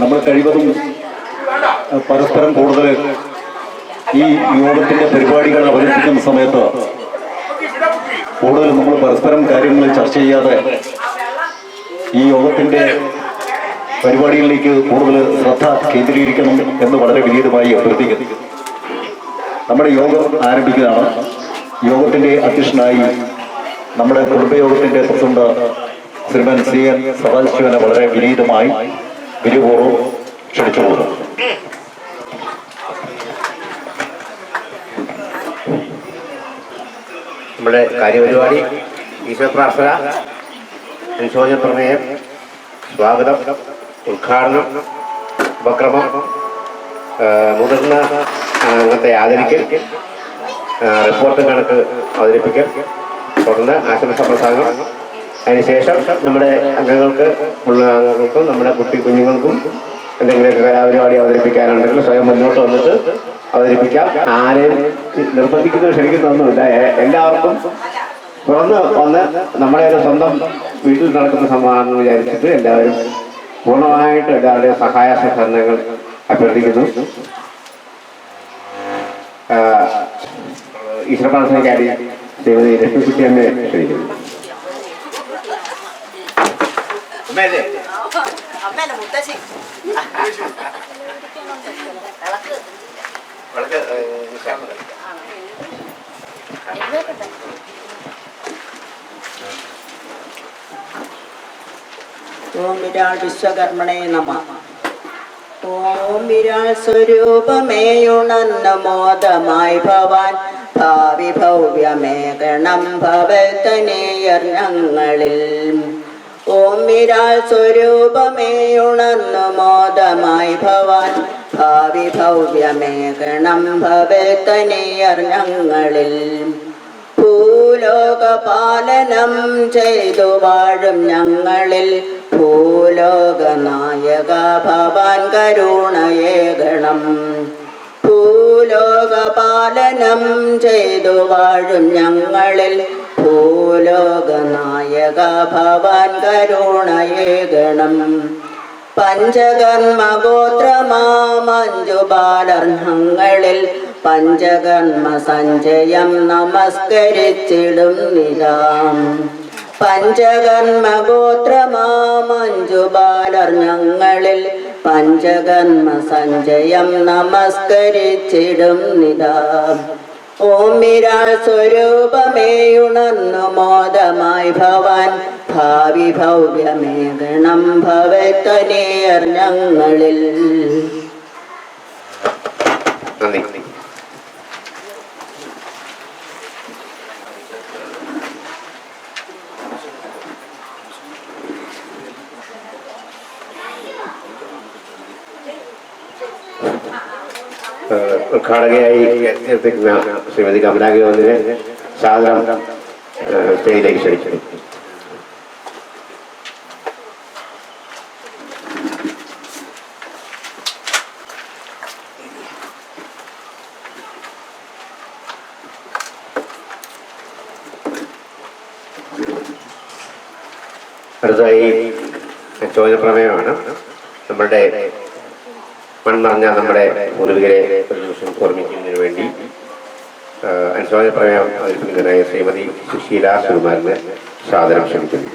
നമ്മൾ കഴിവതും പരസ്പരം കൂടുതൽ ഈ യോഗത്തിന്റെ പരിപാടികൾ അവതരിപ്പിക്കുന്ന സമയത്ത് കൂടുതൽ നമ്മൾ പരസ്പരം കാര്യങ്ങൾ ചർച്ച ചെയ്യാതെ ഈ യോഗത്തിന്റെ പരിപാടികളിലേക്ക് കൂടുതൽ ശ്രദ്ധ കേന്ദ്രീകരിക്കണം എന്ന് വളരെ വിനീതമായി അഭ്യർത്ഥിക്കുന്നു. നമ്മുടെ യോഗം ആരംഭിക്കുന്നതാണ്. യോഗത്തിന്റെ അധ്യക്ഷനായി നമ്മുടെ കുടുംബയോഗത്തിന്റെ പ്രസിഡന്റ് ശ്രീമാൻ CN സദാശിവനെ വളരെ വിനീതമായി വിരിപൂർവ്വം ക്ഷണിച്ചുകൊള്ളുന്നു. നമ്മുടെ കാര്യപരിപാടി ഈശ്വര പ്രാർത്ഥന, അനുശോചന പ്രമേയം, സ്വാഗതം, ഉദ്ഘാടനം, ഉപക്രമം, മുതിർന്ന അംഗത്തെ ആദരിക്കൽ, റിപ്പോർട്ട് കണക്ക് അവതരിപ്പിക്കൽ, തുടർന്ന് ആശംസ പ്രസംഗം. അതിനുശേഷം നമ്മുടെ അംഗങ്ങൾക്കും നമ്മുടെ കുഞ്ഞുങ്ങൾക്കും എന്തെങ്കിലും കലാപരിപാടി അവതരിപ്പിക്കാനുണ്ടെങ്കിൽ സ്വയം മുന്നോട്ട് വന്നിട്ട് അവതരിപ്പിക്കാം. ആരെയും നിർബന്ധിക്കുന്നത് ക്ഷണിക്കുന്നൊന്നുമില്ല. എല്ലാവർക്കും തുറന്ന് വന്ന് നമ്മുടെ ഒരു സ്വന്തം വീട്ടിൽ നടക്കുന്ന സംഭവമാണെന്ന് വിചാരിച്ചിട്ട് എല്ലാവരും പൂർണ്ണമായിട്ട് എല്ലാവരുടെയും സഹായ സഹകരണങ്ങൾ അഭ്യർത്ഥിക്കുന്നു. ഈശ്വര പ്രാർത്ഥനയ്ക്കായി ശ്രീമതി ലക്ഷ്മിക്കുട്ടി അമ്മയെ ക്ഷണിക്കുന്നു. ഓം വിരാൾ വിശ്വകർമ്മണേ നമഃ. ഓം വിരാൾ സ്വരൂപമേയുണർന്ന മോദമായി ഭവാൻ ഭാവി ഭവ്യമേകണം ഭവത്തനേയർ ഞങ്ങളിൽ. ഓം വിരാൾ സ്വരൂപമേയുണർന്നു മോദമായി ഭവാൻ ഭാവി ഭവ്യമേകണം ഭവത്തനേയർ ഞങ്ങളിൽ. ഭൂലോകപാലനം ചെയ്തു വാഴും ഞങ്ങളിൽ ഭൂലോകനായക ഭവാൻ കരുണയേകണം. ഭൂലോകപാലനം ചെയ്തു വാഴും ഞങ്ങളിൽ ഭൂലോകനായക ഭവാൻ കരുണയേകണം. പഞ്ചകർമ്മഗോത്രമാമഞ്ജുബാലർഹങ്ങളിൽ പഞ്ചകർമ്മ സഞ്ചയം നമസ്കരിച്ചിടും നിതാം. പഞ്ചകർമ്മഗോത്രമാമഞ്ജുബാലർഹങ്ങളിൽ പഞ്ചകർമ്മ സഞ്ചയം നമസ്കരിച്ചിടും നിതാം. ഓം വിരാൾ സ്വരൂപമേയുണർന്നു മോദമായി ഭവാൻ ഭാവി ഭവ്യമേകണം ഭവത്തനേയർ ഞങ്ങളിൽ. നന്ദി. ഉദ്ഘാടകയായി എത്തിക്കുന്ന ശ്രീമതി കമലാഗിനെ സാദരം സ്റ്റേജിലേക്ക് ക്ഷണിക്കുന്നു. അടുത്തതായി ചോദ്യ പ്രമേയമാണ്. നമ്മളുടെ മൺമറഞ്ഞ നമ്മുടെ പൂർവികരെ ഒരു നിമിഷം ഓർമ്മിക്കുന്നതിന് വേണ്ടി അനുശോചന പ്രമേയം അവതരിപ്പിക്കുന്നതിനായി ശ്രീമതി സുശീല സുകുമാരനെ സാദരം ക്ഷണിക്കുന്നു.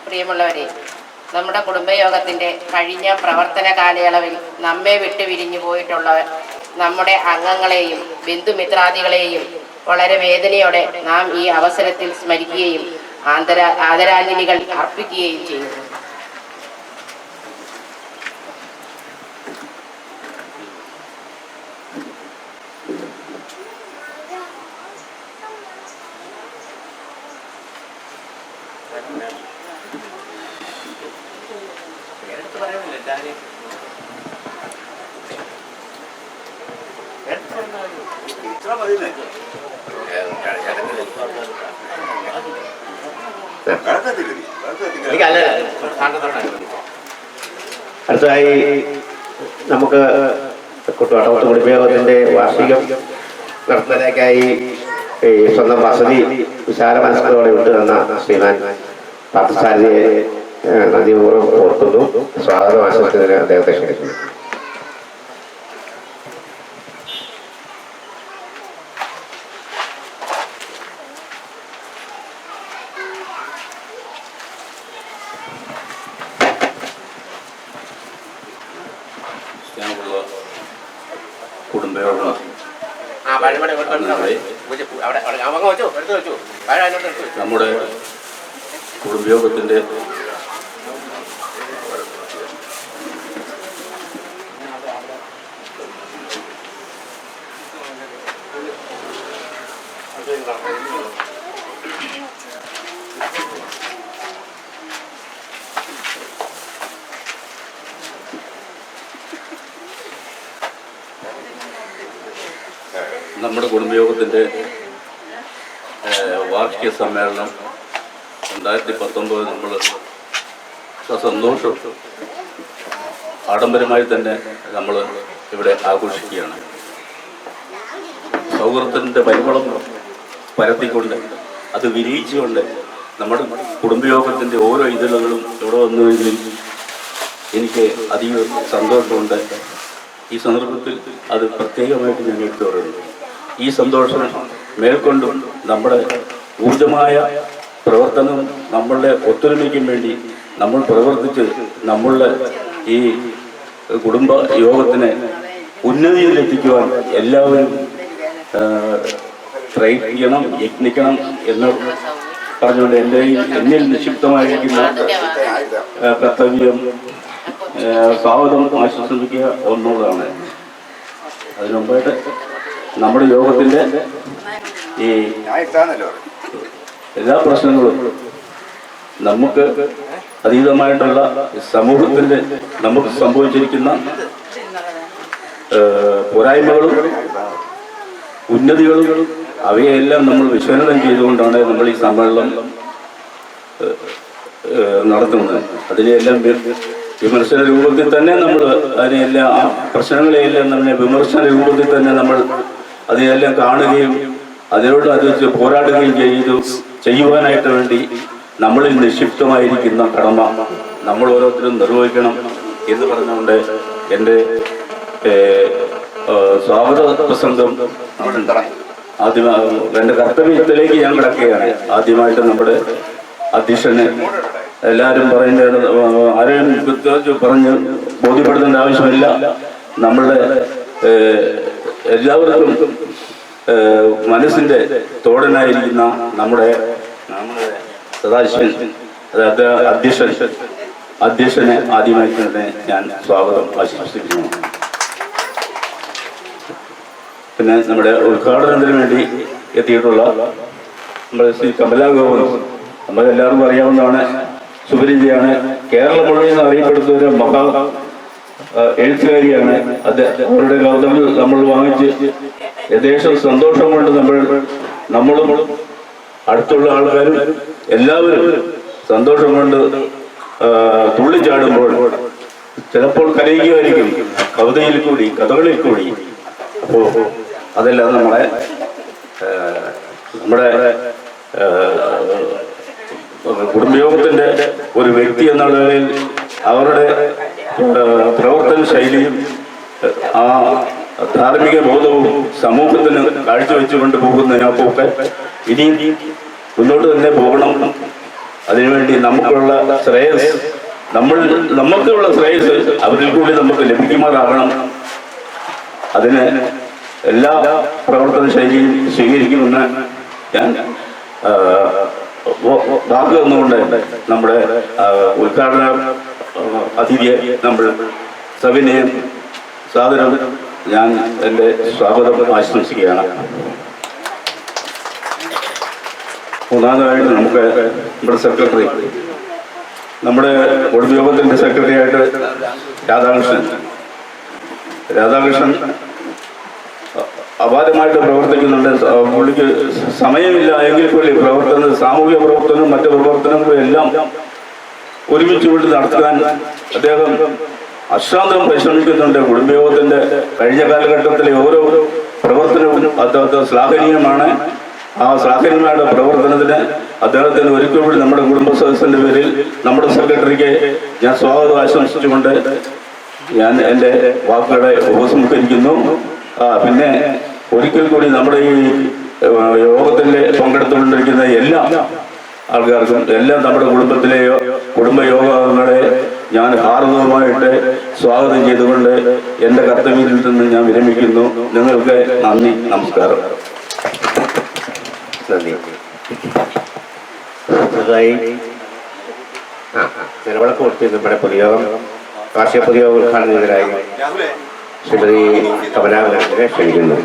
പ്രിയമുള്ളവരെ, നമ്മുടെ കുടുംബയോഗത്തിൻ്റെ കഴിഞ്ഞ പ്രവർത്തന കാലയളവിൽ നമ്മെ വിട്ടുപിരിഞ്ഞു പോയിട്ടുള്ളവർ നമ്മുടെ അംഗങ്ങളെയും ബന്ധുമിത്രാദികളെയും വളരെ വേദനയോടെ നാം ഈ അവസരത്തിൽ സ്മരിക്കുകയും ആദരാഞ്ജലികൾ അർപ്പിക്കുകയും ചെയ്യുന്നു. അടുത്തതായി നമുക്ക് കുട്ടവട്ടം കുടുംബയോഗത്തിന്റെ വാർഷികം നടത്തുന്നതിലേക്കായി സ്വന്തം വസതി വിശാല മനസ്സോടെ വിട്ടു തന്ന ശ്രീമാൻ പാർത്ഥസാരഥിയെ നന്ദിപൂർവ്വം ഓർക്കുന്നു. സ്വാഗതം ആശംസിക്കുന്നതിന് അദ്ദേഹത്തെ ക്ഷണിക്കുന്നു. കുടുംബയോഗം നമ്മുടെ കുടുംബയോഗത്തിൻ്റെ നമ്മുടെ കുടുംബയോഗത്തിൻ്റെ വാർഷിക സമ്മേളനം 2019 നമ്മൾ സന്തോഷം ആഡംബരമായി തന്നെ നമ്മൾ ഇവിടെ ആഘോഷിക്കുകയാണ്. സൗഹൃദത്തിൻ്റെ പരിമളം പരത്തിക്കൊണ്ട് അത് വിരിയിച്ചുകൊണ്ട് നമ്മുടെ കുടുംബയോഗത്തിൻ്റെ ഓരോ ഇതളുകളും ഇവിടെ വന്നുവെങ്കിലും എനിക്ക് അധികം സന്തോഷമുണ്ട്. ഈ സന്ദർഭത്തിൽ അത് പ്രത്യേകമായിട്ട് ഞാൻ എടുത്തു പറയുന്നു. ഈ സന്തോഷം മേൽക്കൊണ്ടും നമ്മുടെ ഊർജമായ പ്രവർത്തനം നമ്മളുടെ ഒത്തൊരുമയ്ക്കും വേണ്ടി നമ്മൾ പ്രവർത്തിച്ച് നമ്മളുടെ ഈ കുടുംബ യോഗത്തിനെ ഉന്നതിയിലെത്തിക്കുവാൻ എല്ലാവരും പ്രയത്നിക്കണം, യത്നിക്കണം എന്ന് പറഞ്ഞുകൊണ്ട് എന്നിൽ നിക്ഷിപ്തമായിരിക്കുന്ന കർത്തവ്യം സ്വാഗതം ആശംസിക്കുക എന്നുള്ളതാണ്. അതിനുമുമ്പായിട്ട് നമ്മുടെ യോഗത്തിൻ്റെ ഈ എല്ലാ പ്രശ്നങ്ങളും നമുക്ക് അതീതമായിട്ടുള്ള സമൂഹത്തിൻ്റെ നമുക്ക് സംഭവിച്ചിരിക്കുന്ന പോരായ്മകളും ഉന്നതികളും അവയെല്ലാം നമ്മൾ വിശകലനം ചെയ്തുകൊണ്ടാണ് നമ്മൾ ഈ സമ്മേളനം നടത്തുന്നത്. അതിനെല്ലാം വിമർശന രൂപത്തിൽ തന്നെ നമ്മൾ അതിനെല്ലാം ആ പ്രശ്നങ്ങളെയെല്ലാം നമ്മൾ വിമർശന രൂപത്തിൽ തന്നെ നമ്മൾ അതിനെല്ലാം കാണുകയും അതിനോട് അത് പോരാടുകയും ചെയ്യുവാനായിട്ട് വേണ്ടി നമ്മളിൽ നിക്ഷിപ്തമായിരിക്കുന്ന കടമ നമ്മൾ ഓരോരുത്തരും നിർവഹിക്കണം എന്ന് പറഞ്ഞുകൊണ്ട് എൻ്റെ സ്വാഗത പ്രസംഗം എൻ്റെ കർത്തവ്യത്തിലേക്ക് ഞാൻ കിടക്കുകയാണ്. ആദ്യമായിട്ട് നമ്മുടെ അധ്യക്ഷന് എല്ലാവരും പറയുന്നത് ആരെയും പറഞ്ഞ് ബോധ്യപ്പെടുത്തേണ്ട ആവശ്യമില്ല. നമ്മളുടെ എല്ലാവർക്കും മനസ്സിൻ്റെ തോടനായിരിക്കുന്ന നമ്മുടെ സദാശിവൻ അധ്യക്ഷനെ ആദ്യമായി തന്നെ ഞാൻ സ്വാഗതം ആശംസിക്കുന്നു. പിന്നെ നമ്മുടെ ഉദ്ഘാടനത്തിന് വേണ്ടി എത്തിയിട്ടുള്ള നമ്മുടെ ശ്രീ കമലാഗോപൻ നമ്മളെല്ലാവർക്കും അറിയാവുന്നതാണ്, സുപരിചിതയാണ്. കേരളം മുഴുവൻ അറിയപ്പെടുന്ന ഒരു മഹാ എഴുത്തുകാരിയാണ്. അവരുടെ കവിതകൾ നമ്മൾ വാങ്ങിച്ച് യഥേഷ്ടം സന്തോഷം കൊണ്ട് നമ്മളും അടുത്തുള്ള ആൾക്കാരും എല്ലാവരും സന്തോഷം കൊണ്ട് തുള്ളിച്ചാടുമ്പോൾ ചിലപ്പോൾ കരയുകയായിരിക്കും കവിതയിൽ കൂടി, കഥകളിൽ കൂടി. അപ്പോൾ അതെല്ലാം നമ്മുടെ കുടുംബയോഗത്തിൻ്റെ ഒരു വ്യക്തി എന്നുള്ള നിലയിൽ അവരുടെ പ്രവർത്തന ശൈലിയും ആ ധാർമ്മിക ബോധവും സമൂഹത്തിന് കാഴ്ചവെച്ചുകൊണ്ട് പോകുന്നതിനൊക്കെ ഇനിയും മുന്നോട്ട് തന്നെ പോകണം. അതിനുവേണ്ടി നമുക്കുള്ള ശ്രേയസ് നമുക്കുള്ള ശ്രേയസ് അവരിൽ കൂടി നമുക്ക് ലഭിക്കുമാറാകണം. അതിന് എല്ലാ പ്രവർത്തന ശൈലിയും സ്വീകരിക്കുമെന്ന് ഞാൻ വാക്ക് തന്നുകൊണ്ട് നമ്മുടെ ഉദ്ഘാടന അതിഥിയെ നമ്മൾ സവിനയം സാദരം ഞാൻ എൻ്റെ സ്വാഗതം ആശംസിക്കുകയാണ്. മൂന്നാമതായിട്ട് നമുക്ക് നമ്മുടെ സെക്രട്ടറി, നമ്മുടെ കുടുംബയോഗത്തിൻ്റെ സെക്രട്ടറി ആയിട്ട് രാധാകൃഷ്ണൻ അപാരമായിട്ട് പ്രവർത്തിക്കുന്നുണ്ട്. പുള്ളിക്ക് സമയമില്ല എങ്കിൽ കൂടി സാമൂഹിക പ്രവർത്തനവും മറ്റു പ്രവർത്തനങ്ങളും എല്ലാം ഒരുമിച്ച് കൊണ്ട് നടത്താൻ അദ്ദേഹം അശ്രാന്തം പരിശ്രമിക്കുന്നുണ്ട്. കുടുംബയോഗത്തിന്റെ കഴിഞ്ഞ കാലഘട്ടത്തിലെ ഓരോ പ്രവർത്തനവും അദ്ദേഹത്തെ ശ്ലാഘനീയമാണ്. ആ ശ്ലാഘനീയമായ പ്രവർത്തനത്തിന് അദ്ദേഹത്തിന് ഒരിക്കൽ കൂടി നമ്മുടെ കുടുംബ സദസ്സിന്റെ പേരിൽ നമ്മുടെ സെക്രട്ടറിക്ക് ഞാൻ സ്വാഗതം ആശംസിച്ചുകൊണ്ട് ഞാൻ എൻ്റെ വാക്കുകളെ ഉപസംഹരിക്കുന്നു. പിന്നെ ഒരിക്കൽ കൂടി നമ്മുടെ ഈ യോഗത്തിൽ പങ്കെടുത്തുകൊണ്ടിരിക്കുന്ന എല്ലാ ആൾക്കാർക്കും എല്ലാം നമ്മുടെ കുടുംബയോഗങ്ങളെ ഞാൻ ഹാർദവമായിട്ട് സ്വാഗതം ചെയ്തുകൊണ്ട് എൻ്റെ കർത്തവ്യത്തിൽ നിന്ന് ഞാൻ വിരമിക്കുന്നു. നിങ്ങൾക്ക് നന്ദി, നമസ്കാരം. നന്ദി. നിലവിളക്ക് കൊടുത്ത് നമ്മുടെ പൊതുയോഗം കാർഷിക പൊതുയോഗം ഉദ്ഘാടനം ചെയ്തതായി ശ്രീമതി കമലാകരനെ ക്ഷണിക്കുന്നു.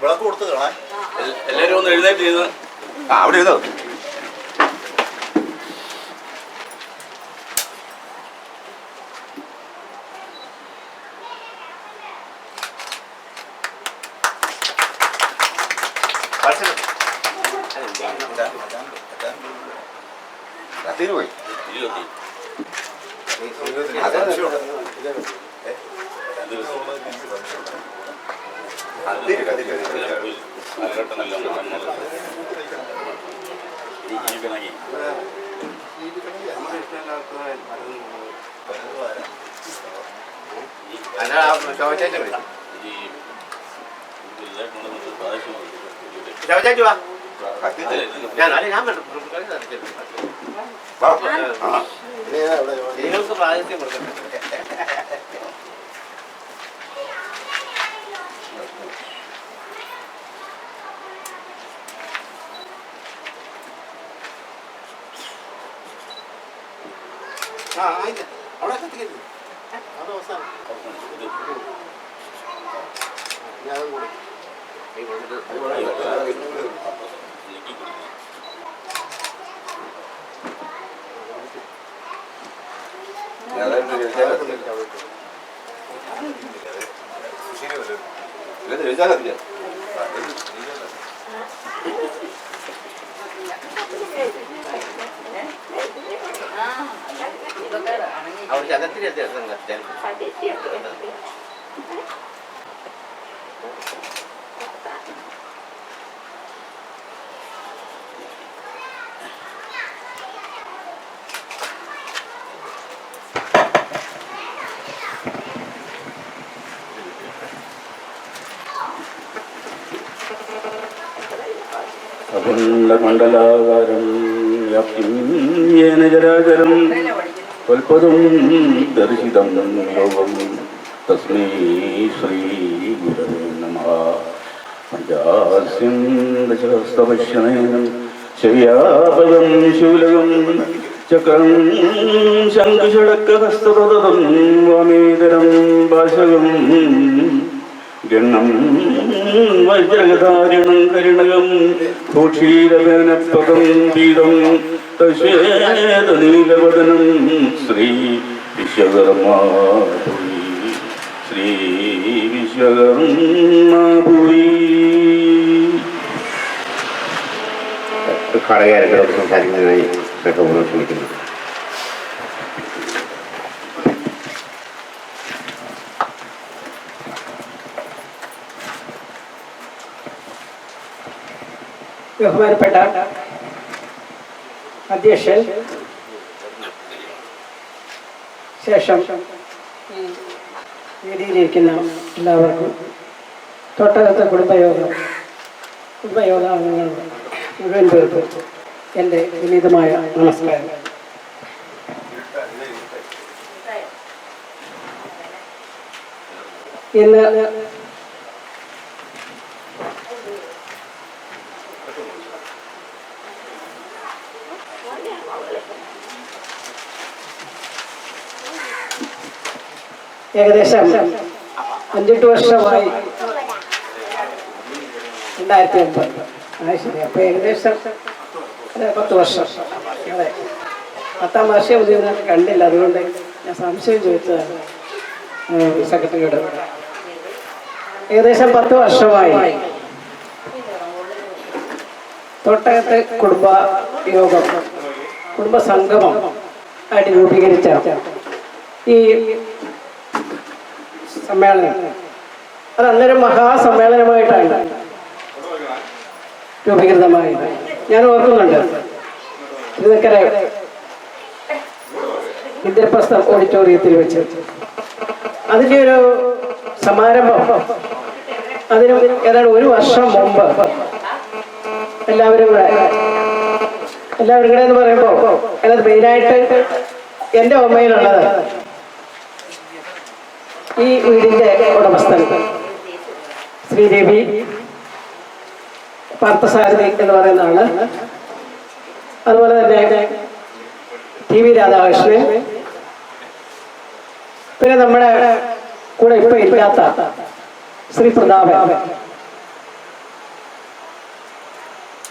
വിളക്ക് കൊടുത്തു കാണാൻ എല്ലാവരും ഒന്ന് എഴുന്നേറ്റ് ചെയ്ത് അവിടെ എഴുതോ. പോയി നിങ്ങൾക്ക് പ്രാതിനിധ്യം കൊടുക്കട്ടെ. അവിടെ കത്തിക്കരുത്, അത് അവസാനം ഞാനും കൂടെ അവിടെ ജലത്തിന് അഖണ്ഡമണ്ഡലാകാരം വ്യാപ്തിം യേന ചരാചരം തൽപദം ദർശിതം യോഗം തസ്മൈ ശ്രീ ഗുരവേ നമഃ. പഞ്ചാസ്യം ദശഹസ്തപശ്യനേനം ശവ്യാപദം ശൂലകം ചക്രം ശംഖുഷടക്കഹസ്തതം വാമേതരം ഭാഷകം ഗണ്ണം വജ്രധാരിണം കരിണകം ഭൂക്ഷീരവേനപദം പീഠം തശ്വേതനീലവദനം ശ്രീ വിശ്വകർമാ ശ്രീ വിശ്വകർമ്മപുരി. ഘടകകാരങ്ങളോട് സംസാരിക്കുന്നതിനായി സ്നേഹപൂർവ്വം ക്ഷണിക്കുന്നു. ബഹുമാനപ്പെട്ട അധ്യക്ഷൻ, ശേഷം വേദിയിലിരിക്കുന്ന എല്ലാവർക്കും, തൊട്ടടുത്ത കുടുംബയോഗാംഗങ്ങൾ മുഴുവൻ പേർക്കും എൻ്റെ വിനീതമായ നമസ്കാരം. ഇന്ന് ഏകദേശം 5-8 വർഷമായി, 2009 ശരി, അപ്പോൾ ഏകദേശം 10 വർഷം. അതെ, 10ാം വർഷം മുതൽ കണ്ടില്ല, അതുകൊണ്ട് ഞാൻ സംശയം ചോദിച്ചതാണ് സെക്രട്ടറിയോട്. ഏകദേശം 10 വർഷമായി തൊട്ടകത്ത് കുടുംബ സംഗമം ആയിട്ട് രൂപീകരിച്ച ഈ സമ്മേളനം, അത് അന്നേരം മഹാസമ്മേളനമായിട്ടാണ് രൂപീകൃതമായത്. ഞാൻ ഓർക്കുന്നുണ്ട്, ഇതൊക്കെ ഇന്ദ്രപ്രസ്ഥം ഓഡിറ്റോറിയത്തിൽ വെച്ച് അതിൻ്റെ ഒരു സമാരംഭം. അതിന് ഏതാണ്ട് 1 വർഷം മുമ്പ് എല്ലാവരും കൂടെ എന്ന് പറയുമ്പോൾ അതിനകത്ത് മെയിനായിട്ട് എൻ്റെ ഓർമ്മയിലുള്ളത് ഈ വീടിൻ്റെ ഉടമസ്ഥൻ ശ്രീദേവി പാർത്ഥസാരഥി എന്ന് പറയുന്ന ആള്, അതുപോലെ തന്നെ TV രാധാകൃഷ്ണൻ, പിന്നെ നമ്മുടെ കൂടെ ഇപ്പൊ ഇല്ലാത്ത ശ്രീ പ്രതാപൻ,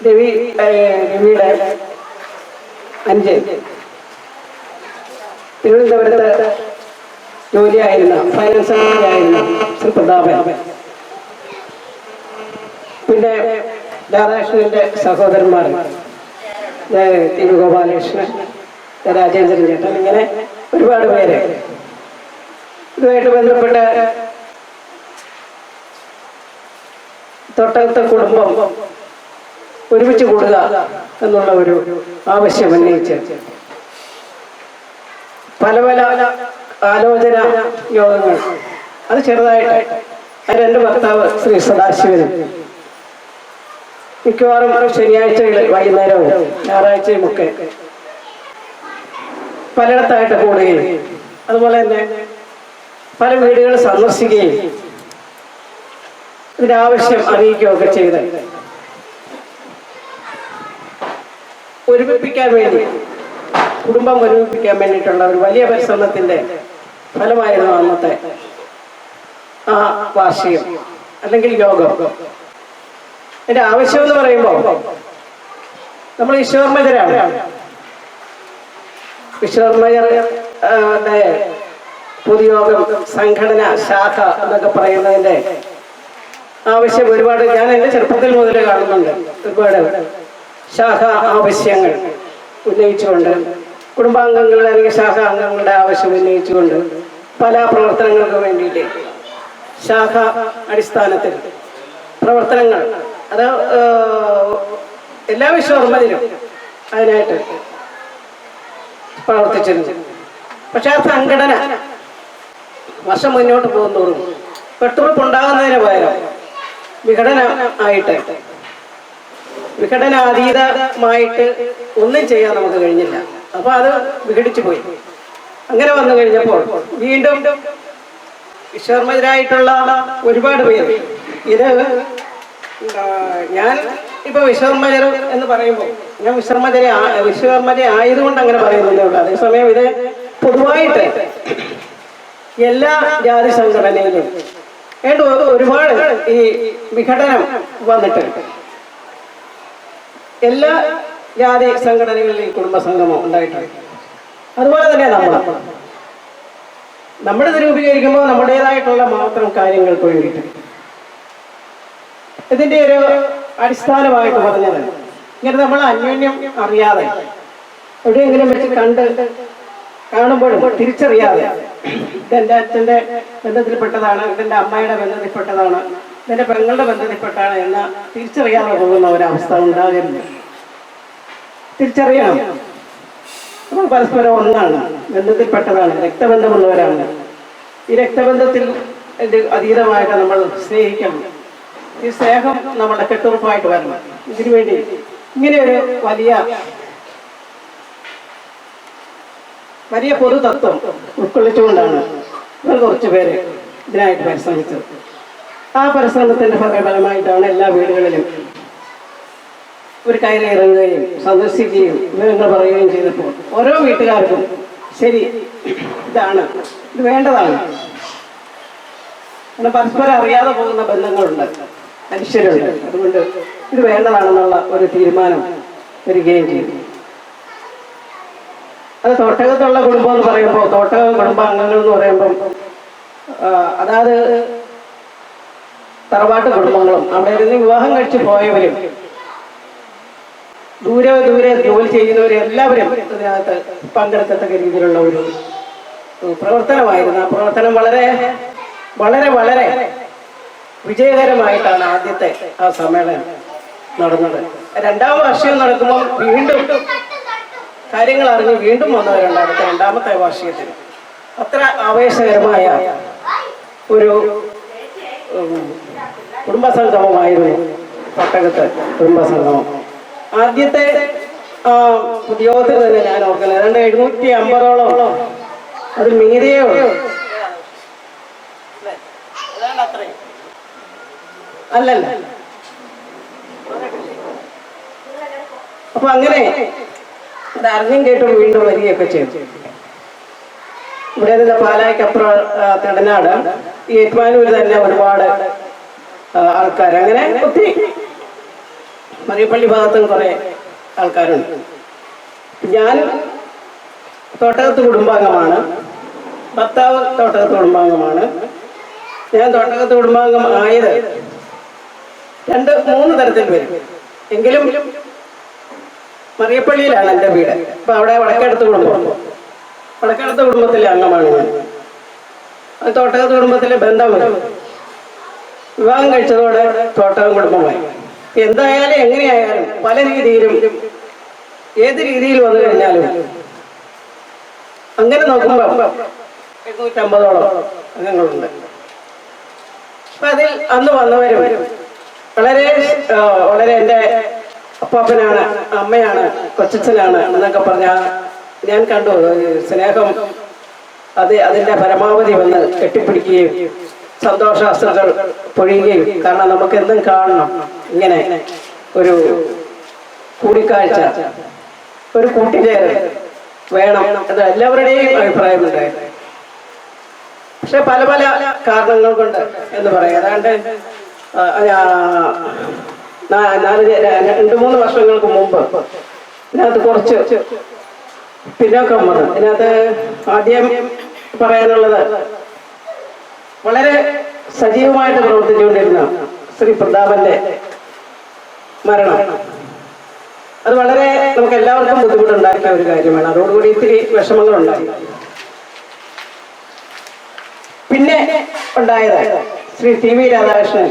രവിയുടെ അഞ്ച്, തിരുവനന്തപുരത്ത് ജോലിയായിരുന്ന ഫൈനാൻസ് സെക്രട്ടറി ആയിരുന്ന ശ്രീ പ്രതാപൻ, പിന്നെ രാധാകൃഷ്ണന്റെ സഹോദരന്മാർ TV ഗോപാലകൃഷ്ണൻ, രാജേന്ദ്രൻ ചേട്ടൻ, ഇങ്ങനെ ഒരുപാട് പേര് ഇതുമായിട്ട് ബന്ധപ്പെട്ട തൊട്ടടുത്ത കുടുംബം ഒരുമിച്ച് കൂടുക എന്നുള്ള ഒരു ആവശ്യം ഉന്നയിച്ച് പല ആലോചന യോഗങ്ങൾ, അത് ചെറുതായിട്ട് എൻ്റെ ഭർത്താവ് ശ്രീ സദാശിവനും മിക്കവാറും ശനിയാഴ്ചകളിൽ വൈകുന്നേരവും ഞായറാഴ്ചയും ഒക്കെ പലയിടത്തായിട്ട് കൂടുകയും അതുപോലെ തന്നെ പല വീടുകൾ സന്ദർശിക്കുകയും ഇതിനാവശ്യം അറിയിക്കുകയൊക്കെ ചെയ്ത് കുടുംബം ഒരുമിപ്പിക്കാൻ വേണ്ടിയിട്ടുള്ള ഒരു വലിയ പരിശ്രമത്തിന്റെ ഫലമായിരുന്നു അന്നത്തെ ആ വാർഷികം അല്ലെങ്കിൽ യോഗം. എന്റെ ആവശ്യം എന്ന് പറയുമ്പോൾ നമ്മൾ ഈശ്വർമജരാണ്. ഈശ്വർമജരുടെ പൊതുയോഗം, സംഘടന, ശാഖ എന്നൊക്കെ പറയുന്നതിന്റെ ആവശ്യം ഒരുപാട് ഞാൻ എൻ്റെ ചെറുപ്പത്തിൽ മുതൽ കാണുന്നുണ്ട്. ഒരുപാട് ശാഖ ആവശ്യങ്ങൾ ഉന്നയിച്ചുകൊണ്ട്, കുടുംബാംഗങ്ങളുടെ അല്ലെങ്കിൽ ശാഖ അംഗങ്ങളുടെ ആവശ്യം ഉന്നയിച്ചുകൊണ്ട് പല പ്രവർത്തനങ്ങൾക്ക് വേണ്ടിയിട്ട് ശാഖ അടിസ്ഥാനത്തിൽ പ്രവർത്തനങ്ങൾ, അത് എല്ലാ വിശ്വർമ്മയിലും അതിനായിട്ട് പ്രവർത്തിച്ചിരുന്നു. പക്ഷെ ആ സംഘടന വർഷം മുന്നോട്ട് പോകുന്നതോറും വെട്ടുറപ്പുണ്ടാകുന്നതിന് പകരം വിഘടനാതീതമായിട്ട് ഒന്നും ചെയ്യാൻ നമുക്ക് കഴിഞ്ഞില്ല. അപ്പൊ അത് വിഘടിച്ചു പോയി. അങ്ങനെ വന്നു കഴിഞ്ഞപ്പോൾ വീണ്ടും വിശ്വർമ്മരായിട്ടുള്ള ഒരുപാട് പേര്, ഇത് ഞാൻ ഇപ്പൊ വിശ്വർമ്മജർ എന്ന് പറയുമ്പോൾ ഞാൻ വിശ്വർമ്മജ ആയതുകൊണ്ട് അങ്ങനെ പറയുന്നതേ ഉള്ളൂ. അതേസമയം ഇത് പൊതുവായിട്ട് എല്ലാ ജാതി സംഘടനയിലും ഒരുപാട് ഈ വിഘടനം വന്നിട്ട് എല്ലാ ജാതി സംഘടനകളിലും കുടുംബ സംഗമം ഉണ്ടായിട്ടുണ്ട്. അതുപോലെ തന്നെ നമ്മളിത് രൂപീകരിക്കുമ്പോൾ നമ്മുടേതായിട്ടുള്ള മാത്രം കാര്യങ്ങൾക്ക് വേണ്ടിയിട്ട്. ഇതിൻ്റെ ഒരു അടിസ്ഥാനമായിട്ട് പറഞ്ഞത് ഇങ്ങനെ നമ്മൾ അന്യോന്യം അറിയാതെ എവിടെയെങ്കിലും വെച്ച് കാണുമ്പോഴും തിരിച്ചറിയാതെ ഇതെൻ്റെ അച്ഛൻ്റെ ബന്ധത്തിൽപ്പെട്ടതാണ്, ഇതെൻ്റെ അമ്മയുടെ ബന്ധത്തിൽപ്പെട്ടതാണ്, ഇതെൻ്റെ പെങ്ങളുടെ ബന്ധത്തിൽപ്പെട്ടാണ് എന്ന തിരിച്ചറിയാതെ പോകുന്ന ഒരവസ്ഥ ഉണ്ടാകരുത്. തിരിച്ചറിയണം നമ്മൾ പരസ്പരം ഒന്നാണ്, ബന്ധത്തിൽപ്പെട്ടതാണ്, രക്തബന്ധമുള്ളവരാണ്. ഈ രക്തബന്ധത്തിൽ അതീതമായിട്ട് നമ്മൾ സ്നേഹിക്കണം. ഈ സ്നേഹം നമ്മുടെ കെട്ടുറപ്പായിട്ട് വരണം. ഇതിനു വേണ്ടി ഇങ്ങനെയൊരു വലിയ പൊതുതത്വം ഉൾക്കൊള്ളിച്ചുകൊണ്ടാണ് ഇവർ കുറച്ച് പേര് ഇതിനായിട്ട് പരിശ്രമിച്ചത്. ആ പരിശ്രമത്തിന്റെ ഫലമായിട്ടാണ് എല്ലാ വീടുകളിലും ഒരു കയറി ഇറങ്ങുകയും സന്ദർശിക്കുകയും വിവരങ്ങൾ പറയുകയും ചെയ്തപ്പോൾ ഓരോ വീട്ടുകാർക്കും ശരി ഇത് വേണ്ടതാണ്. അങ്ങനെ പരസ്പരം അറിയാതെ പോകുന്ന ബന്ധങ്ങളുണ്ട്, മനുഷ്യരുണ്ട്. അതുകൊണ്ട് ഇത് വേണ്ടതാണെന്നുള്ള ഒരു തീരുമാനം വരികയും ചെയ്തു. അത് തോട്ടകത്തുള്ള കുടുംബം എന്ന് പറയുമ്പോൾ, തോട്ടക കുടുംബാംഗങ്ങൾ എന്ന് പറയുമ്പം അതായത് തറവാട്ട് കുടുംബങ്ങളും അവിടെ ഇരുന്ന് വിവാഹം കഴിച്ച് പോയവരും ദൂരെ ജോലി ചെയ്യുന്നവരും എല്ലാവരും ഇതിനകത്ത് പങ്കെടുക്കത്തക്ക രീതിയിലുള്ള ഒരു പ്രവർത്തനമായിരുന്നു. ആ പ്രവർത്തനം വളരെ വളരെ വളരെ വിജയകരമായിട്ടാണ് ആദ്യത്തെ ആ സമ്മേളനം നടന്നത്. രണ്ടാം വാർഷികം നടക്കുമ്പോൾ വീണ്ടും കാര്യങ്ങൾ അറിഞ്ഞ് വീണ്ടും വന്നവരുണ്ട് അടുത്ത രണ്ടാമത്തെ വാർഷികത്തിന്. അത്ര ആവേശകരമായ ഒരു കുടുംബസംഗമമായിരുന്നു തോട്ടകത്ത് കുടുംബസംഗമം. ആദ്യത്തെ ഉദ്യോഗത്തിൽ തന്നെ ഞാൻ ഓർക്കുന്നത് 750ഓളം അതിൽ മീതിയേ ഉള്ളൂ. അല്ലല്ല. അപ്പൊ അങ്ങനെ അത് അറിഞ്ഞും കേട്ടും വീണ്ടും വരികയൊക്കെ ചെയ്തു. ഇവിടെ നിന്ന് പാലായ്ക്കപ്പുറം തിടനാട്, ഈ ഏറ്റുമാനൂർ തന്നെ ഒരുപാട് ആൾക്കാർ, അങ്ങനെ ഒത്തിരി മറിയപ്പള്ളി ഭാഗത്തും കുറെ ആൾക്കാരുണ്ട്. ഞാൻ തോട്ടകത്ത് കുടുംബാംഗമാണ്, ഭർത്താവ് തോട്ടകത്ത് കുടുംബാംഗമാണ്. ഞാൻ തോട്ടകത്ത് കുടുംബാംഗം ആയത് 2-3 തരത്തിൽ വരും. എങ്കിലും മറിയപ്പള്ളിയിലാണ് എൻ്റെ വീട്. അപ്പൊ അവിടെ വടക്കെടുത്ത് കുടുംബത്തിലെ അംഗമാണ് ഞാൻ. അത് തോട്ടകത്ത് കുടുംബത്തിലെ ബന്ധമാണ്. വിവാഹം കഴിച്ചതോടെ തോട്ടകം കുടുംബമായി. എന്തായാലും എങ്ങനെയായാലും പല രീതിയിലും ഏത് രീതിയിൽ വന്നു കഴിഞ്ഞാലും അങ്ങനെ നോക്കുമ്പോൾ 750ഓളം അംഗങ്ങളുണ്ട്. അപ്പൊ അതിൽ അന്ന് വന്നവരും വളരെ വളരെ എൻ്റെ അപ്പാപ്പനാണ്, അമ്മയാണ്, കൊച്ചച്ഛനാണ് എന്നൊക്കെ പറഞ്ഞാൽ ഞാൻ കണ്ടു. സ്നേഹം അതിൻ്റെ പരമാവധി വന്ന് കെട്ടിപ്പിടിക്കുകയും സന്തോഷാസ്ത്രങ്ങൾ പൊഴിയുകയും, കാരണം നമുക്ക് എന്തും കാണണം, ഇങ്ങനെ ഒരു കൂടിക്കാഴ്ച, ഒരു കൂട്ടിച്ചേരൽ വേണം എന്ന് എല്ലാവരുടെയും അഭിപ്രായമുണ്ടായിരുന്നു. പക്ഷെ പല പല കാരണങ്ങൾ കൊണ്ട് എന്ന് പറയാം, ഏതാണ്ട് 2-3 വർഷങ്ങൾക്ക് മുമ്പ് ഇതിനകത്ത് കുറച്ച് പിന്നോക്കം വന്നു. ഇതിനകത്ത് ആദ്യം പറയാനുള്ളത്, വളരെ സജീവമായിട്ട് പ്രവർത്തിച്ചുകൊണ്ടിരുന്ന ശ്രീ പ്രതാപന്റെ മരണം. അത് വളരെ നമുക്ക് എല്ലാവർക്കും ബുദ്ധിമുട്ടുണ്ടാക്കിയ ഒരു കാര്യമാണ്. അതോടുകൂടി ഇത്തിരി വിഷമങ്ങളുണ്ടായി. പിന്നെ ഉണ്ടായത് ശ്രീ TV രാധാകൃഷ്ണൻ.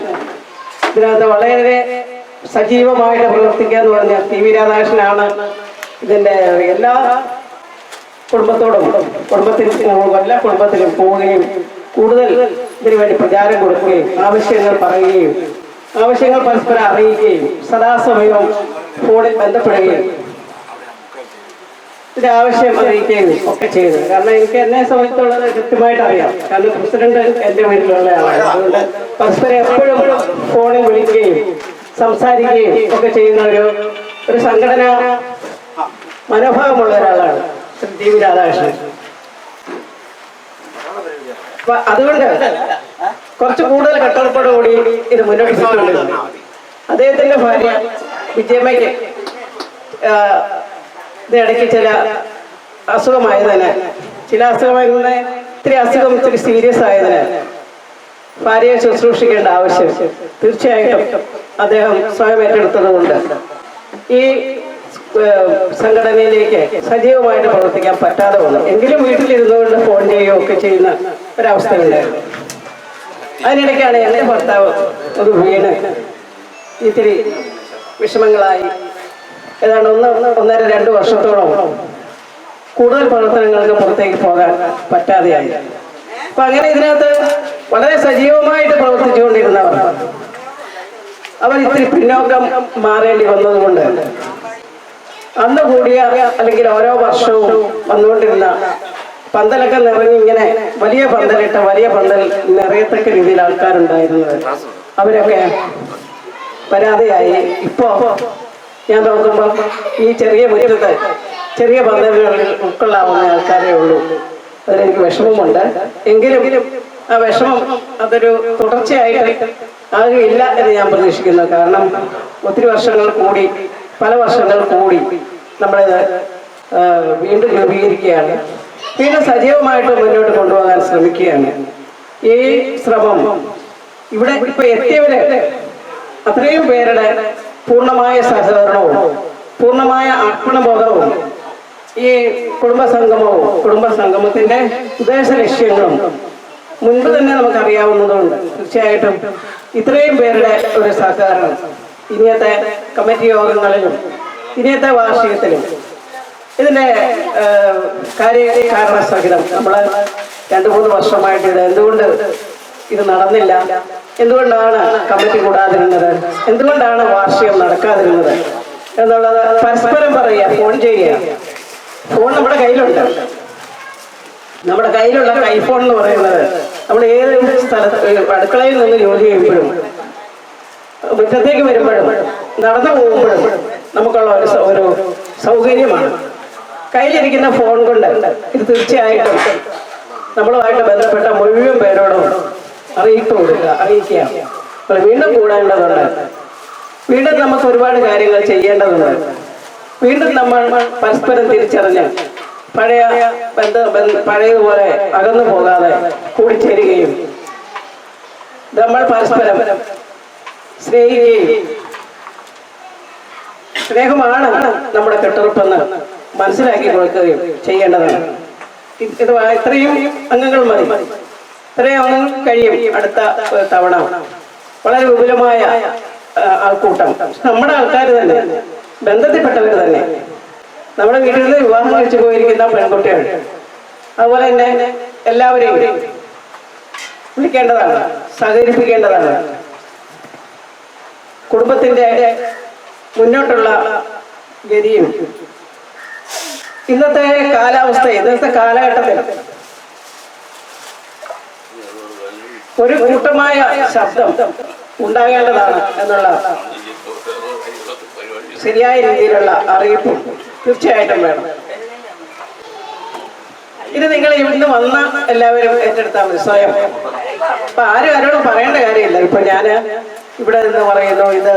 ഇതിനകത്ത് വളരെ സജീവമായിട്ട് പ്രവർത്തിക്കുക എന്ന് പറഞ്ഞാൽ TV രാധാകൃഷ്ണനാണ് ഇതിൻ്റെ എല്ലാ കുടുംബത്തോടും എല്ലാ കുടുംബത്തിലും പോവുകയും കൂടുതൽ ഇതിനു വേണ്ടി പ്രചാരം കൊടുക്കുകയും ആവശ്യങ്ങൾ പറയുകയും ആവശ്യങ്ങൾ പരസ്പരം അറിയിക്കുകയും സദാസമയവും ഫോണിൽ ബന്ധപ്പെടുകയും ഇതിന്റെ ആവശ്യം അറിയിക്കുകയും ഒക്കെ ചെയ്തു. കാരണം എനിക്ക് എന്നെ സംബന്ധിച്ചുള്ളത് കൃത്യമായിട്ട് അറിയാം. കാരണം പ്രസിഡന്റ് എൻ്റെ വീട്ടിലുള്ള ആളാണ്. അതുകൊണ്ട് പരസ്പരം എപ്പോഴും ഫോണിൽ വിളിക്കുകയും സംസാരിക്കുകയും ഒക്കെ ചെയ്യുന്ന ഒരു സംഘടന മനോഭാവമുള്ള ഒരാളാണ് ശ്രീ TV രാധാകൃഷ്ണൻ. അപ്പൊ അതുകൊണ്ട് കുറച്ച് കൂടുതൽ കട്ടളപ്പോടുകൂടി ഇത് മുന്നോട്ട് പോയിക്കൊണ്ടിരുന്നു. അദ്ദേഹത്തിന്റെ ഭാര്യ വിജയമ്മയ്ക്ക് ഇതിനിടയ്ക്ക് ചില അസുഖമായതിനാൽ ഇത്തിരി അസുഖം ഇത്തിരി സീരിയസ് ആയതിന് ഭാര്യയെ ശുശ്രൂഷിക്കേണ്ട ആവശ്യം തീർച്ചയായിട്ടും അദ്ദേഹം സ്വയം ഏറ്റെടുത്തതുകൊണ്ട് ഈ സംഘടനയിലേക്ക് സജീവമായിട്ട് പ്രവർത്തിക്കാൻ പറ്റാതെ വന്നു. എങ്കിലും വീട്ടിലിരുന്നുകൊണ്ട് ഫോൺ ചെയ്യുകയൊക്കെ ചെയ്യുന്ന ഒരവസ്ഥയുണ്ടായിരുന്നു. അതിനിടയ്ക്കാണ് എൻ്റെ ഭർത്താവ് അത് വീണ് ഇത്തിരി വിഷമങ്ങളായി ഏതാണ്ട് 1.5-2 വർഷത്തോളം കൂടുതൽ പ്രവർത്തനങ്ങൾക്ക് പുറത്തേക്ക് പോകാൻ പറ്റാതെയായി. അപ്പൊ അങ്ങനെ ഇതിനകത്ത് വളരെ സജീവമായിട്ട് പ്രവർത്തിച്ചുകൊണ്ടിരുന്നവർ അവർ ഇത്തിരി പിന്നോക്കം മാറേണ്ടി വന്നതുകൊണ്ട് അന്ന് കൂടിയ അല്ലെങ്കിൽ ഓരോ വർഷവും വന്നുകൊണ്ടിരുന്ന പന്തലൊക്കെ നിറഞ്ഞ് ഇങ്ങനെ വലിയ പന്തലിട്ട വലിയ പന്തൽ നിറയത്തക്ക രീതിയിൽ ആൾക്കാരുണ്ടായിരുന്നത് അവരൊക്കെ പരാതിയായി. ഇപ്പോ ഞാൻ നോക്കുമ്പോൾ ഈ ചെറിയ മുറ്റത്ത് ചെറിയ പന്തലുകളിൽ ഉൾക്കൊള്ളാവുന്ന ആൾക്കാരേ ഉള്ളൂ. അതിലെനിക്ക് വിഷമമുണ്ട്. എങ്കിലും ആ വിഷമം അതൊരു തുടർച്ചയായിട്ട് ആകുകയില്ല എന്ന് ഞാൻ പ്രതീക്ഷിക്കുന്നു. കാരണം ഒത്തിരി വർഷങ്ങൾ കൂടി പല വർഷങ്ങൾ കൂടി നമ്മളിത് വീണ്ടും രൂപീകരിക്കുകയാണ്, വീണ്ടും സജീവമായിട്ട് മുന്നോട്ട് കൊണ്ടുപോകാൻ ശ്രമിക്കുകയാണ്. ഈ ശ്രമം ഇവിടെ ഇപ്പൊ എത്തിയവര് അത്രയും പേരുടെ പൂർണ്ണമായ സഹകരണവും പൂർണ്ണമായ അർപ്പണബോധവും ഈ കുടുംബസംഗമത്തിന്റെ ഉദ്ദേശ ലക്ഷ്യങ്ങളും മുൻപ് തന്നെ നമുക്കറിയാവുന്നതുകൊണ്ട് തീർച്ചയായിട്ടും ഇത്രയും പേരുടെ ഒരു സഹകരണം ഇനിയത്തെ കമ്മിറ്റി യോഗങ്ങളിലും ഇനിയത്തെ വാർഷികത്തിലും ഇതിന്റെ കാരണസഹിതം നമ്മൾ 2-3 വർഷമായിട്ട് എന്തുകൊണ്ട് ഇത് നടന്നില്ല, എന്തുകൊണ്ടാണ് കമ്മിറ്റി കൂടാതിരുന്നത്, എന്തുകൊണ്ടാണ് വാർഷികം നടക്കാതിരുന്നത് എന്നുള്ളത് പരസ്പരം പറയുക, ഫോൺ ചെയ്യുക. ഫോൺ നമ്മുടെ കയ്യിലുണ്ട്. നമ്മുടെ കയ്യിലുള്ള കൈഫോൺ എന്ന് പറയുന്നത് നമ്മൾ ഏത് സ്ഥലത്ത് അടുക്കളയിൽ നിന്ന് ജോലി ചെയ്യുമ്പോഴും മുറ്റത്തേക്ക് വരുമ്പോഴും നടന്നു പോകുമ്പോഴും നമുക്കുള്ള ഒരു സൗകര്യമാണ്. കയ്യിലിരിക്കുന്ന ഫോൺ കൊണ്ട് ഇത് തീർച്ചയായിട്ടും നമ്മളുമായിട്ട് ബന്ധപ്പെട്ട മുഴുവൻ പേരോടും അറിയിക്കുക. വീണ്ടും കൂടേണ്ടതുണ്ട്. വീണ്ടും നമുക്ക് ഒരുപാട് കാര്യങ്ങൾ ചെയ്യേണ്ടതുണ്ട്. വീണ്ടും നമ്മൾ പരസ്പരം തിരിച്ചറിഞ്ഞ് പഴയതുപോലെ അകന്നു പോകാതെ കൂടിച്ചേരുകയും നമ്മൾ പരസ്പരം സ്നേഹിക്കുകയും സ്നേഹമാണ് നമ്മുടെ കെട്ടുറപ്പെന്ന് മനസ്സിലാക്കി കൊടുക്കുകയും ചെയ്യേണ്ടതാണ്. ഇത് ഇത്രയും അംഗങ്ങൾ മതി, ഇത്രയും അംഗങ്ങൾ കഴിയും. അടുത്ത തവണ വളരെ വിപുലമായ ആൾക്കൂട്ടം, നമ്മുടെ ആൾക്കാർ തന്നെ, ബന്ധത്തിൽപ്പെട്ടവർ തന്നെ, നമ്മുടെ വീട്ടിൽ നിന്ന് വിവാഹം കഴിച്ചു പോയിരിക്കുന്ന പെൺകുട്ടികൾ, അതുപോലെ തന്നെ എല്ലാവരെയും വിളിക്കേണ്ടതാണ്, സഹകരിപ്പിക്കേണ്ടതാണ്. കുടുംബത്തിന്റെ മുന്നോട്ടുള്ള ഗതിയും ഇന്നത്തെ കാലാവസ്ഥ, ഇന്നത്തെ കാലഘട്ടത്തിൽ ഒരു കൂട്ടമായ ശബ്ദം ഉണ്ടാകേണ്ടതാണ് എന്നുള്ള ശരിയായ രീതിയിലുള്ള അറിയിപ്പും തീർച്ചയായിട്ടും വേണം. ഇത് നിങ്ങൾ ഇവിടുന്ന് വന്ന എല്ലാവരും ഏറ്റെടുത്താൽ മതി സ്വയം. അപ്പൊ ആരോടും പറയേണ്ട കാര്യമില്ല. ഇപ്പൊ ഞാൻ ഇവിടെ നിന്ന് പറയുന്നു ഇത്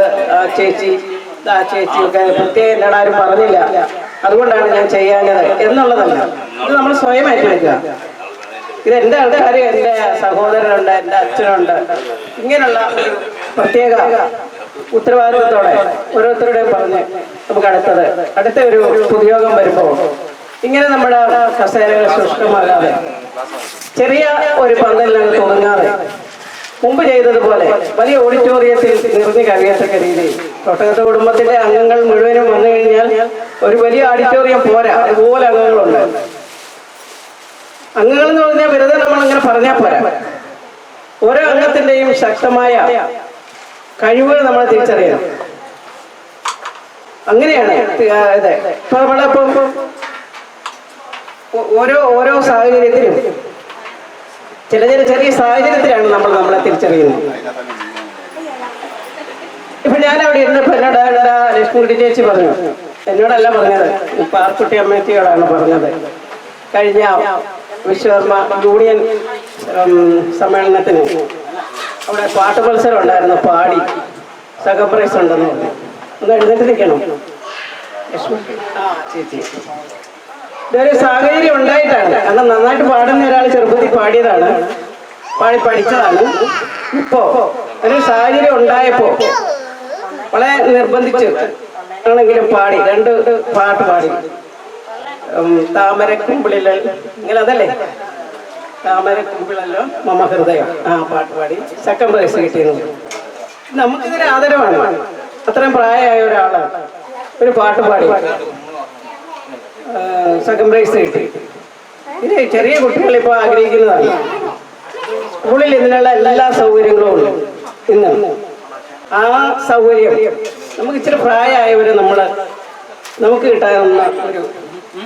ചേച്ചി ഒക്കെ പ്രത്യേകം എന്നോട് ആരും പറഞ്ഞില്ല, അതുകൊണ്ടാണ് ഞാൻ ചെയ്യാഞ്ഞത് എന്നുള്ളതല്ല. ഇത് നമ്മൾ സ്വയം ഏറ്റെടുക്കുക. ഇത് എൻ്റെ ആൾക്കാർ, എൻ്റെ സഹോദരനുണ്ട്, എൻ്റെ അച്ഛനുണ്ട്, ഇങ്ങനെയുള്ള ഒരു പ്രത്യേക ഉത്തരവാദിത്വത്തോടെ ഓരോരുത്തരുടെയും പറഞ്ഞ് നമുക്ക് അടുത്ത ഒരു പൊതുയോഗം വരുമ്പോൾ ഇങ്ങനെ നമ്മുടെ കസേരകൾ ശുഷ്കമാകാതെ ചെറിയ ഒരു പന്തലിനകത്ത് ഒതുങ്ങാതെ മുമ്പ് ചെയ്തതുപോലെ വലിയ ഓഡിറ്റോറിയത്തിൽ നിറഞ്ഞു കഴിയത്തക്ക രീതിയിൽ തൊട്ടകത്ത് കുടുംബത്തിന്റെ അംഗങ്ങൾ മുഴുവനും വന്നു കഴിഞ്ഞാൽ ഒരു വലിയ ഓഡിറ്റോറിയം പോരാ, അതുപോലെ അംഗങ്ങളുണ്ട്. അംഗങ്ങൾ എന്ന് പറഞ്ഞാൽ വെറുതെ നമ്മൾ അങ്ങനെ പറഞ്ഞാൽ പോരാ. ഓരോ അംഗത്തിന്റെയും ശക്തമായ കഴിവുകൾ നമ്മൾ തിരിച്ചറിയണം. അങ്ങനെയാണ് അതെ. ഇപ്പൊ നമ്മളിപ്പം ഓരോ സാഹചര്യത്തിലും ചെറിയ സാഹചര്യത്തിലാണ് നമ്മളെ തിരിച്ചറിയുന്നത്. ഇപ്പൊ ഞാൻ അവിടെ ഇരുന്നപ്പോ എന്നോട് ലക്ഷ്മിക്കുട്ടി ചേച്ചി പറഞ്ഞു, എന്നോടല്ല പറഞ്ഞത്, പാർക്കുട്ടി അമ്മേറ്റിയോടാണ് പറഞ്ഞത്. കഴിഞ്ഞ വിശ്വകർമ്മ യൂണിയൻ സമ്മേളനത്തിന് അവിടെ പാട്ട് മത്സരം ഉണ്ടായിരുന്നു, പാടി സെക്കൻഡ് പ്രൈസ് ഉണ്ടെന്ന് പറഞ്ഞു. ഒന്ന് എഴുന്നേറ്റ് നിൽക്കണം ലക്ഷ്മി ചേച്ചി. ഇതൊരു സാഹചര്യം ഉണ്ടായിട്ടാണ്. കാരണം നന്നായിട്ട് പാടുന്ന ഒരാൾ ചെറുപ്പത്തിൽ പാടിയതാണ്, പാടി പഠിച്ചതാണ്. ഇപ്പോ ഒരു സാഹചര്യം ഉണ്ടായപ്പോ വളരെ നിർബന്ധിച്ച് ആണെങ്കിലും പാടി 2 പാട്ട് പാടി. താമരക്കുമ്പിളിൽ ഇങ്ങനെ അതല്ലേ, താമരക്കുമ്പിളല്ലോ മമ ഹൃദയം, ആ പാട്ട് പാടി സെക്കൻഡ് പ്രൈസ് കിട്ടിയത്. നമുക്കിതൊരു ആദരവാണ്. അത്രയും പ്രായമായ ഒരാള് ഒരു പാട്ട് പാടി സെക്കൻഡ് പ്രൈസ് കിട്ടി. ഇത് ചെറിയ കുട്ടികൾ ഇപ്പോൾ ആഗ്രഹിക്കുന്നതാണ്. സ്കൂളിൽ ഇതിനുള്ള എല്ലാ സൗകര്യങ്ങളും ഉണ്ട് ഇന്ന്. ആ സൗകര്യം നമുക്ക് ഇച്ചിരി പ്രായമായവര് നമുക്ക് കിട്ടാവുന്ന ഒരു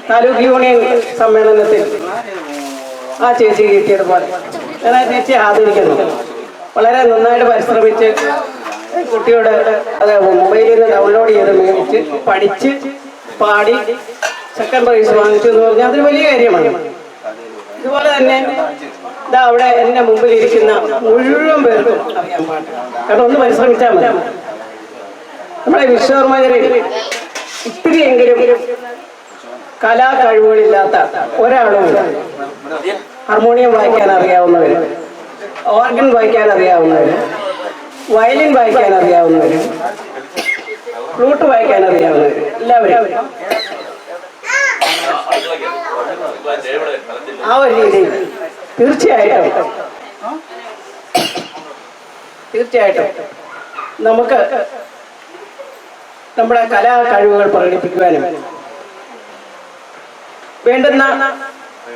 താലൂക്ക് യൂണിയൻ സമ്മേളനത്തിൽ ആ ചേച്ചി കിട്ടിയതുപോലെ ഞാൻ ആ ചേച്ചി ആദരിക്കുന്നു. വളരെ നന്നായിട്ട് പരിശ്രമിച്ച് കുട്ടിയോട് അത് മൊബൈലിൽ നിന്ന് ഡൗൺലോഡ് ചെയ്ത് മേടിച്ച് പഠിച്ച് പാടി സെക്കൻഡ് പ്രൈസ് വാങ്ങിച്ചു എന്ന് പറഞ്ഞാൽ അതൊരു വലിയ കാര്യമാണ്. ഇതുപോലെ തന്നെ ഇതാ അവിടെ എന്റെ മുമ്പിൽ ഇരിക്കുന്ന മുഴുവൻ പേർക്കും അറിയാൻ പാടില്ല. കാരണം ഒന്ന് പരിശ്രമിച്ചാൽ മതി. നമ്മുടെ വിശ്വകർമ്മകരിൽ ഇത്തിരിയെങ്കിലും കലാ കഴിവുകളില്ലാത്ത ഒരാളും ഹാർമോണിയം വായിക്കാൻ അറിയാവുന്നവര്, ഓർഗൻ വായിക്കാൻ അറിയാവുന്നവര്, വയലിൻ വായിക്കാൻ അറിയാവുന്നവര്, ഫ്ലൂട്ട് വായിക്കാൻ അറിയാവുന്നവര് എല്ലാവരും ആ ഒരു രീതിയിൽ തീർച്ചയായിട്ടും നമുക്ക് നമ്മുടെ കലാ കഴിവുകൾ പ്രകടിപ്പിക്കുവാനും വേണ്ടുന്ന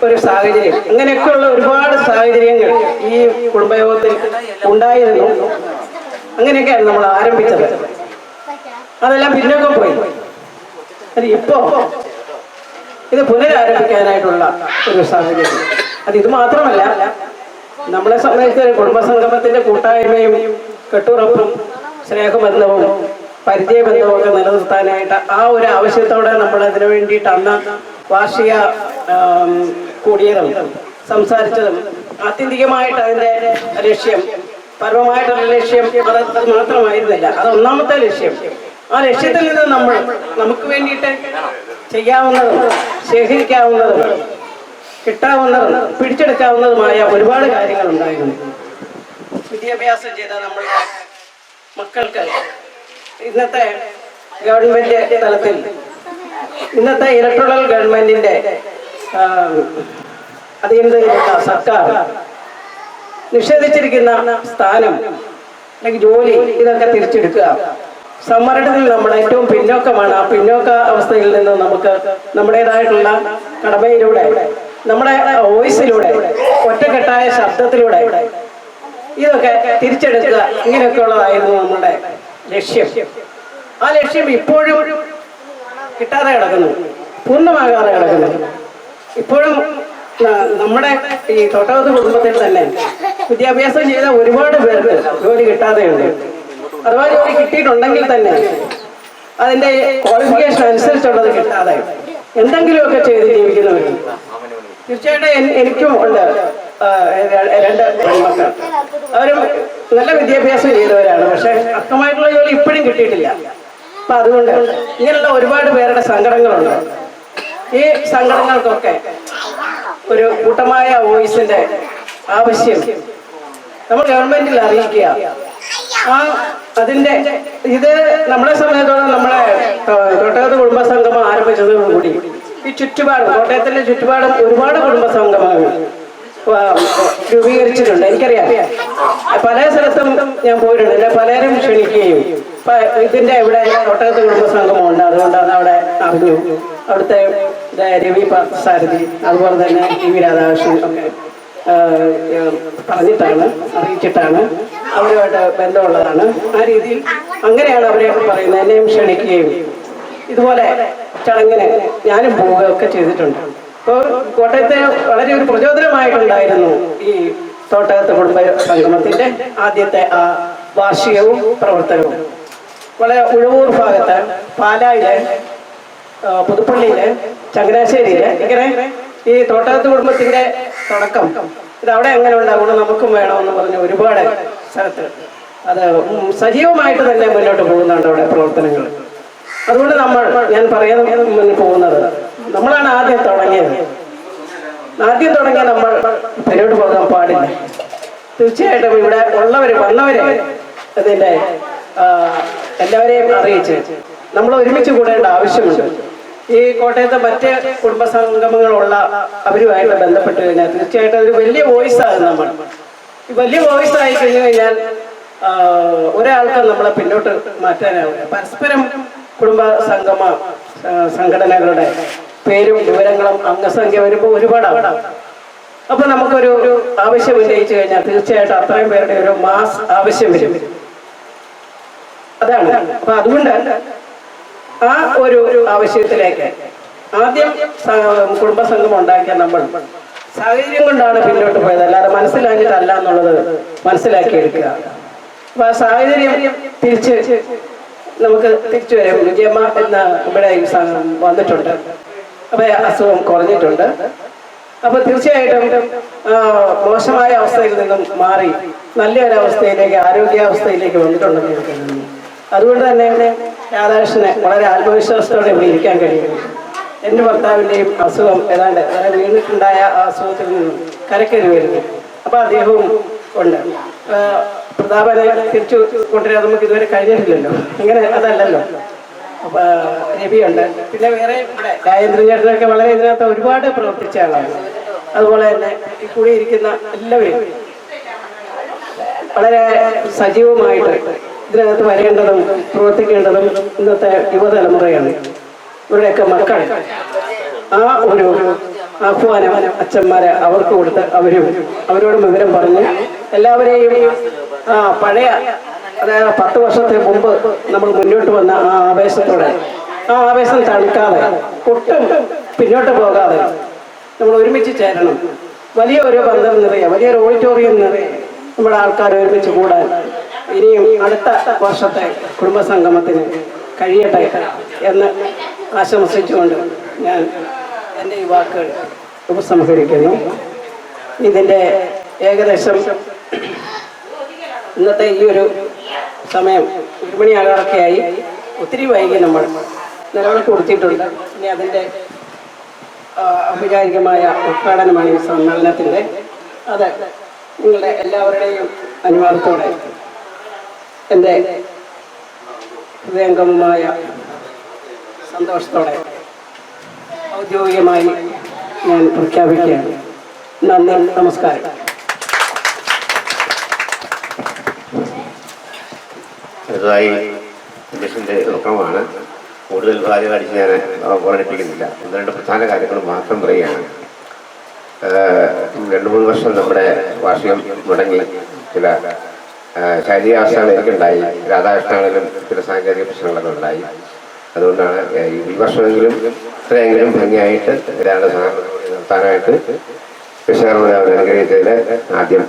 ഒരു സാഹചര്യം, അങ്ങനെയൊക്കെയുള്ള ഒരുപാട് സാഹചര്യങ്ങൾ ഈ കുടുംബയോഗത്തിൽ ഉണ്ടായിരുന്നു. അങ്ങനെയൊക്കെയാണ് നമ്മൾ ആരംഭിച്ചത്. അതെല്ലാം പിന്നോക്കം പോയി. ഇപ്പോ ഇത് പുനരാരംഭിക്കാനായിട്ടുള്ള ഒരു സാഹചര്യം. ഇത് മാത്രമല്ല, നമ്മളെ സംബന്ധിച്ച് കുടുംബസംഗമത്തിന്റെ കൂട്ടായ്മയും കെട്ടുറപ്പും സ്നേഹബന്ധവും പരിചയബന്ധവും ഒക്കെ നിലനിർത്താനായിട്ട് ആ ഒരു ആവശ്യത്തോടെ നമ്മൾ അതിനു വേണ്ടിയിട്ട് അന്ന് വാർഷിക കൂടിയതും സംസാരിച്ചതും ആത്യന്തികമായിട്ട് അതിന്റെ ലക്ഷ്യം, പരമമായിട്ടുള്ള ലക്ഷ്യം അത് മാത്രമായിരുന്നില്ല. അത് ഒന്നാമത്തെ ലക്ഷ്യം. ആ ലക്ഷ്യത്തിൽ നിന്ന് നമുക്ക് വേണ്ടിയിട്ട് ചെയ്യാവുന്നതും ശേഖരിക്കാവുന്നതും കിട്ടാവുന്നതും പിടിച്ചെടുക്കാവുന്നതുമായ ഒരുപാട് കാര്യങ്ങളുണ്ടായിരുന്നു. വിദ്യാഭ്യാസം ചെയ്ത നമ്മളുടെ മക്കൾക്ക് ഇന്നത്തെ ഗവൺമെന്റ് തലത്തിൽ, ഇന്നത്തെ ഇലക്ട്രൽ ഗവൺമെന്റിന്റെ അധീനതയിലുള്ള സർക്കാർ നിഷേധിച്ചിരിക്കുന്ന സ്ഥാനം അല്ലെങ്കിൽ ജോലി ഇതൊക്കെ തിരിച്ചെടുക്കുക. സംവരണത്തിൽ നമ്മൾ ഏറ്റവും പിന്നോക്കമാണ്. ആ പിന്നോക്ക അവസ്ഥയിൽ നിന്ന് നമുക്ക് നമ്മുടേതായിട്ടുള്ള കടമയിലൂടെ, നമ്മുടെ വോയിസിലൂടെ, ഒറ്റക്കെട്ടായ ശബ്ദത്തിലൂടെ ഇതൊക്കെ തിരിച്ചെടുക്കുക. ഇങ്ങനെയൊക്കെയുള്ളതായിരുന്നു നമ്മുടെ ലക്ഷ്യം. ആ ലക്ഷ്യം ഇപ്പോഴും കിട്ടാതെ കിടക്കുന്നു, പൂർണ്ണമാകാതെ കിടക്കുന്നു. ഇപ്പോഴും നമ്മുടെ ഈ തോട്ടവത്ത് കുടുംബത്തിൽ തന്നെ വിദ്യാഭ്യാസം ചെയ്ത ഒരുപാട് പേർക്ക് ജോലി കിട്ടാതെയുണ്ട്. അഥവാ ജോലി കിട്ടിയിട്ടുണ്ടെങ്കിൽ തന്നെ അതിന്റെ ക്വാളിഫിക്കേഷൻ അനുസരിച്ചുള്ളത് കിട്ടാതെ എന്തെങ്കിലുമൊക്കെ ചെയ്ത് ജീവിക്കുന്നവരുണ്ട്. തീർച്ചയായിട്ടും എനിക്കും ഉണ്ട് 2 പെൺമക്കൾ. അവരും നല്ല വിദ്യാഭ്യാസം ചെയ്തവരാണ്. പക്ഷെ അർത്ഥമായിട്ടുള്ള ജോലി ഇപ്പോഴും കിട്ടിയിട്ടില്ല. അപ്പൊ അതുകൊണ്ട് ഇങ്ങനെയുള്ള ഒരുപാട് പേരുടെ സങ്കടങ്ങളുണ്ട്. ഈ സങ്കടങ്ങൾക്കൊക്കെ ഒരു കൂട്ടമായ വോയിസിന്റെ ആവശ്യം നമ്മൾ ഗവൺമെന്റിൽ അറിയിക്കുക. അതിന്റെ ഇത് നമ്മളെ സംബന്ധിച്ചിടത്തോളം നമ്മളെ കോട്ടയത്ത് കുടുംബസംഗമം ആരംഭിച്ചതോടുകൂടി ഈ ചുറ്റുപാടും, കോട്ടയത്തിന്റെ ചുറ്റുപാടും ഒരുപാട് കുടുംബസംഗമങ്ങൾ രൂപീകരിച്ചിട്ടുണ്ട്. എനിക്കറിയാം, പല സ്ഥലത്തും ഞാൻ പോയിട്ടുണ്ട്. എന്നെ പലരും ക്ഷണിക്കുകയും ഇതിന്റെ ഇവിടെ കോട്ടയത്ത് കുടുംബസംഗമം ഉണ്ട്, അതുകൊണ്ട് അത് അവിടെ അറിഞ്ഞു. അവിടുത്തെ രവി പാർത്ഥസാരഥി, അതുപോലെ തന്നെ ടി.വി. രാധാകൃഷ്ണൻ ഒക്കെ പറഞ്ഞിട്ടാണ്, അറിയിച്ചിട്ടാണ്, അവരുമായിട്ട് ബന്ധമുള്ളതാണ്. ആ രീതിയിൽ അങ്ങനെയാണ് അവരെയൊക്കെ പറയുന്നത്. എന്നെയും ക്ഷണിക്കുകയും ഇതുപോലെ ചടങ്ങിന് ഞാനും പോവുകയൊക്കെ ചെയ്തിട്ടുണ്ട്. അപ്പോൾ കോട്ടയത്തെ വളരെ ഒരു പ്രചോദനമായിട്ടുണ്ടായിരുന്നു ഈ തോട്ടകത്ത് കുടുംബ സംഗമത്തിന്റെ ആദ്യത്തെ ആ വാർഷികവും പ്രവർത്തനവും. വളരെ ഉഴവൂർ ഭാഗത്ത്, പാലായിലെ, പുതുപ്പള്ളിയിലെ, ചങ്ങനാശ്ശേരിയിലെ, ഇങ്ങനെ ഈ തോട്ടകത്ത് കുടുംബത്തിന്റെ തുടക്കം ഇതവിടെ എങ്ങനെ ഉണ്ടാകുള്ളൂ, നമുക്കും വേണമെന്ന് പറഞ്ഞ് ഒരുപാട് സ്ഥലത്ത് അത് സജീവമായിട്ട് തന്നെ മുന്നോട്ട് പോകുന്നുണ്ട് അവിടെ പ്രവർത്തനങ്ങൾ. അതുകൊണ്ട് ഞാൻ പറയാൻ പോകുന്നത്, നമ്മളാണ് ആദ്യം തുടങ്ങി തുടങ്ങിയത്. ആദ്യം തുടങ്ങിയ നമ്മൾ പിന്നോട്ട് പോകാൻ പാടില്ല. തീർച്ചയായിട്ടും ഇവിടെ ഉള്ളവര് വന്നവരെ അതിന്റെ എല്ലാവരെയും അറിയിച്ച് നമ്മൾ ഒരുമിച്ച് കൂടേണ്ട ആവശ്യമുണ്ട്. ഈ കോട്ടയത്തെ മറ്റ് കുടുംബസംഗമങ്ങളുള്ള അവരുമായിട്ട് ബന്ധപ്പെട്ട് കഴിഞ്ഞാൽ തീർച്ചയായിട്ടും അതൊരു വലിയ വോയിസ് ആകും. നമ്മൾ ഈ വലിയ വോയിസ് ആയി കഴിഞ്ഞു കഴിഞ്ഞാൽ ഒരാൾക്ക് നമ്മളെ പിന്നോട്ട് മാറ്റാനാവില്ല. പരസ്പരം കുടുംബ സംഘടനകളുടെ പേരും വിവരങ്ങളും അംഗസംഖ്യ വരുമ്പോൾ ഒരുപാടാണ്. അപ്പൊ നമുക്കൊരു ആവശ്യം ഉന്നയിച്ചു കഴിഞ്ഞാൽ തീർച്ചയായിട്ടും അത്രയും പേരുടെ ഒരു മാസ് ആവശ്യം വരും. അതാണ്. അപ്പൊ അതുകൊണ്ട് ആ ഒരു ആവശ്യത്തിലേക്ക് ആദ്യം കുടുംബസംഘം ഉണ്ടാക്കിയ നമ്മൾ സാഹചര്യം കൊണ്ടാണ് പിന്നോട്ട് പോയത്, അല്ലാതെ മനസ്സിലാക്കിയിട്ടല്ല എന്നുള്ളത് മനസ്സിലാക്കിയെടുക്കുക. അപ്പൊ ആ സാഹചര്യം തിരിച്ച് നമുക്ക് തിരിച്ചു വരും. വിജയമ്മ എന്ന ഇവിടെ വന്നിട്ടുണ്ട്. അപ്പൊ അസുഖം കുറഞ്ഞിട്ടുണ്ട്. അപ്പൊ തീർച്ചയായിട്ടും മോശമായ അവസ്ഥയിൽ നിന്നും മാറി നല്ലൊരവസ്ഥയിലേക്ക്, ആരോഗ്യാവസ്ഥയിലേക്ക് വന്നിട്ടുണ്ടെന്ന് ഞാൻ കരുതുന്നു. അതുകൊണ്ട് തന്നെ രാധാകൃഷ്ണനെ വളരെ ആത്മവിശ്വാസത്തോടെ ഇവിടെ ഇരിക്കാൻ കഴിയും. എൻ്റെ ഭർത്താവിൻ്റെയും അസുഖം ഏതാണ്ട് വീണിട്ടുണ്ടായ ആ അസുഖത്തിൽ നിന്നും കരക്കരി വരുന്നു. അപ്പൊ അദ്ദേഹവും ഉണ്ട്. പ്രതാപനെ തിരിച്ചു കൊണ്ടുവരാൻ നമുക്ക് ഇതുവരെ കഴിഞ്ഞിട്ടില്ലല്ലോ. അങ്ങനെ അതല്ലല്ലോ. അപ്പൊ രവിയുണ്ട്. പിന്നെ വേറെ രാജേന്ദ്രൻ ചേട്ടനൊക്കെ വളരെ ഇതിനകത്ത് ഒരുപാട് പ്രവർത്തിച്ച ആളാണ്. അതുപോലെ തന്നെ ഈ കൂടിയിരിക്കുന്ന എല്ലാവരും വളരെ സജീവമായിട്ട് ഇതിനകത്ത് വരേണ്ടതും പ്രവർത്തിക്കേണ്ടതും ഇന്നത്തെ യുവതലമുറയാണ്. ഇവരുടെയൊക്കെ മക്കൾ ആ ഒരു ആഹ്വാനം അച്ഛന്മാരെ അവർക്ക് കൊടുത്ത് അവരോട് വിവരം പറഞ്ഞ് എല്ലാവരെയും പഴയ, അതായത് 10 വർഷത്തെ മുമ്പ് നമ്മൾ മുന്നോട്ട് വന്ന ആ ആവേശത്തോടെ, ആ ആവേശം തണുക്കാതെ, ഒട്ടും പിന്നോട്ട് പോകാതെ നമ്മൾ ഒരുമിച്ച് ചേരണം. വലിയ ഒരു പന്തൽ നിറയെ, വലിയൊരു ഓഡിറ്റോറിയം നിറയെ നമ്മുടെ ആൾക്കാർ ഒരുമിച്ച് കൂടാൻ ഇനിയും അടുത്ത വർഷത്തെ കുടുംബസംഗമത്തിന് കഴിയട്ടെ എന്ന് ആശംസിച്ചുകൊണ്ട് ഞാൻ എൻ്റെ ഈ വാക്കുകൾ ഉപസംഹരിക്കുന്നു. ഇതിൻ്റെ ഏകദേശം ഇന്നത്തെ ഈ ഒരു സമയം 1 മണിയാകാറൊക്കെയായി. ഒത്തിരി വൈകി നമ്മൾ നിലവിളക്ക് കൊടുത്തിട്ടുണ്ട്. ഇനി അതിൻ്റെ ഔപചാരികമായ ഉദ്ഘാടനമാണ് ഈ സമ്മേളനത്തിൻ്റെ. അത് നിങ്ങളുടെ എല്ലാവരുടെയും അനുവാദത്തോടെ എൻ്റെ ഹൃദയംഗമമായ സന്തോഷത്തോടെ ഔദ്യോഗികമായി ഞാൻ പ്രഖ്യാപിക്കുകയാണ്. നന്ദി, നമസ്കാരം. അടുത്തതായി അധ്യക്ഷൻ്റെ ഉറക്കമാണ്. കൂടുതൽ ഭാര്യ അടിച്ച് ഞാൻ ഓർമ്മിപ്പിക്കുന്നില്ല. 1-2 പ്രധാന കാര്യങ്ങൾ മാത്രം പറയുകയാണ്. 2-3 വർഷം നമ്മുടെ വാർഷികം മുടങ്ങി. ചില ശാരീരികാവസ്ഥകൾ എനിക്കുണ്ടായി. രാധാകൃഷ്ണനാണെങ്കിലും ചില സാങ്കേതിക പ്രശ്നങ്ങളൊക്കെ ഉണ്ടായി. അതുകൊണ്ടാണ് ഈ വർഷമെങ്കിലും ഇത്രയെങ്കിലും ഭംഗിയായിട്ട് നിർത്താനായിട്ട് വിശകലനം അനുഗ്രഹിച്ചതിൽ ആദ്യം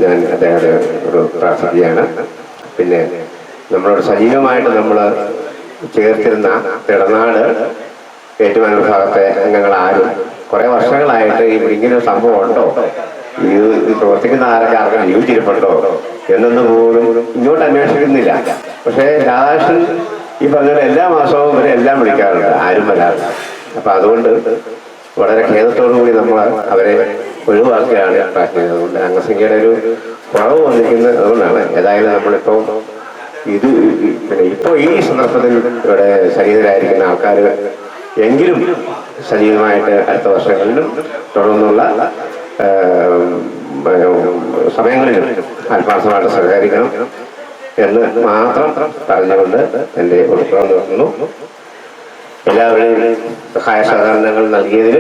ഞാൻ അദ്ദേഹത്തെ ഒരു പ്രാർത്ഥിക്കുകയാണ്. പിന്നെ നമ്മളോട് സജീവമായിട്ട് നമ്മൾ ചേർത്തിരുന്ന തിടനാട് ഏറ്റുമാനൂർ ഭാഗത്തെ അംഗങ്ങളാരും കുറേ വർഷങ്ങളായിട്ട് ഇങ്ങനെ ഒരു സംഭവം ഉണ്ടോ, ഈ പ്രവർത്തിക്കുന്ന ആർക്കും ജീവിച്ചിരിപ്പുണ്ടോ എന്നൊന്നും പോലും ഇങ്ങോട്ട് അന്വേഷിക്കുന്നില്ല. പക്ഷേ രാധാകൃഷ്ണൻ ഈ പറഞ്ഞ എല്ലാ മാസവും ഇവരെ എല്ലാം വിളിക്കാറുണ്ട്, ആരും വരാറില്ല. അപ്പം അതുകൊണ്ട് വളരെ ഖേദത്തോടു കൂടി നമ്മൾ അവരെ ഒഴിവാക്കുകയാണ് പ്രാർത്ഥിക്കുന്നത്. അതുകൊണ്ട് അംഗസംഖ്യയുടെ ഒരു കുറവ് വന്നിരിക്കുന്നത് അതുകൊണ്ടാണ്. ഏതായാലും നമ്മളിപ്പോൾ പിന്നെ ഇപ്പോൾ ഈ സന്ദർഭത്തിൽ ഇവിടെ സന്നിഹിതരായിരിക്കുന്ന ആൾക്കാർ എങ്കിലും സജീവമായിട്ട് അടുത്ത വർഷങ്ങളിലും തുടർന്നുള്ള സമയങ്ങളിലും ആത്മാർത്ഥമായിട്ട് സഹകരിക്കണം എന്ന് മാത്രം പറഞ്ഞുകൊണ്ട് എൻ്റെ ഉൾപ്പെടുന്നു നിർത്തുന്നു. എല്ലാവരുടെയും സഹായ സഹകരണങ്ങൾ നൽകിയതിൽ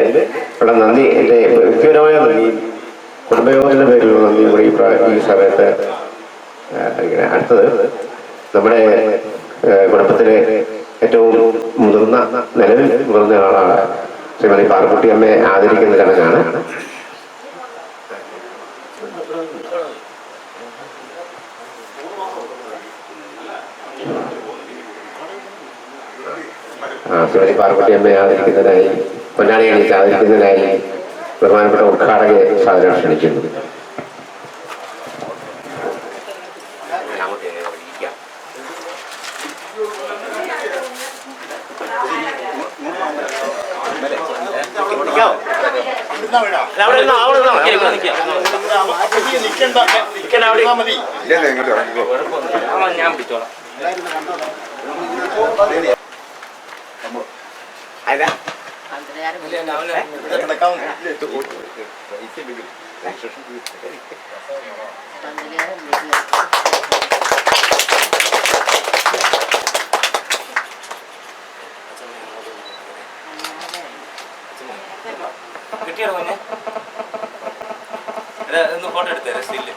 ഇവിടെ നന്ദി, എൻ്റെ വ്യക്തിപരമായ നന്ദി, കുടുംബയോഗത്തിൻ്റെ പേരിലുള്ള നന്ദി കൂടി ഈ സമയത്ത്. അടുത്തത് നമ്മുടെ കുടുംബത്തിലെ ഏറ്റവും മുതിർന്ന, നിലവിൽ മുതിർന്ന ആളാണ് ശ്രീമതി പാർക്കുട്ടി അമ്മയെ ആദരിക്കുന്ന ചടങ്ങാണ്. ശ്രീമതി പാർക്കുട്ടി അമ്മയെ ആദരിക്കുന്നതിനായി, പൊന്നാണി അണിയിച്ച് ആദരിക്കുന്നതിനായി ബഹുമാനപ്പെട്ട ഉദ്ഘാടകയെ സാധനം ക്ഷണിക്കുന്നു. ഞാൻ പിടിച്ചോളാം. കിട്ടിയോ മോനെ? ഒന്ന് ഫോട്ടോ എടുത്തേ സ്റ്റില്ല്.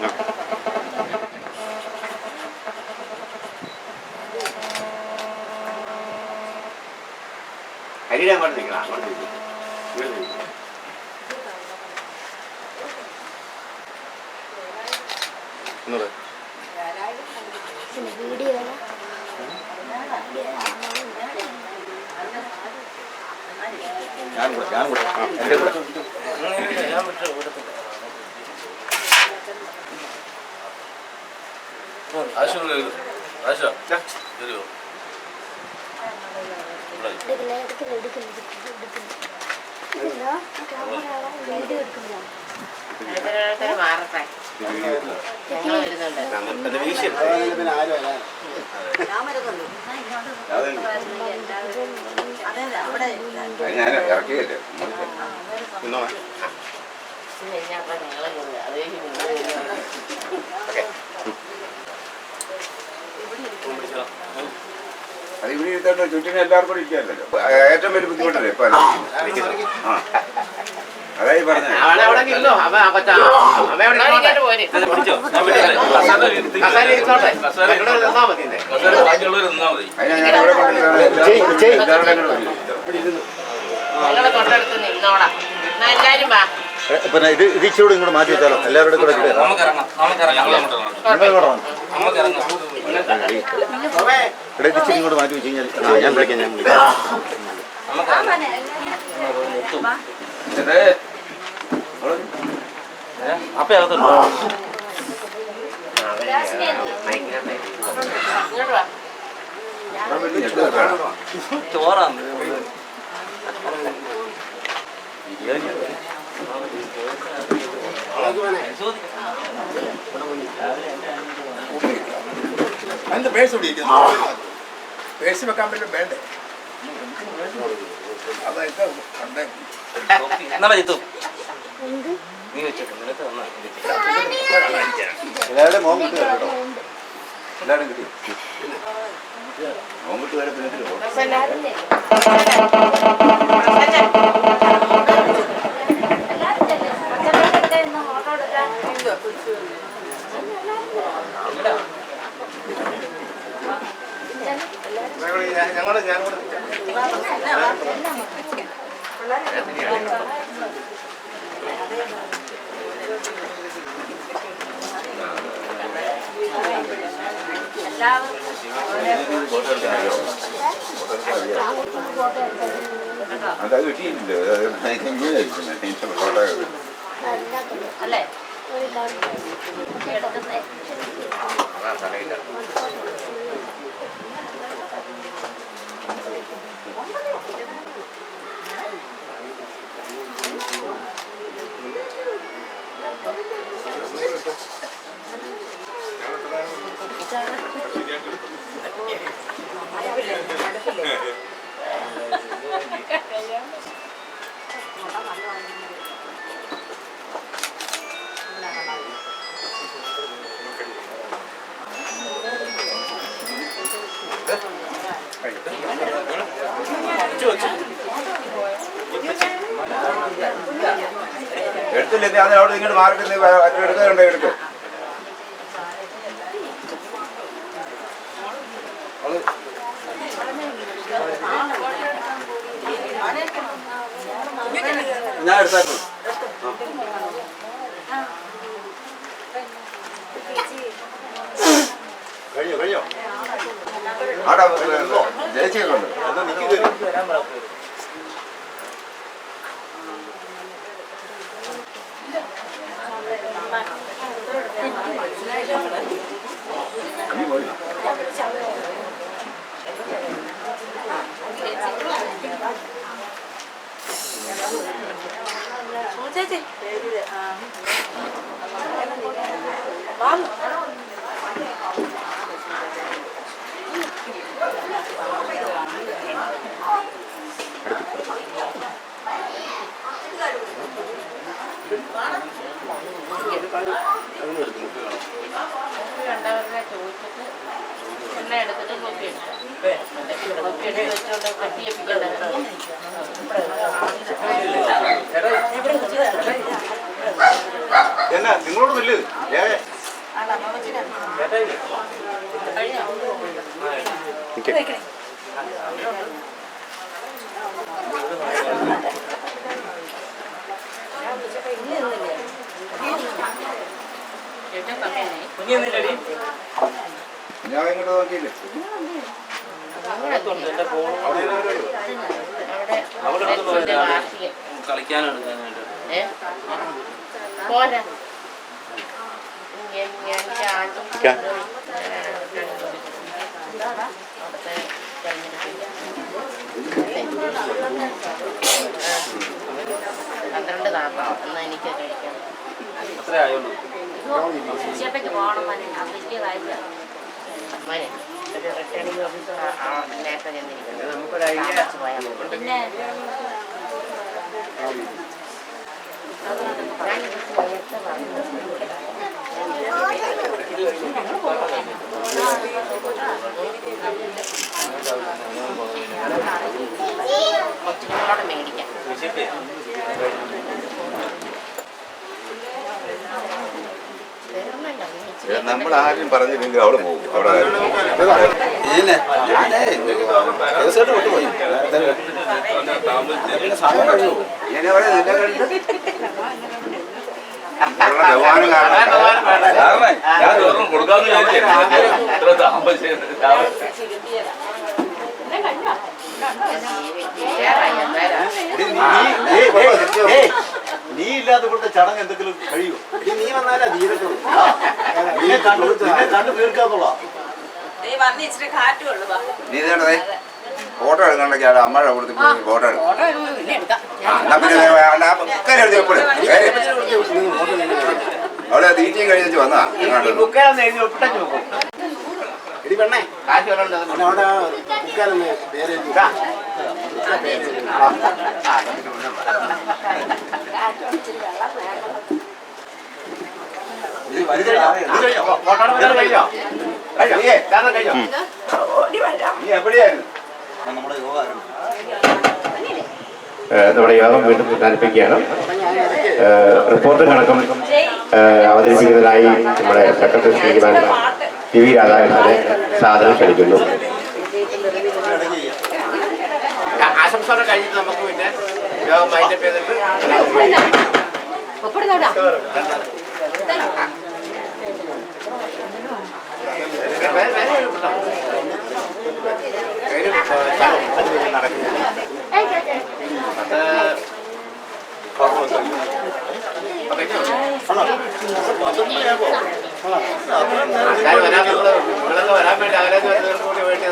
ഹരിയുടെ അങ്ങോട്ട് നിൽക്കണം, അങ്ങോട്ട് നിൽക്കണം. മാറട്ടെ, ഞങ്ങൾ വരുന്നുണ്ട്. ഞാൻ ഇറക്കിയല്ലേ അത് ഇവിടെ ഇരുത്തോണ്ട് ചുറ്റിനും എല്ലാവർക്കും കൂടെ ഇരിക്കാമല്ലോ. ഏറ്റവും വലിയ ബുദ്ധിമുട്ടല്ലേ ഇപ്പൊ അതായി പറഞ്ഞത്. ഞങ്ങളെ തൊട്ടടുത്ത് നിന്നോളാം. എല്ലാരും വാ. പിന്നെ ഇത് ഇച്ചിരൂടെ ഇങ്ങോട്ട് മാറ്റി വെച്ചാലോ? എല്ലാവരുടെ കൂടെ ഇവിടെ ഇച്ചിരി ഇങ്ങോട്ട് മാറ്റി വെച്ച് കഴിഞ്ഞാൽ ഞാൻ വിളിക്കാം. അപ്പൊ അകത്തുണ്ടോ? ചോറാന്ന് അതിന്റെ പേഴ്സ് പേഴ്സ് വെക്കാൻ പറ്റും വേണ്ടേ? അതായത് എന്നാ ജിത്തു നീ വെച്ചോ. നിനക്ക് എല്ലാവരുടെ മോൻ കിട്ടി കേട്ടോ. എല്ലാവരും കിട്ടി മോൻ കിട്ടി വരെ പിന്നെ അത് കിട്ടിയിട്ടില്ല. അല്ലേ എടുത്തില്ലേ? അത് അവിടെ ഇങ്ങോട്ട് മാർക്കറ്റ് എടുക്കുന്നുണ്ടോ? എടുക്കും. ഞാൻ എടുത്തായിരുന്നു. കഴിഞ്ഞോ കഴിഞ്ഞോ? അവിടെ ജയിച്ചൊക്കെ ഉണ്ട്. എന്നാ നിൽക്കി രണ്ടാമത്തെ ചോദിച്ചിട്ട് എല്ലാം എടുത്തിട്ട് കോപ്പി എടുക്കാം. കോപ്പി എടുത്ത് വെച്ചോണ്ട് കട്ടിയെപ്പിക്കണ്ട. എന്നാ നിങ്ങളോട് നല്ലത് ഞാൻ ഇങ്ങോട്ട് നോക്കിയില്ലേ കളിക്കാനാണ് പോരാ പന്ത്രണ്ട് താമസം എന്നാ എനിക്ക് കഴിക്കാം. അത്രേ ആയുള്ളൂ. ഉച്ചയ്ക്ക് പോകണം വലിയ കാര്യം മോനെ ഒരു റിട്ടേണിംഗ് ഓഫീസർ നേരത്തെ ചെന്നിരിക്കുന്നത് നമുക്കൊരു പോയാൽ പിന്നെ കുറച്ചുകൂടെ മേടിക്കാം. നമ്മൾ ആരും പറഞ്ഞില്ലെങ്കിൽ അവിടെ പോകും. അവിടെ കൊടുക്കാന്ന് നീ ഇല്ലാതെ ഇവിടുത്തെ ചടങ്ങ് എന്തെങ്കിലും കഴിയുമോ? നീ വന്നാലാ തീരത്തുള്ളൂ. കണ്ടു തീർക്കാന്നുള്ള നീ ഇതേ ഫോട്ടോ എടുക്കണ്ടെങ്കിൽ അവിടെ അമ്മയുടെ കൊടുത്ത് ഫോട്ടോ എടുക്കും. അവിടെ തീറ്റയും കഴിഞ്ഞിട്ട് വന്നാ നമ്മുടെ യോഗം വീണ്ടും പ്രധാനിപ്പിക്കുകയാണ്. റിപ്പോർട്ട് കണക്കും അവതരിപ്പിക്കുന്നതിനായി നമ്മുടെ സെക്രട്ടറി ശ്രീമാൻ ടി വി രാധാകൃഷ്ണനെ സാദരം ക്ഷണിക്കുന്നു. ആശംസകൾ കഴിഞ്ഞിട്ട് നമുക്ക് പിന്നെ യോഗം വൈൻഡപ്പ് ചെയ്തിട്ട് വരാൻ വേണ്ടി ആരാധന വരുന്നവർക്ക് കൂടി വേണ്ടി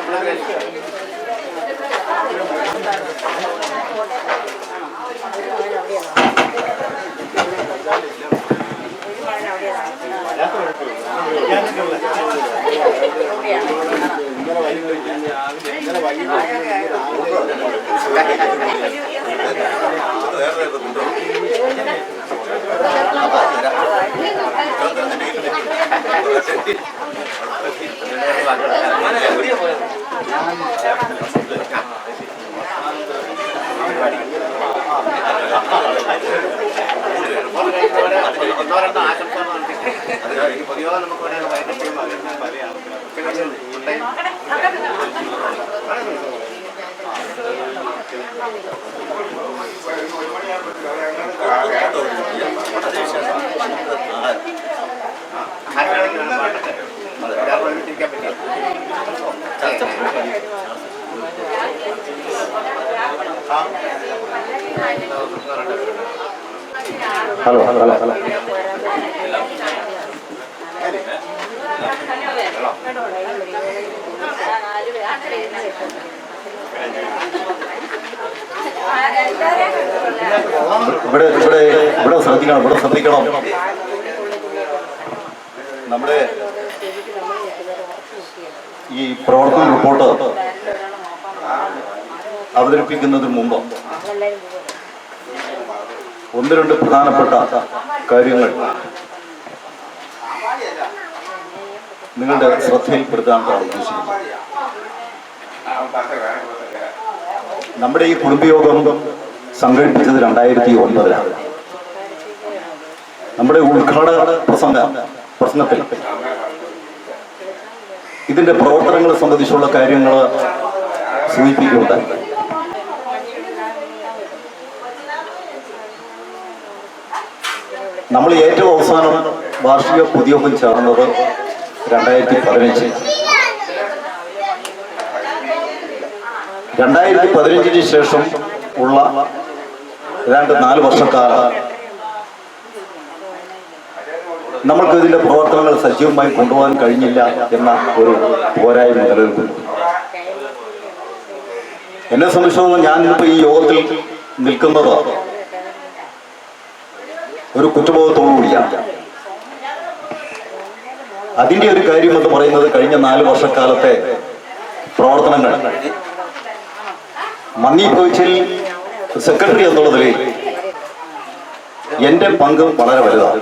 നമ്മൾ ഒന്നോ രണ്ടോ ആശംസ പൊതുവെ നമുക്ക് തിരിക്കാൻ പറ്റിയ ഹലോ ഹലോ ഹലോ ഹലോ പോകാൻ ഇവിടെ ഇവിടെ ഇവിടെ ശ്രദ്ധിക്കണം, ഇവിടെ ശ്രദ്ധിക്കണം. നമ്മുടെ ഈ പ്രവർത്തന റിപ്പോർട്ട് അവതരിപ്പിക്കുന്നതിന് മുമ്പ് ഒന്ന് രണ്ട് പ്രധാനപ്പെട്ട കാര്യങ്ങൾ നിങ്ങളുടെ ശ്രദ്ധയിൽപ്പെടുത്താനാണ് ഉദ്ദേശിക്കുന്നത്. നമ്മുടെ ഈ കുടുംബയോഗം സംഘടിപ്പിച്ചത് 2009 നമ്മുടെ ഉദ്ഘാടന പ്രസംഗത്തിൽ ഇതിന്റെ പ്രവർത്തനങ്ങളെ സംബന്ധിച്ചുള്ള കാര്യങ്ങൾ സൂചിപ്പിക്കുകയുണ്ടായി. നമ്മൾ ഏറ്റവും അവസാനം വാർഷിക പൊതുയോഗം ചേർന്നത് 2015. 2015 ശേഷം ഉള്ള ഏതാണ്ട് 4 വർഷക്കാലം നമ്മൾക്ക് ഇതിന്റെ പ്രവർത്തനങ്ങൾ സജീവമായി കൊണ്ടുപോകാൻ കഴിഞ്ഞില്ല എന്ന ഒരു പോരായ്മ നിലനിൽക്കുന്നു. എന്നെ സംബന്ധിച്ചിടത്തോളം ഞാൻ ഇന്നിപ്പോൾ ഈ യോഗത്തിൽ നിൽക്കുന്നത് ഒരു കുറ്റബോധത്തോടുകൂടിയാണ്. അതിന്റെ ഒരു കാര്യം എന്ന് പറയുന്നത് കഴിഞ്ഞ 4 വർഷക്കാലത്തെ പ്രവർത്തനങ്ങൾ മന്ദീഭവിച്ചിൽ സെക്രട്ടറി എന്നുള്ളതിൽ എന്റെ പങ്ക് വളരെ വലുതാണ്.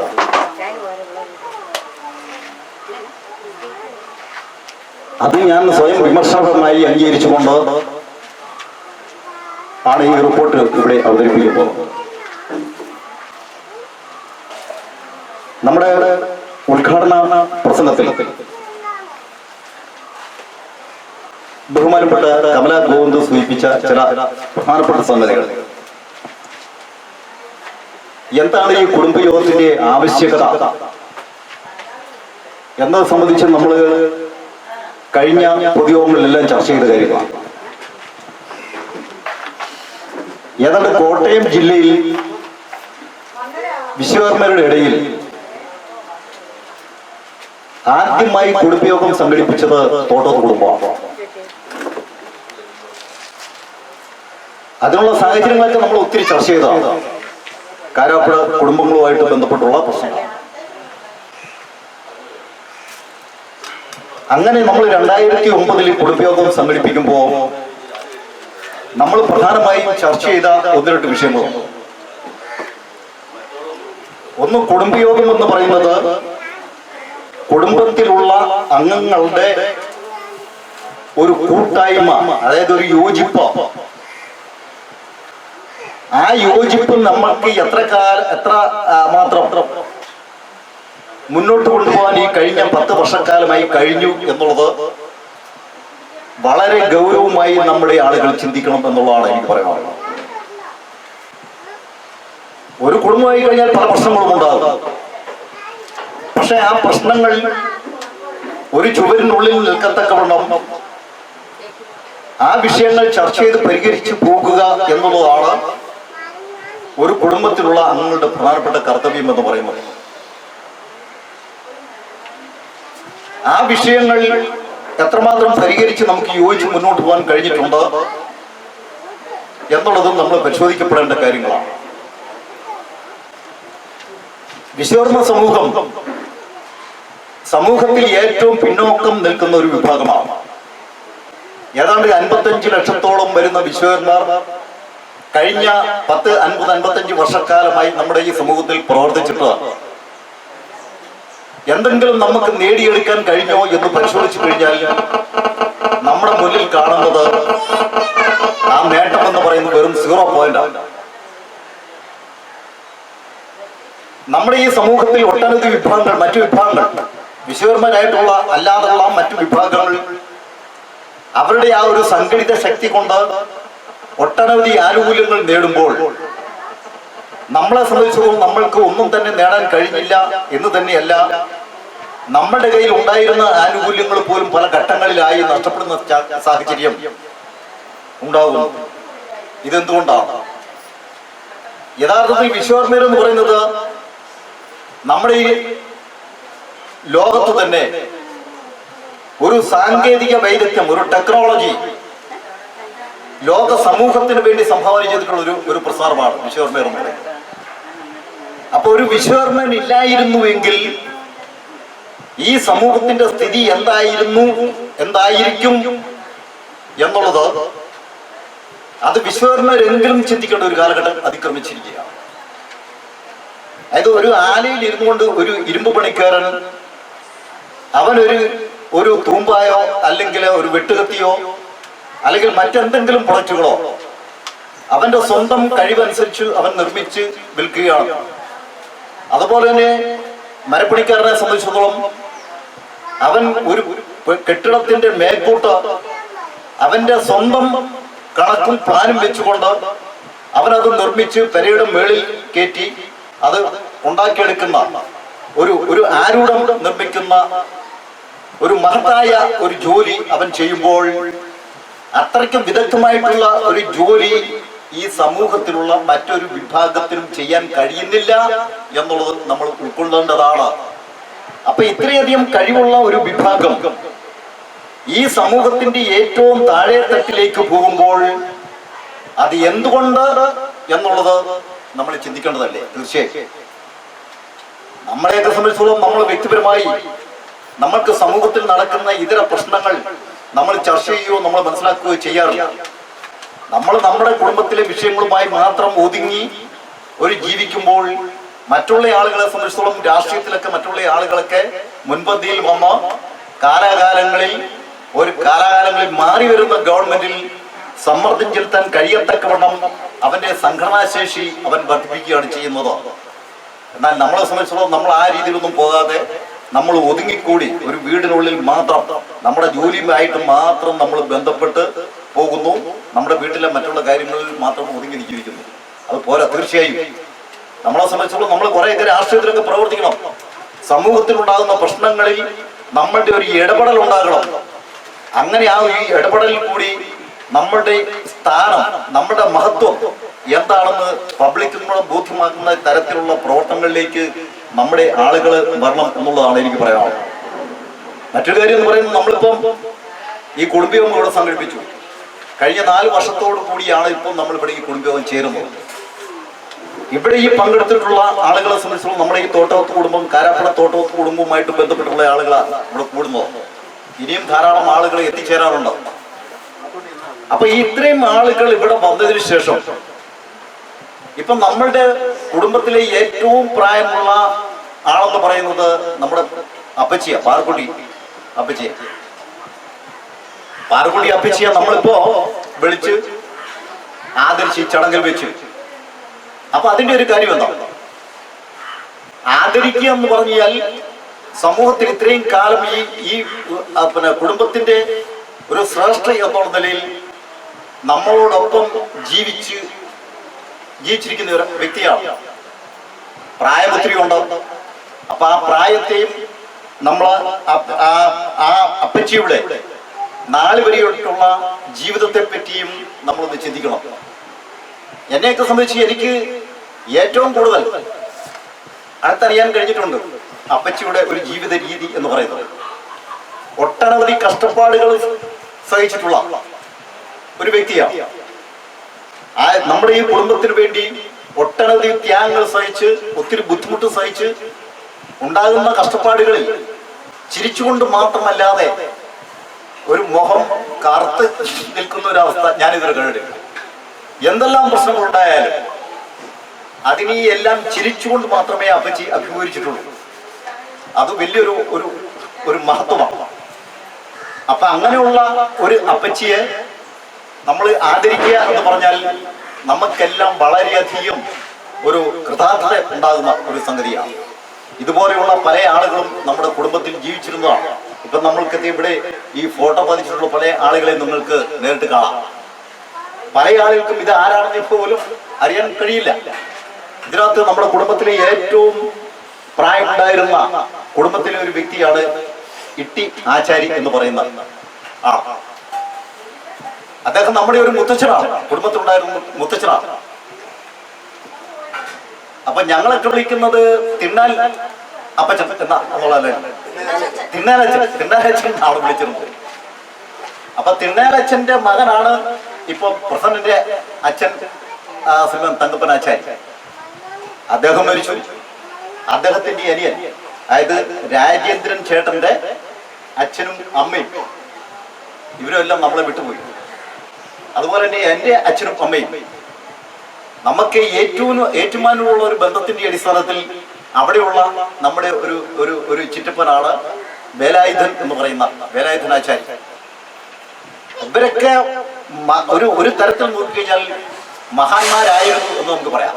അത് ഞാൻ സ്വയം വിമർശനപരമായി അംഗീകരിച്ചുകൊണ്ട് ആണ് ഈ റിപ്പോർട്ട് ഇവിടെ അവതരിപ്പിക്കുന്നത്. നമ്മുടെ ഉദ്ഘാടന പ്രസംഗത്തിൽ ബഹുമാനപ്പെട്ട കമലാ ഗോവിന്ദ് സൂചിപ്പിച്ച ചില പ്രധാനപ്പെട്ട സംഗതികൾ. എന്താണ് ഈ കുടുംബയോഗത്തിന്റെ ആവശ്യകത എന്നത് സംബന്ധിച്ച് നമ്മൾ കഴിഞ്ഞ പൊതുയോഗങ്ങളിലെല്ലാം ചർച്ച ചെയ്ത കാര്യമാണ്. ഏതാണ്ട് കോട്ടയം ജില്ലയിൽ വിശ്വകർമ്മരുടെ ഇടയിൽ ആദ്യമായി കുടുംബയോഗം സംഘടിപ്പിച്ചത് തോട്ടത്ത് കുടുംബമാണ്. അതിനുള്ള സാഹചര്യങ്ങളൊക്കെ നമ്മൾ ഒത്തിരി ചർച്ച ചെയ്തതാണ്. കാരാപ്പുഴ കുടുംബങ്ങളുമായിട്ട് ബന്ധപ്പെട്ടുള്ള പ്രശ്നങ്ങൾ. അങ്ങനെ നമ്മൾ 2009 കുടുംബയോഗം സംഘടിപ്പിക്കുമ്പോൾ നമ്മൾ പ്രധാനമായും ചർച്ച ചെയ്ത 1-2 വിഷയങ്ങളുണ്ട്. ഒന്ന്, കുടുംബയോഗം എന്ന് പറയുന്നത് കുടുംബത്തിലുള്ള അംഗങ്ങളുടെ ഒരു കൂട്ടായ്മ, അതായത് ഒരു യോജിപ്പ്. ആ യോജിപ്പ് നമ്മൾക്ക് എത്ര മാത്രം മുന്നോട്ട് കൊണ്ടുപോകാൻ ഈ കഴിഞ്ഞ 10 വർഷക്കാലമായി കഴിഞ്ഞു എന്നുള്ളത് വളരെ ഗൗരവമായി നമ്മുടെ ആളുകൾ ചിന്തിക്കണം എന്നുള്ളതാണ് എനിക്ക് പറയാനുള്ളത്. ഒരു കുടുംബമായി കഴിഞ്ഞാൽ പല പ്രശ്നങ്ങളും ഉണ്ടാകും. പക്ഷെ ആ പ്രശ്നങ്ങൾ ഒരു ചുവരിനുള്ളിൽ നിൽക്കത്തക്കവണ്ണം ആ വിഷയങ്ങൾ ചർച്ച ചെയ്ത് പരിഹരിച്ചു പോകുക എന്നുള്ളതാണ് ഒരു കുടുംബത്തിലുള്ള അംഗങ്ങളുടെ പ്രധാനപ്പെട്ട കർത്തവ്യം എന്ന് പറയുന്നത്. ആ വിഷയങ്ങൾ എത്രമാത്രം പരിഹരിച്ച് നമുക്ക് യോജിച്ച് മുന്നോട്ട് പോകാൻ കഴിഞ്ഞിട്ടുണ്ട് എന്നുള്ളതും നമ്മൾ പരിശോധിക്കപ്പെടേണ്ട കാര്യങ്ങളാണ്. വിശ്വകർമ്മ സമൂഹത്തിൽ ഏറ്റവും പിന്നോക്കം നിൽക്കുന്ന ഒരു വിഭാഗമാണ്. ഏതാണ്ട് 55 ലക്ഷത്തോളം വരുന്ന വിശ്വകർമ്മർ കഴിഞ്ഞ 50-55 വർഷക്കാലമായി നമ്മുടെ ഈ സമൂഹത്തിൽ പ്രവർത്തിച്ചിട്ട് എന്തെങ്കിലും നമുക്ക് നേടിയെടുക്കാൻ കഴിഞ്ഞോ എന്ന് പരിശോധിച്ചു കഴിഞ്ഞാൽ നമ്മുടെ മുന്നിൽ കാണുന്നത് ആ നേട്ടം എന്ന് പറയുന്നത് വെറും 0 പോയിന്റാണ്. നമ്മുടെ ഈ സമൂഹത്തിൽ ഒട്ടനവധി വിഭാഗങ്ങൾ, മറ്റു വിഭാഗങ്ങൾ, വിശ്വകർമ്മരായിട്ടുള്ള അല്ലാതെയുള്ള മറ്റു വിഭാഗങ്ങൾ അവരുടെ ആ ഒരു സംഘടിത ശക്തി കൊണ്ട് ഒട്ടനവധി ആനുകൂല്യങ്ങൾ നേടുമ്പോൾ നമ്മളെ സംബന്ധിച്ചിടത്തോളം നമ്മൾക്ക് ഒന്നും തന്നെ നേടാൻ കഴിഞ്ഞില്ല എന്ന് തന്നെയല്ല, നമ്മുടെ കയ്യിൽ ഉണ്ടായിരുന്ന ആനുകൂല്യങ്ങൾ പോലും പല ഘട്ടങ്ങളിലായി നഷ്ടപ്പെടുന്ന സാഹചര്യം ഉണ്ടാകുന്നു. ഇതെന്തുകൊണ്ടാണ്? യഥാർത്ഥത്തിൽ വിശ്വകർമ്മർ എന്ന് പറയുന്നത് നമ്മുടെ ഈ ലോകത്ത് തന്നെ ഒരു സാങ്കേതിക വൈദഗ്ധ്യം, ഒരു ടെക്നോളജി ലോക സമൂഹത്തിന് വേണ്ടി സംഭാവന ചെയ്തിട്ടുള്ള ഒരു പ്രസ്ഥാനമാണ് വിശ്വകർമ്മ എന്ന് പറയുന്നത്. അപ്പൊ ഒരു വിശ്വകർമ്മൻ ഇല്ലായിരുന്നുവെങ്കിൽ ഈ സമൂഹത്തിന്റെ സ്ഥിതി എന്തായിരിക്കും എന്നുള്ളത് അത് വിശ്വകർമ്മരെങ്കിലും ചിന്തിക്കേണ്ട ഒരു കാലഘട്ടം അതിക്രമിച്ചിരിക്കുകയാണ്. അതായത് ഒരു ആലയിൽ ഇരുന്നു കൊണ്ട് ഒരു ഇരുമ്പ് പണിക്കാരൻ അവനൊരു തൂമ്പായോ അല്ലെങ്കിൽ ഒരു വെട്ടുകത്തിയോ അല്ലെങ്കിൽ മറ്റെന്തെങ്കിലും പ്രൊഡക്റ്റുകളോ അവന്റെ സ്വന്തം കഴിവനുസരിച്ച് അവൻ നിർമ്മിച്ച് വിൽക്കുകയാണ്. അതുപോലെ തന്നെ മരപ്പണിക്കാരനെ സംബന്ധിച്ചിടത്തോളം അവൻ ഒരു കെട്ടിടത്തിന്റെ മേൽക്കൂട്ട് അവന്റെ സ്വന്തം കണക്കും പ്ലാനും വെച്ചുകൊണ്ട് അവനത് നിർമ്മിച്ച് പെരയുടെ മേളിൽ കയറ്റി അത് ഉണ്ടാക്കിയെടുക്കുന്ന ഒരു ആരൂഢം നിർമ്മിക്കുന്ന ഒരു മഹത്തായ ഒരു ജോലി അവൻ ചെയ്യുമ്പോൾ അത്രയ്ക്കും വിദഗ്ധമായിട്ടുള്ള ഒരു ജോലി ഈ സമൂഹത്തിലുള്ള മറ്റൊരു വിഭാഗത്തിനും ചെയ്യാൻ കഴിയുന്നില്ല എന്നുള്ളത് നമ്മൾ ഉൾക്കൊള്ളേണ്ടതാണ്. അപ്പൊ ഇത്രയധികം കഴിവുള്ള ഒരു വിഭാഗം ഈ സമൂഹത്തിന്റെ ഏറ്റവും താഴെ തട്ടിലേക്ക് പോകുമ്പോൾ അത് എന്തുകൊണ്ട് എന്നുള്ളത് നമ്മൾ ചിന്തിക്കേണ്ടതല്ലേ? തീർച്ചയായും നമ്മളെയൊക്കെ സംബന്ധിച്ചിടത്തോളം നമ്മൾ വ്യക്തിപരമായി നമ്മൾക്ക് സമൂഹത്തിൽ നടക്കുന്ന ഇതര പ്രശ്നങ്ങൾ നമ്മൾ ചർച്ച ചെയ്യുകയോ നമ്മൾ മനസ്സിലാക്കുകയോ ചെയ്യാറില്ല. നമ്മൾ നമ്മുടെ കുടുംബത്തിലെ വിഷയങ്ങളുമായി മാത്രം ഒതുങ്ങി ജീവിക്കുമ്പോൾ മറ്റുള്ള ആളുകളെ സംബന്ധിച്ചിടത്തോളം രാഷ്ട്രീയത്തിലൊക്കെ മറ്റുള്ള ആളുകളൊക്കെ മുൻപന്തിയിൽ വന്ന കാലാകാലങ്ങളിൽ മാറി വരുന്ന ഗവൺമെന്റിൽ സമ്മർദ്ദം ചെലുത്താൻ കഴിയത്തക്കവണ്ണം അവന്റെ സംഘടനാശേഷി അവൻ വർദ്ധിപ്പിക്കുകയാണ് ചെയ്യുന്നത്. എന്നാൽ നമ്മളെ സംബന്ധിച്ചിടത്തോളം നമ്മൾ ആ രീതിയിലൊന്നും പോകാതെ നമ്മൾ ഒതുങ്ങിക്കൂടി ഒരു വീടിനുള്ളിൽ മാത്രം നമ്മുടെ ജോലിയുമായിട്ട് മാത്രം നമ്മൾ ബന്ധപ്പെട്ട് പോകുന്നു. നമ്മുടെ വീട്ടിലെ മറ്റുള്ള കാര്യങ്ങളിൽ മാത്രം ഒതുങ്ങി ജീവിക്കുന്നു. അത് പോരാ. തീർച്ചയായും നമ്മളെ സംബന്ധിച്ചിടത്തോളം നമ്മൾ കുറേയൊക്കെ രാഷ്ട്രീയത്തിലൊക്കെ പ്രവർത്തിക്കണം. സമൂഹത്തിൽ ഉണ്ടാകുന്ന പ്രശ്നങ്ങളിൽ നമ്മളുടെ ഒരു ഇടപെടൽ ഉണ്ടാകണം. അങ്ങനെ ഈ ഇടപെടലിൽ കൂടി നമ്മളുടെ സ്ഥാനം, നമ്മുടെ മഹത്വം എന്താണെന്ന് പബ്ലിക്കിനോട് ബോധ്യമാക്കുന്ന തരത്തിലുള്ള പ്രവർത്തനങ്ങളിലേക്ക് നമ്മുടെ ആളുകൾ വരണം എന്നുള്ളതാണ് എനിക്ക് പറയാനുള്ളത്. മറ്റൊരു കാര്യം എന്ന് പറയുന്നത്, നമ്മളിപ്പം ഈ കുടുംബയോഗം ഇവിടെ സംഘടിപ്പിച്ചു. കഴിഞ്ഞ 4 വർഷത്തോടു കൂടിയാണ് ഇപ്പം നമ്മളിവിടെ ഈ കുടുംബയോഗം ചേരുന്നത്. ഇവിടെ ഈ പങ്കെടുത്തിട്ടുള്ള ആളുകളെ സംബന്ധിച്ചിടത്തോളം നമ്മുടെ ഈ തോട്ടവത്ത് കുടുംബം, കാരാപ്പുഴ തോട്ടവത്ത് കുടുംബവുമായിട്ട് ബന്ധപ്പെട്ടുള്ള ആളുകളാണ് ഇവിടെ കൂടുന്നത്. ഇനിയും ധാരാളം ആളുകൾ എത്തിച്ചേരാറുണ്ട്. അപ്പൊ ഇത്രയും ആളുകൾ ഇവിടെ വന്നതിന് ശേഷം ഇപ്പൊ നമ്മളുടെ കുടുംബത്തിലെ ഏറ്റവും പ്രായമുള്ള ആളെന്ന് പറയുന്നത് നമ്മുടെ അപ്പച്ചിയ, പാറക്കുട്ടി അപ്പച്ചിയ. പാറക്കുട്ടി അപ്പച്ചിയ നമ്മളിപ്പോ വിളിച്ച് ആദരിച്ച് ചടങ്ങിൽ വെച്ചു. അപ്പൊ അതിന്റെ ഒരു കാര്യം എന്താ? ആദരിക്കുക എന്ന് പറഞ്ഞാൽ സമൂഹത്തിൽ ഇത്രയും കാലം ഈ കുടുംബത്തിന്റെ ഒരു ശ്രേഷ്ഠ എന്നുള്ള നിലയിൽ നമ്മളോടൊപ്പം ജീവിച്ചിരിക്കുന്ന ഒരു വ്യക്തിയാണ്. പ്രായമൊത്തിരി ഉണ്ട്. അപ്പൊ ആ പ്രായത്തെയും നമ്മൾ ആ അപ്പച്ചിയുടെ 4 വരെയുള്ള ജീവിതത്തെ പറ്റിയും നമ്മളൊന്ന് ചിന്തിക്കണം. എന്നെയൊക്കെ സംബന്ധിച്ച് എനിക്ക് ഏറ്റവും കൂടുതൽ അടുത്തറിയാൻ കഴിഞ്ഞിട്ടുണ്ട് അപ്പച്ചിയുടെ ഒരു ജീവിത രീതി എന്ന് പറയുന്നത്. ഒട്ടനവധി കഷ്ടപ്പാടുകൾ സഹിച്ചിട്ടുള്ള ഒരു വ്യക്തിയാണ്. നമ്മുടെ ഈ കുടുംബത്തിന് വേണ്ടി ഒട്ടനവധി ത്യാഗങ്ങൾ സഹിച്ച്, ഒത്തിരി ബുദ്ധിമുട്ട് സഹിച്ച് ഉണ്ടാകുന്ന കഷ്ടപ്പാടുകളിൽ ചിരിച്ചുകൊണ്ട് മാത്രമല്ലാതെ ഒരു മുഖം കറുത്ത് നിൽക്കുന്ന ഒരു അവസ്ഥ ഞാനിതുവരെ കണ്ടിട്ടില്ല. എന്തെല്ലാം പ്രശ്നങ്ങൾ ഉണ്ടായാലും അതിനെ എല്ലാം ചിരിച്ചുകൊണ്ട് മാത്രമേ അപ്പച്ചി അഭിമുഖീകരിച്ചിട്ടുള്ളൂ. അത് വലിയൊരു ഒരു മഹത്വമാണ്. അപ്പൊ അങ്ങനെയുള്ള ഒരു അപ്പച്ചിയെ നമ്മൾ ആദരിക്കുക എന്ന് പറഞ്ഞാൽ നമുക്കെല്ലാം വളരെയധികം ഒരു കൃതാർത്ഥത ഉണ്ടാകുന്ന ഒരു സംഗതിയാണ്. ഇതുപോലെയുള്ള പല ആളുകളും നമ്മുടെ കുടുംബത്തിൽ ജീവിച്ചിരുന്നതാണ്. ഇപ്പൊ നമ്മൾക്ക് ഇവിടെ ഈ ഫോട്ടോ പതിച്ചിട്ടുള്ള പല ആളുകളെ നിങ്ങൾക്ക് നേരിട്ട് കാണാം. പല ആളുകൾക്കും ഇത് ആരാണെന്ന് പോലും അറിയാൻ കഴിയില്ല. ഇതിനകത്ത് നമ്മുടെ കുടുംബത്തിലെ ഏറ്റവും പ്രായമുണ്ടായിരുന്ന കുടുംബത്തിലെ ഒരു വ്യക്തിയാണ് ഇട്ടി ആചാരി എന്ന് പറയുന്ന ആൾ. അദ്ദേഹം നമ്മുടെ ഒരു മുത്തച്ഛനാണ്, കുടുംബത്തിലുണ്ടായിരുന്ന മുത്തച്ഛനാണ്. അപ്പൊ ഞങ്ങളൊക്കെ വിളിക്കുന്നത് തിണ്ണാൽ അപ്പച്ചൻ എന്നുള്ളതല്ലേ, തിണ്ണാലച്ചൻ ആണ് വിളിച്ചിരുന്നത്. അപ്പൊ തിണ്ണാലച്ചന്റെ മകനാണ് ഇപ്പൊ പ്രസിഡന്റിന്റെ അച്ഛൻ ശ്രീമൻ തങ്കപ്പൻ ആചാരി, അദ്ദേഹം മരിച്ചു. അദ്ദേഹത്തിന്റെ അനിയൻ, അതായത് രാജേന്ദ്രൻ ചേട്ടന്റെ അച്ഛനും അമ്മയും ഇവരെല്ലാം നമ്മളെ വിട്ടുപോയി. അതുപോലെ തന്നെ എൻ്റെ അച്ഛനും അമ്മയും. നമുക്ക് ഏറ്റുമാനൂരുള്ള ഒരു ബന്ധത്തിന്റെ അടിസ്ഥാനത്തിൽ അവിടെയുള്ള നമ്മുടെ ഒരു ചിറ്റപ്പനാണ് വേലായുധൻ എന്ന് പറയുന്ന വേലായുധനാചാരി. ഇവരൊക്കെ ഒരു തരത്തിൽ നോക്കിക്കഴിഞ്ഞാൽ മഹാന്മാരായിരുന്നു എന്ന് നമുക്ക് പറയാം.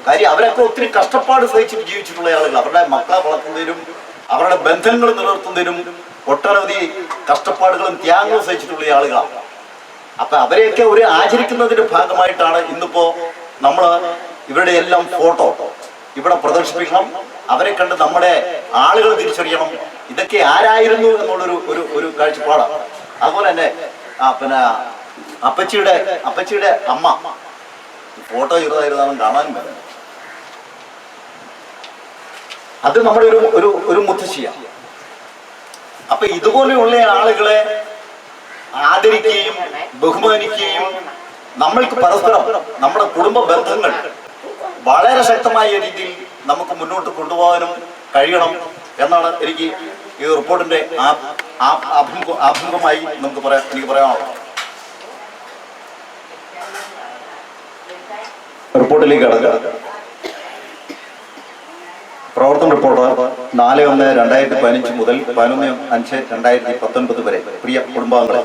കാര്യം അവരൊക്കെ ഒത്തിരി കഷ്ടപ്പാട് സഹിച്ചിട്ട് ജീവിച്ചിട്ടുള്ള ആളുകൾ. അവരുടെ മക്കളെ വളർത്തുന്നതിനും അവരുടെ ബന്ധങ്ങൾ നിലനിർത്തുന്നതിനും ഒട്ടനവധി കഷ്ടപ്പാടുകളും ത്യാഗങ്ങളും സഹിച്ചിട്ടുള്ള ആളുകളാണ്. അപ്പൊ അവരെയൊക്കെ ആചരിക്കുന്നതിന്റെ ഭാഗമായിട്ടാണ് ഇന്നിപ്പോ നമ്മൾ ഇവരുടെ എല്ലാം ഫോട്ടോ ഇവിടെ പ്രദർശിപ്പിക്കണം. അവരെ കണ്ട് നമ്മുടെ ആളുകൾ തിരിച്ചറിയണം ഇതൊക്കെ ആരായിരുന്നു എന്നുള്ളൊരു കാഴ്ചപ്പാടാണ്. അതുപോലെ തന്നെ പിന്നെ അപ്പച്ചിയുടെ അമ്മ ഫോട്ടോ ചെറുതായിരുന്നാലും കാണാനും പറ്റും. അത് നമ്മുടെ ഒരു മുത്തശ്ശിയാണ്. അപ്പൊ ഇതുപോലെയുള്ള ആളുകളെ ആദരിക്കുകയും ബഹുമാനിക്കുകയും നമ്മൾക്ക് പരസ്പരം നമ്മുടെ കുടുംബ ബന്ധങ്ങൾ വളരെ ശക്തമായ രീതിയിൽ നമുക്ക് മുന്നോട്ട് കൊണ്ടുപോകാനും കഴിയണം എന്നാണ് എനിക്ക് ഈ റിപ്പോർട്ടിന്റെ ആഭിമുഖമായി എനിക്ക് പറയാനുള്ളത്. റിപ്പോർട്ടിലേക്ക് കടക്കുക. പ്രവർത്തന റിപ്പോർട്ട് 4/1/2015 മുതൽ 11/5/2019 വരെ. പ്രിയ കുടുംബാംഗങ്ങളെ,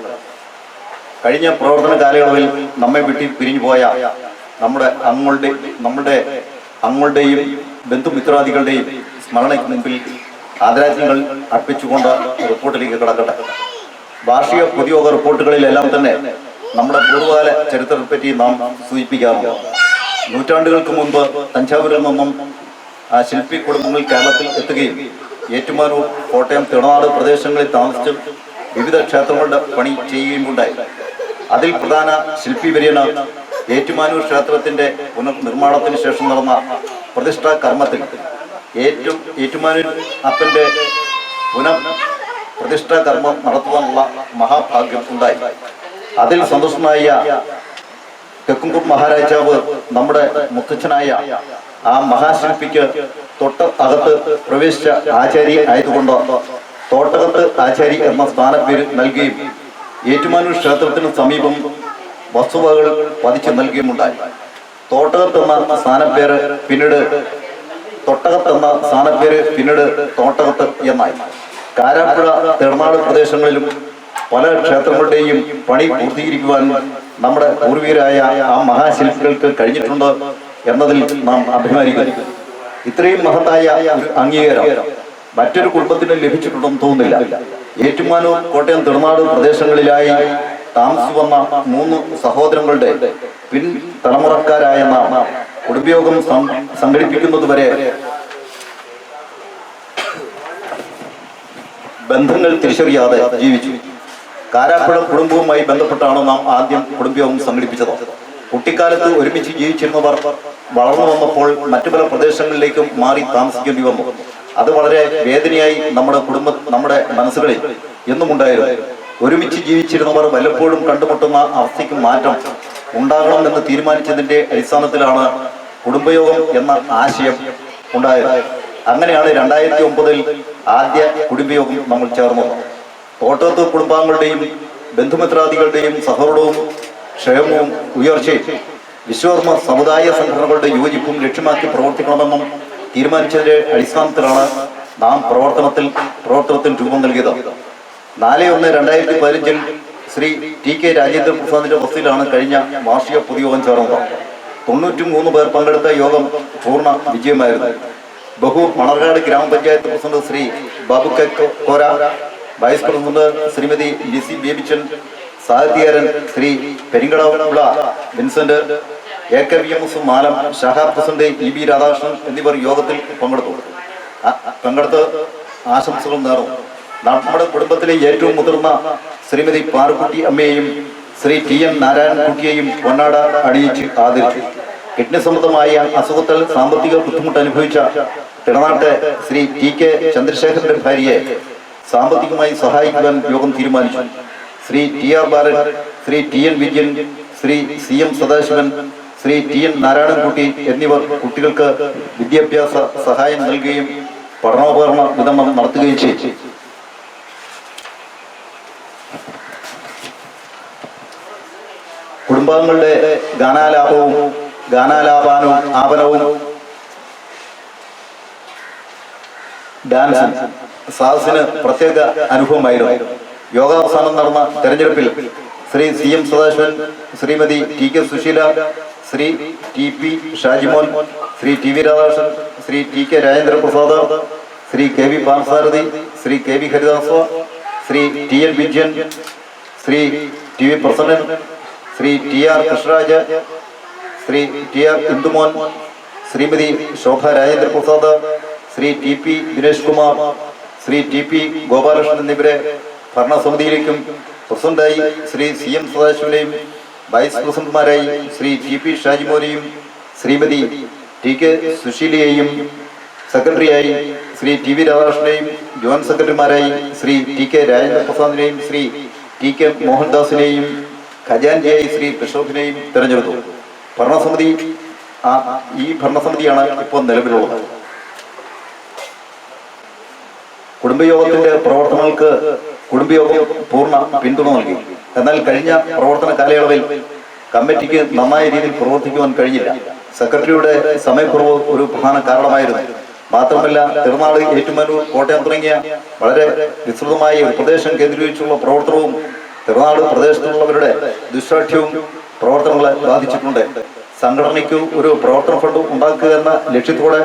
കഴിഞ്ഞ പ്രവർത്തന കാലയളവിൽ നമ്മെ വിട്ടി പിരിഞ്ഞുപോയ നമ്മുടെ അങ്ങളുടെയും ബന്ധുമിത്രാദികളുടെയും സ്മരണയ്ക്ക് മുമ്പിൽ ആദരാഞ്ജലികൾ അർപ്പിച്ചുകൊണ്ട് റിപ്പോർട്ടിലേക്ക് കടക്കട്ടെ. വാർഷിക പൊതുയോഗ റിപ്പോർട്ടുകളിലെല്ലാം തന്നെ നമ്മുടെ പൂർവ്വകാല ചരിത്രത്തെപ്പറ്റി നാം സൂചിപ്പിക്കാറുണ്ട്. നൂറ്റാണ്ടുകൾക്ക് മുൻപ് തഞ്ചാവൂരിൽ നിന്നും ശില്പി കുടുംബങ്ങൾ കേരളത്തിൽ എത്തുകയും ഏറ്റുമാനൂർ, കോട്ടയം, തിരുനാട് പ്രദേശങ്ങളിൽ താമസിച്ച് വിവിധ ക്ഷേത്രങ്ങളുടെ പണി ചെയ്യുകയും ഉണ്ടായി. അതിൽ പ്രധാന ശില്പി വര്യന് ഏറ്റുമാനൂർ ക്ഷേത്രത്തിന്റെ പുനർനിർമ്മാണത്തിന് ശേഷം നടന്ന പ്രതിഷ്ഠാ കർമ്മത്തിൽ ഏറ്റുമാനൂർ അപ്പന്റെ പുനഃപ്രതിഷ്ഠാ കർമ്മം നടത്തുവാനുള്ള മഹാഭാഗ്യം ഉണ്ടായി. അതിൽ സന്തുഷ്ടനായ തെക്കുംകൂർ മഹാരാജാവ് നമ്മുടെ മുത്തച്ഛനായ ആ മഹാശില്പിക്ക് തൊട്ട് അകത്ത് പ്രവേശിച്ച ആചാരി ആയതുകൊണ്ട് തോട്ടകത്ത് ആചാരി എന്ന സ്ഥാനപ്പേര് നൽകുകയും ഏറ്റുമാനൂർ ക്ഷേത്രത്തിന് സമീപം വസ്തുവകൾ പതിച്ചു നൽകുകയുമുണ്ടായി. തോട്ടകത്ത് എന്ന സ്ഥാനപ്പേര് പിന്നീട് തോട്ടകത്ത് എന്നായി. കാരാപ്പുഴ, തിരുനാട് പ്രദേശങ്ങളിലും പല ക്ഷേത്രങ്ങളുടെയും പണി പൂർത്തീകരിക്കുവാൻ നമ്മുടെ പൂർവികരായ ആ മഹാശില്പികൾക്ക് കഴിഞ്ഞിട്ടുണ്ട് എന്നതിൽ നാം അഭിമാനിക്കുന്നു. ഇത്രയും മഹത്തായ അംഗീകാരം മറ്റൊരു കുടുംബത്തിന് ലഭിച്ചിട്ടുണ്ടെന്ന് തോന്നുന്നില്ല. ഏറ്റുമാനൂർ, കോട്ടയം, തിരുനാട് പ്രദേശങ്ങളിലായി താമസിച്ചു വന്ന 3 സഹോദരങ്ങളുടെ പിൻ തലമുറക്കാരായ നാം കുടുംബയോഗം സംഘടിപ്പിക്കുന്നതുവരെ ബന്ധങ്ങൾ തിരിച്ചറിയാതെ ജീവിച്ചു. കാരാപ്പുഴ കുടുംബവുമായി ബന്ധപ്പെട്ടാണ് നാം ആദ്യം കുടുംബയോഗം സംഘടിപ്പിച്ചത്. കുട്ടിക്കാലത്ത് ഒരുമിച്ച് ജീവിച്ചിരുന്നവർ വളർന്നു വന്നപ്പോൾ മറ്റു പല പ്രദേശങ്ങളിലേക്കും മാറി താമസിക്കേണ്ടി വന്നു. അത് വളരെ വേദനയായി നമ്മുടെ മനസ്സുകളിൽ എന്നും ഉണ്ടായിരുന്നു. ഒരുമിച്ച് ജീവിച്ചിരുന്നവർ വല്ലപ്പോഴും കണ്ടുമുട്ടുന്ന അവസ്ഥയ്ക്ക് മാറ്റം ഉണ്ടാകണമെന്ന് തീരുമാനിച്ചതിന്റെ അടിസ്ഥാനത്തിലാണ് കുടുംബയോഗം എന്ന ആശയം ഉണ്ടായത്. അങ്ങനെയാണ് 2009 ആദ്യ കുടുംബയോഗം നമ്മൾ ചേർന്നത്. തോട്ടത്ത് കുടുംബാംഗങ്ങളുടെയും ബന്ധുമിത്രാദികളുടെയും സഹകരണവും ക്ഷേമവും ഉയർച്ചയും വിശ്വകർമ്മ സമുദായ സംഘടനകളുടെ യോജിപ്പും ലക്ഷ്യമാക്കി പ്രവർത്തിക്കണമെന്നും തീരുമാനിച്ചതിന്റെ അടിസ്ഥാനത്തിലാണ് നാം പ്രവർത്തനത്തിന് രൂപം നൽകിയത്. 4/1/2015 ശ്രീ TK രാജേന്ദ്ര പ്രസാദിന്റെ വസതിയിലാണ് കഴിഞ്ഞ വാർഷിക പൊതുയോഗം ചേർന്നത്. 93 പേർ പങ്കെടുത്ത യോഗം പൂർണ്ണ വിജയമായിരുന്നു. മണർകാട് ഗ്രാമപഞ്ചായത്ത് president Shri Babu Kora, vice president Shrimati Lissy Babychan, സാഹിത്യകാരൻ ശ്രീ പെരിങ്കടവിള വിൻസെന്റ്, AKVMS മാലം ശാഖാ പ്രസിഡന്റ് EB രാധാകൃഷ്ണൻ എന്നിവർ യോഗത്തിൽ പങ്കെടുത്ത് ആശംസകൾ നേർന്നു. നമ്മുടെ കുടുംബത്തിലെ ഏറ്റവും മുതിർന്ന ശ്രീമതി പാറുക്കുട്ടി അമ്മയെയും ശ്രീ TN നാരായണൻകുട്ടിയെയും പൊന്നാട അണിയിച്ച് ആദരിച്ചു. കിഡ്നി സംബന്ധമായ അസുഖത്തിൽ സാമ്പത്തിക ബുദ്ധിമുട്ട് അനുഭവിച്ച തിരുനാട്ടെ ശ്രീ TK ചന്ദ്രശേഖരന്റെ ഭാര്യയെ സാമ്പത്തികമായി സഹായിക്കുവാൻ യോഗം തീരുമാനിച്ചു. ശ്രീ TR ബാലൻ, Shri TN Vijayan, Shri CM Sadasivan, Shri TN Narayanankutty എന്നിവർ കുട്ടികൾക്ക് വിദ്യാഭ്യാസ സഹായം നൽകുകയും പഠനോപകരണ വിതരണം നടത്തുകയും ചെയ്തു. കുടുംബാംഗങ്ങളുടെ ഗാനാലാപനവും ഡാൻസും സാഹസിന് പ്രത്യേക അനുഭവമായിരുന്നു. യോഗാവസാനം നടന്ന തെരഞ്ഞെടുപ്പിൽ Shri CM Sadasivan, Shrimati TK Susheela, Shri TP Shajimon, Shri TV Radhakrishnan, Shri TK Rajendra Prasad, Shri KV Parthasarathy, Shri KV Haridas, Shri TN Vijayan, Shri TV Prasannan, Shri TR Krishnaraj, Shri TR ഇന്ദുമോൻ, Shrimati ശോഭ രാജേന്ദ്രപ്രസാദ്, ശ്രീ TP ദിനേഷ് കുമാർ, ശ്രീ TP ഗോപാലകൃഷ്ണൻ എന്നിവരെ ഭരണസമിതിയിലേക്കും പ്രസിഡന്റായി ശ്രീ CM സദാശിവനെയും വൈസ് പ്രസിഡന്റുമാരായി ശ്രീ TP ഷാജിമോനെയും ശ്രീമതി TK സുശീലയെയും സെക്രട്ടറിയായി ശ്രീ TV രാധാകൃഷ്ണനെയും ജോയിന്റ് സെക്രട്ടറിമാരായി ശ്രീ TK രാജേന്ദ്രപ്രസാദിനെയും ശ്രീ TK മോഹൻദാസിനെയും ഖജാൻജിയായി ശ്രീ ബിഷോഫിനെയും തെരഞ്ഞെടുത്തു. ഈ ഭരണസമിതിയാണ് ഇപ്പോൾ നിലവിലുള്ളത്. കുടുംബയോഗത്തിന്റെ പ്രവർത്തനങ്ങൾക്ക് കുടുംബയോഗം പൂർണ്ണ പിന്തുണ നൽകി. എന്നാൽ കഴിഞ്ഞ പ്രവർത്തന കാലയളവിൽ കമ്മിറ്റിക്ക് നന്നായ രീതിയിൽ പ്രവർത്തിക്കുവാൻ കഴിഞ്ഞില്ല. സെക്രട്ടറിയുടെ സമയക്കുറവ് ഒരു പ്രധാന കാരണമായിരുന്നു. മാത്രമല്ല, തിരുനാൾ, ഏറ്റുമാനൂർ, കോട്ടയം തുടങ്ങിയ വളരെ വിസ്തൃതമായ ഒരു പ്രദേശം കേന്ദ്രീകരിച്ചുള്ള പ്രവർത്തനവും തിരുനാൾ പ്രദേശത്തുള്ളവരുടെ ദുസ്സാഠ്യവും പ്രവർത്തനങ്ങളെ ബാധിച്ചിട്ടുണ്ട്. സംഘടനയ്ക്ക് ഒരു പ്രവർത്തന ഫണ്ട് ഉണ്ടാക്കുക എന്ന ലക്ഷ്യത്തോടെ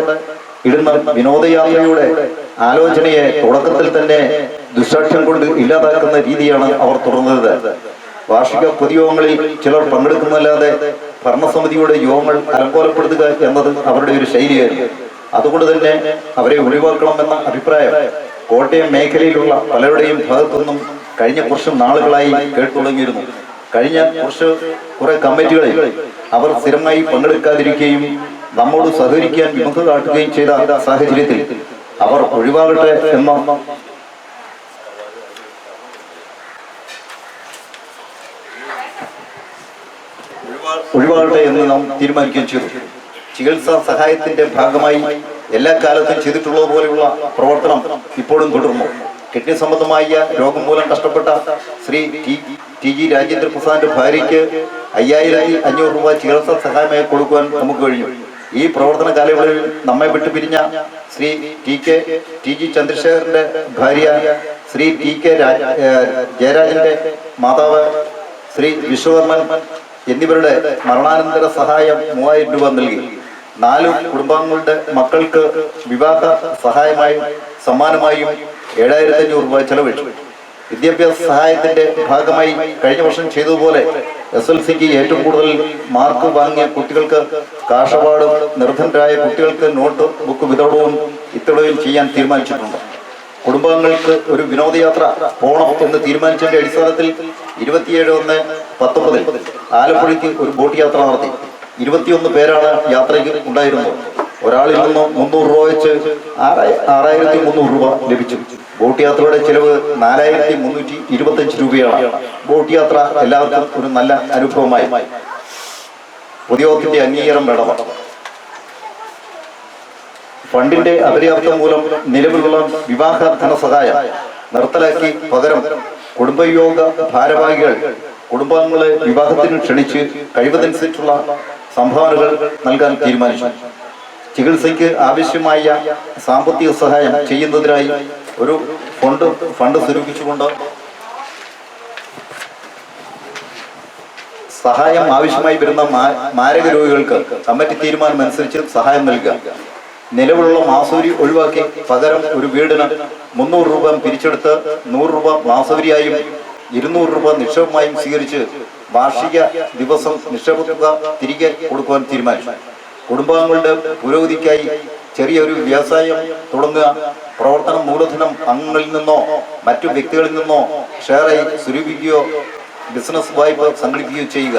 ഇടുന്ന വിനോദയാത്രയുടെ ആലോചനയെ തുടക്കത്തിൽ തന്നെ ദുസ്സാഠ്യം കൊണ്ട് ഇല്ലാതാക്കുന്ന രീതിയാണ് അവർ തുടർന്നത്. വാർഷിക പൊതുയോഗങ്ങളിൽ ചിലർ പങ്കെടുക്കുന്നതല്ലാതെ ഭരണസമിതിയുടെ യോഗങ്ങൾ അലങ്കോലപ്പെടുത്തുക എന്നത് അവരുടെ ഒരു ശൈലിയായിരുന്നു. അതുകൊണ്ട് തന്നെ അവരെ ഒഴിവാക്കണമെന്ന അഭിപ്രായം കോട്ടയം മേഖലയിലുള്ള പലരുടെയും ഭാഗത്തുനിന്നും കഴിഞ്ഞ കുറച്ച് നാളുകളായി കേട്ടുതുടങ്ങിയിരുന്നു. കഴിഞ്ഞ കുറെ കമ്മിറ്റികളിൽ അവർ സ്ഥിരമായി പങ്കെടുക്കാതിരിക്കുകയും നമ്മോട് സഹകരിക്കാൻ വിമുഖത കാട്ടുകയും ചെയ്ത സാഹചര്യത്തിൽ അവർ ഒഴിവാകട്ടെ എന്ന് നാം തീരുമാനിക്കുകയും ചെയ്തു. ചികിത്സാ സഹായത്തിന്റെ ഭാഗമായി എല്ലാ കാലത്തും ചെയ്തിട്ടുള്ളതുപോലെയുള്ള പ്രവർത്തനം ഇപ്പോഴും തുടർന്നു. കിഡ്നി സംബന്ധമായ രോഗം മൂലം കഷ്ടപ്പെട്ട ശ്രീ TG രാജേന്ദ്രപ്രസാദിന്റെ ഭാര്യയ്ക്ക് 5500 രൂപ ചികിത്സാ സഹായമായി കൊടുക്കുവാൻ നമുക്ക് കഴിഞ്ഞു. ഈ പ്രവർത്തന കാലയളവിൽ നമ്മെ വിട്ടുപിരിഞ്ഞ ശ്രീ TG ചന്ദ്രശേഖരന്റെ ഭാര്യ ശ്രീ TK ജയരാജന്റെ മാതാവ് ശ്രീ വിശ്വകർമ്മൻ എന്നിവരുടെ മരണാനന്തര സഹായം 3000 രൂപ നൽകി. 4 കുടുംബാംഗങ്ങളുടെ മക്കൾക്ക് വിവാഹ സഹായമായും സമ്മാനമായും 7500 രൂപ ചെലവഴിച്ചു. വിദ്യാഭ്യാസ സഹായത്തിന്റെ ഭാഗമായി കഴിഞ്ഞ വർഷം ചെയ്തതുപോലെ SLCക്ക് ഏറ്റവും കൂടുതൽ മാർക്ക് വാങ്ങിയ കുട്ടികൾക്ക് കാഷ് അവാർഡും നിർധനരായ കുട്ടികൾക്ക് നോട്ട് ബുക്ക് വിതരണവും ഇത്തവണയും ചെയ്യാൻ തീരുമാനിച്ചിട്ടുണ്ട്. കുടുംബാംഗങ്ങൾക്ക് ഒരു വിനോദയാത്ര പോകണം എന്ന് തീരുമാനിച്ചതിന്റെ അടിസ്ഥാനത്തിൽ 27/1/19 ആലപ്പുഴയ്ക്ക് ഒരു ബോട്ട് യാത്ര നടത്തി. 21 പേരാണ് യാത്രയ്ക്ക് ഉണ്ടായിരുന്നത്. ഒരാളിൽ നിന്ന് 300 രൂപ വെച്ച് 6300 രൂപ ലഭിച്ചു. ബോട്ട് യാത്രയുടെ ചെലവ് 4325 രൂപയാണ്. ബോട്ട് യാത്ര എല്ലാവർക്കും ഒരു നല്ല അനുഭവമായി. പൊതുയോഗത്തിന്റെ അംഗീകാരം വേണം. ഫണ്ടിന്റെ അപര്യാപ്തം മൂലം നിലവിലുള്ള വിവാഹ ധനസഹായം നിർത്തലാക്കി പകരം കുടുംബയോഗ ഭാരവാഹികൾ കുടുംബാംഗങ്ങളെ വിവാഹത്തിന് ക്ഷണിച്ച് കഴിവതനുസരിച്ചുള്ള സംഭാവനകൾ നൽകാൻ തീരുമാനിച്ചു. ചികിത്സയ്ക്ക് ആവശ്യമായ സാമ്പത്തിക സഹായം ചെയ്യുന്നതിനായി ഒരു ഫണ്ട് സ്വരൂപിച്ചുകൊണ്ട് സഹായം ആവശ്യമായി വരുന്ന മാരക രോഗികൾക്ക് കമ്മിറ്റി തീരുമാനം അനുസരിച്ച് സഹായം നൽകുക. നിലവിലുള്ള മാസൂരി ഒഴിവാക്കി പകരം ഒരു വീടിന് 300 രൂപ പിരിച്ചെടുത്ത് 100 രൂപ മാസൂരിയായും 200 രൂപ നിക്ഷേപമായും സ്വീകരിച്ച് വാർഷിക ദിവസം നിക്ഷേപ തുക തിരികെ കൊടുക്കുവാൻ തീരുമാനിച്ചു. കുടുംബാംഗങ്ങളുടെ പുരോഗതിക്കായി ചെറിയൊരു വ്യവസായം തുടങ്ങുക, പ്രവർത്തന മൂലധനം അംഗങ്ങളിൽ നിന്നോ മറ്റു വ്യക്തികളിൽ നിന്നോ ഷെയറായി സ്വരൂപിക്കുകയോ ബിസിനസ് വായ്പ സംഘടിപ്പിക്കുകയോ ചെയ്യുക.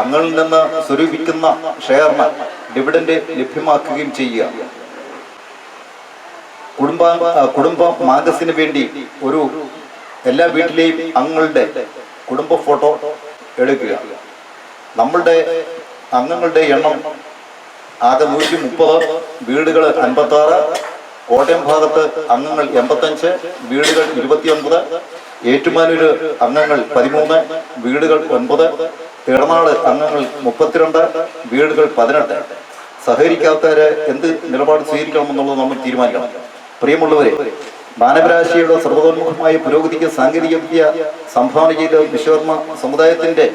അംഗങ്ങളിൽ നിന്ന് സ്വരൂപിക്കുന്ന ഷെയറിന് ഡിവിഡന്റ് ലഭ്യമാക്കുകയും ചെയ്യുക. കുടുംബ മാഗസിന് വേണ്ടി എല്ലാ വീട്ടിലെയും അംഗങ്ങളുടെ കുടുംബ ഫോട്ടോ എടുക്കുക. നമ്മളുടെ അംഗങ്ങളുടെ എണ്ണം ആകെ 130, വീടുകൾ 56, കോട്ടയം ഭാഗത്ത് അംഗങ്ങൾ 85, വീടുകൾ 29, ഏറ്റുമാനൂര് അംഗങ്ങൾ 13, വീടുകൾ 9, തിടനാട് അംഗങ്ങൾ 32, വീടുകൾ 18. സഹകരിക്കാത്തവരെ എന്ത് നിലപാട് സ്വീകരിക്കണമെന്നുള്ളത് നമ്മൾ തീരുമാനിക്കണം. പ്രിയമുള്ളവരെ, മാനവരാശിയുടെ സർവതോന്മുഖമായ പുരോഗതിക്ക് സാങ്കേതിക വിദ്യ സംഭാവന ചെയ്ത വിശ്വകർമ്മ സമുദായത്തിന്റെ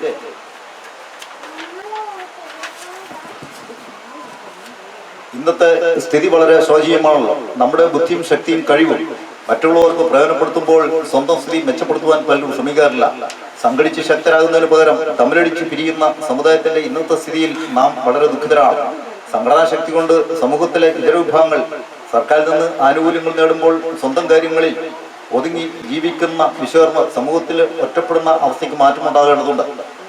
ഇന്നത്തെ സ്ഥിതി വളരെ ശോചനീയമാണല്ലോ. നമ്മുടെ ബുദ്ധിയും ശക്തിയും കഴിവും മറ്റുള്ളവർക്ക് പ്രയോജനപ്പെടുത്തുമ്പോൾ സ്വന്തം സ്ഥിതി മെച്ചപ്പെടുത്തുവാൻ പലരും ശ്രമിക്കാറില്ല. സംഘടിച്ച് ശക്തരാകുന്നതിന് പകരം തമ്മിലടിച്ച് പിരിയുന്ന സമുദായത്തിന്റെ ഇന്നത്തെ സ്ഥിതിയിൽ നാം വളരെ ദുഃഖിതരാണ്. സംഘടനാ ശക്തി കൊണ്ട് സമൂഹത്തിലെ ഇതര വിഭാഗങ്ങൾ സർക്കാരിൽ നിന്ന് ആനുകൂല്യങ്ങൾ നേടുമ്പോൾ സ്വന്തം കാര്യങ്ങളിൽ ഒതുങ്ങി ജീവിക്കുന്ന വിശ്വകർമ്മ സമൂഹത്തിൽ ഒറ്റപ്പെടുന്ന അവസ്ഥയ്ക്ക് മാറ്റമുണ്ടാകേണ്ടതുണ്ട്.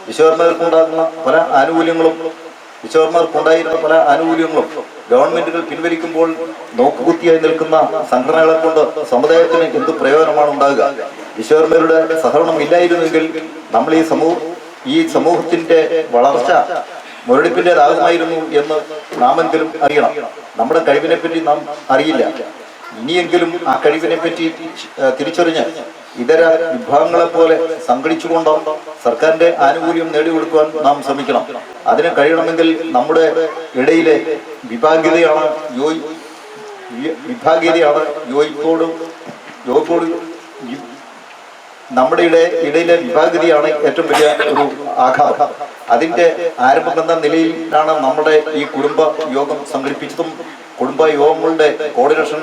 വിശ്വകർമ്മർക്കുണ്ടായിരുന്ന പല ആനുകൂല്യങ്ങളും ഗവൺമെന്റുകൾ പിൻവലിക്കുമ്പോൾ നോക്കുകുത്തിയായി നിൽക്കുന്ന സംഘടനകളെ കൊണ്ട് സമുദായത്തിന് എന്ത് പ്രയോജനമാണ് ഉണ്ടാകുക? വിശ്വകർമ്മരുടെ സഹകരണം ഇല്ലായിരുന്നെങ്കിൽ നമ്മൾ ഈ സമൂഹത്തിന്റെ വളർച്ച മുരടിപ്പിൻ്റെതാകുമായിരുന്നു എന്ന് നാമെങ്കിലും അറിയണം. നമ്മുടെ കഴിവിനെ പറ്റി നാം അറിയില്ല. ഇനിയെങ്കിലും ആ കഴിവിനെ പറ്റി തിരിച്ചറിഞ്ഞ് ഇതര വിഭാഗങ്ങളെ പോലെ സംഘടിച്ചുകൊണ്ടോ സർക്കാരിന്റെ ആനുകൂല്യം നേടിക്കൊടുക്കുവാൻ നാം ശ്രമിക്കണം. അതിന് കഴിയണമെങ്കിൽ നമ്മുടെ ഇടയിലെ വിഭാഗീയതയാണ് നമ്മുടെ ഇടയിലെ വിഭാഗീയതയാണ് ഏറ്റവും വലിയ ഒരു ആഘാതം. അതിന്റെ ആരംഭം എന്ന നിലയിലാണ് നമ്മുടെ ഈ കുടുംബ യോഗം സംഘടിപ്പിച്ചതും കുടുംബ യോഗങ്ങളുടെ കോർഡിനേഷൻ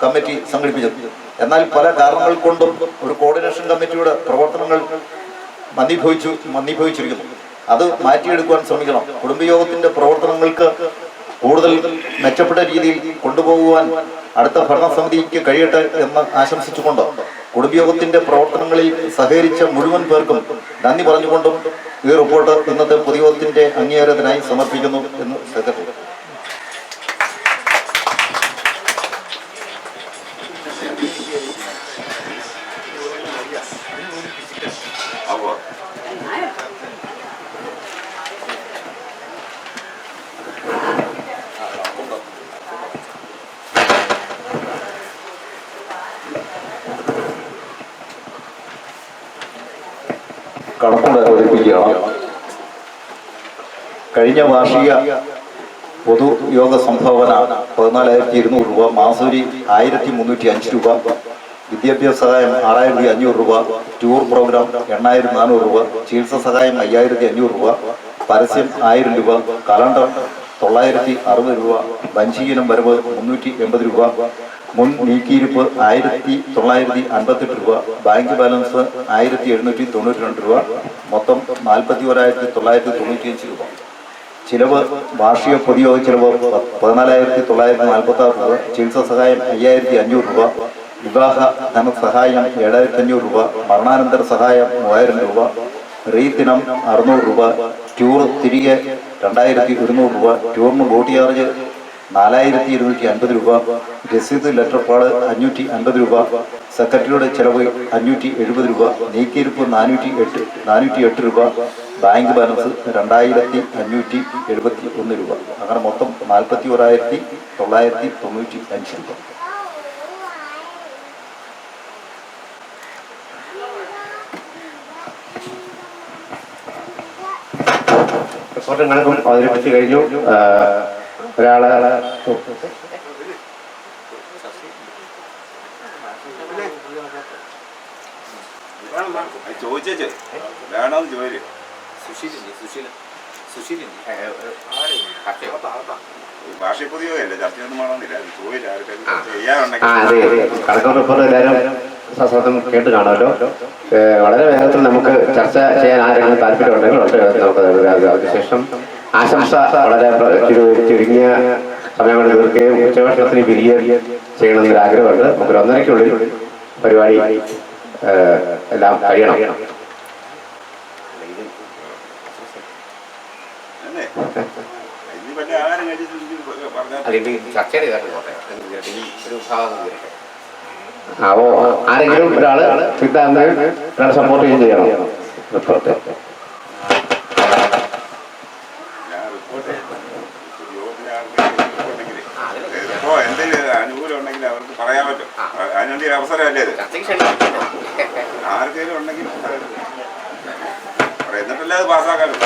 കമ്മിറ്റി സംഘടിപ്പിച്ചത്. എന്നാൽ പല കാരണങ്ങൾ കൊണ്ടും ഒരു കോർഡിനേഷൻ കമ്മിറ്റിയുടെ പ്രവർത്തനങ്ങൾ മന്ദീഭവിച്ചിരിക്കുന്നു. അത് മാറ്റിയെടുക്കുവാൻ ശ്രമിക്കണം. കുടുംബയോഗത്തിന്റെ പ്രവർത്തനങ്ങൾക്ക് കൂടുതൽ മെച്ചപ്പെട്ട രീതിയിൽ കൊണ്ടുപോകുവാൻ അടുത്ത ഭരണസമിതിക്ക് കഴിയട്ടെ എന്ന് ആശംസിച്ചുകൊണ്ട് കുടുംബയോഗത്തിന്റെ പ്രവർത്തനങ്ങളിൽ സഹകരിച്ച മുഴുവൻ പേർക്കും നന്ദി പറഞ്ഞുകൊണ്ടും ഈ റിപ്പോർട്ട് ഇന്നത്തെ പൊതുയോഗത്തിന്റെ അംഗീകാരത്തിനായി സമർപ്പിക്കുന്നു എന്ന് സെക്രട്ടറി. കണക്കൂടെ അവതരിപ്പിക്കുകയാണ്. കഴിഞ്ഞ വാർഷിക പൊതുയോഗ സംഭാവന 14,200 രൂപ, മാസൂരി 1,305 രൂപ, വിദ്യാഭ്യാസ സഹായം 6,500 രൂപ, ടൂർ പ്രോഗ്രാം 8,400 രൂപ, ചികിത്സാ സഹായം 5,500 രൂപ, പരസ്യം 1000 രൂപ, കലണ്ടർ 960 രൂപ, വഞ്ചീകനം വരവ് 380 രൂപ, മുൻ നീക്കിയിരിപ്പ് 1,958 രൂപ, ബാങ്ക് ബാലൻസ് 1,792 രൂപ, മൊത്തം 41,995 രൂപ. ചിലവ് വാർഷിക പൊതുയോഗ ചിലവ് 14,946 രൂപ, ചികിത്സാ സഹായം 5,500 രൂപ, വിവാഹ ധനസഹായം 7,500 രൂപ, മരണാനന്തര സഹായം 3,000 രൂപ, റീത്തിനം 600 രൂപ, ടൂർ തിരികെ 2,100 രൂപ, ടൂറിന് ബോട്ട് ചാർജ് 4,250 രൂപ, രസീത് ലെറ്റർ പാട് 550 രൂപ, സെക്രട്ടറിയുടെ ചെലവ് 570 രൂപ, നീക്കിയിരിപ്പ് 408 രൂപ, ബാങ്ക് ബാലൻസ് 2,571 രൂപ. അങ്ങനെ മൊത്തം 41,995 രൂപ. റിപ്പോർട്ടും കണക്കും അവതരിപ്പിച്ചു കഴിഞ്ഞു. ഒരാള് ചോദിച്ചേ വേണമെന്ന് ചോദിച്ചു. ഭാഷ പൊതുവല്ലേ ചർച്ചയൊന്നും വേണമെന്നില്ല. കണക്കും റിപ്പോർട്ട് എല്ലാവരും സശ്രദ്ധം കേട്ട് കാണുമല്ലോ. വളരെ വേഗത്തിൽ നമുക്ക് ചർച്ച ചെയ്യാൻ ആരെങ്കിലും താല്പര്യമുണ്ടെങ്കിൽ നമുക്ക് അതിനുശേഷം ആശംസ വളരെ ചുരുങ്ങിയ സമയം കൊണ്ട് തീർക്കുകയും ഉച്ചഭക്ഷണത്തിന് പിരിയുകയും ചെയ്യണമെന്നൊരു ആഗ്രഹമുണ്ട്. നമുക്കൊരു 1:30-ക്കുള്ളിൽ പരിപാടി എല്ലാം കഴിയണം. അല്ലെങ്കിൽ ചർച്ച ചെയ്തിട്ട് ഒരു ഭാഗം അപ്പോ ആരെങ്കിലും ഒരാള് സിദ്ധാന്തം സപ്പോർട്ട് ചെയ്യണം റിപ്പോർട്ട്. അവർക്ക് പറയാൻ പറ്റും. അതിനുവേണ്ടി ഒരു അവസരമല്ലേ ഇത്? ചർച്ചയ്ക്ക് ക്ഷണിച്ചിട്ടുണ്ട്. ആർക്കെങ്കിലും ഉണ്ടെങ്കിൽ എന്നിട്ടല്ലേ അത് പാസ്സാക്കാനും.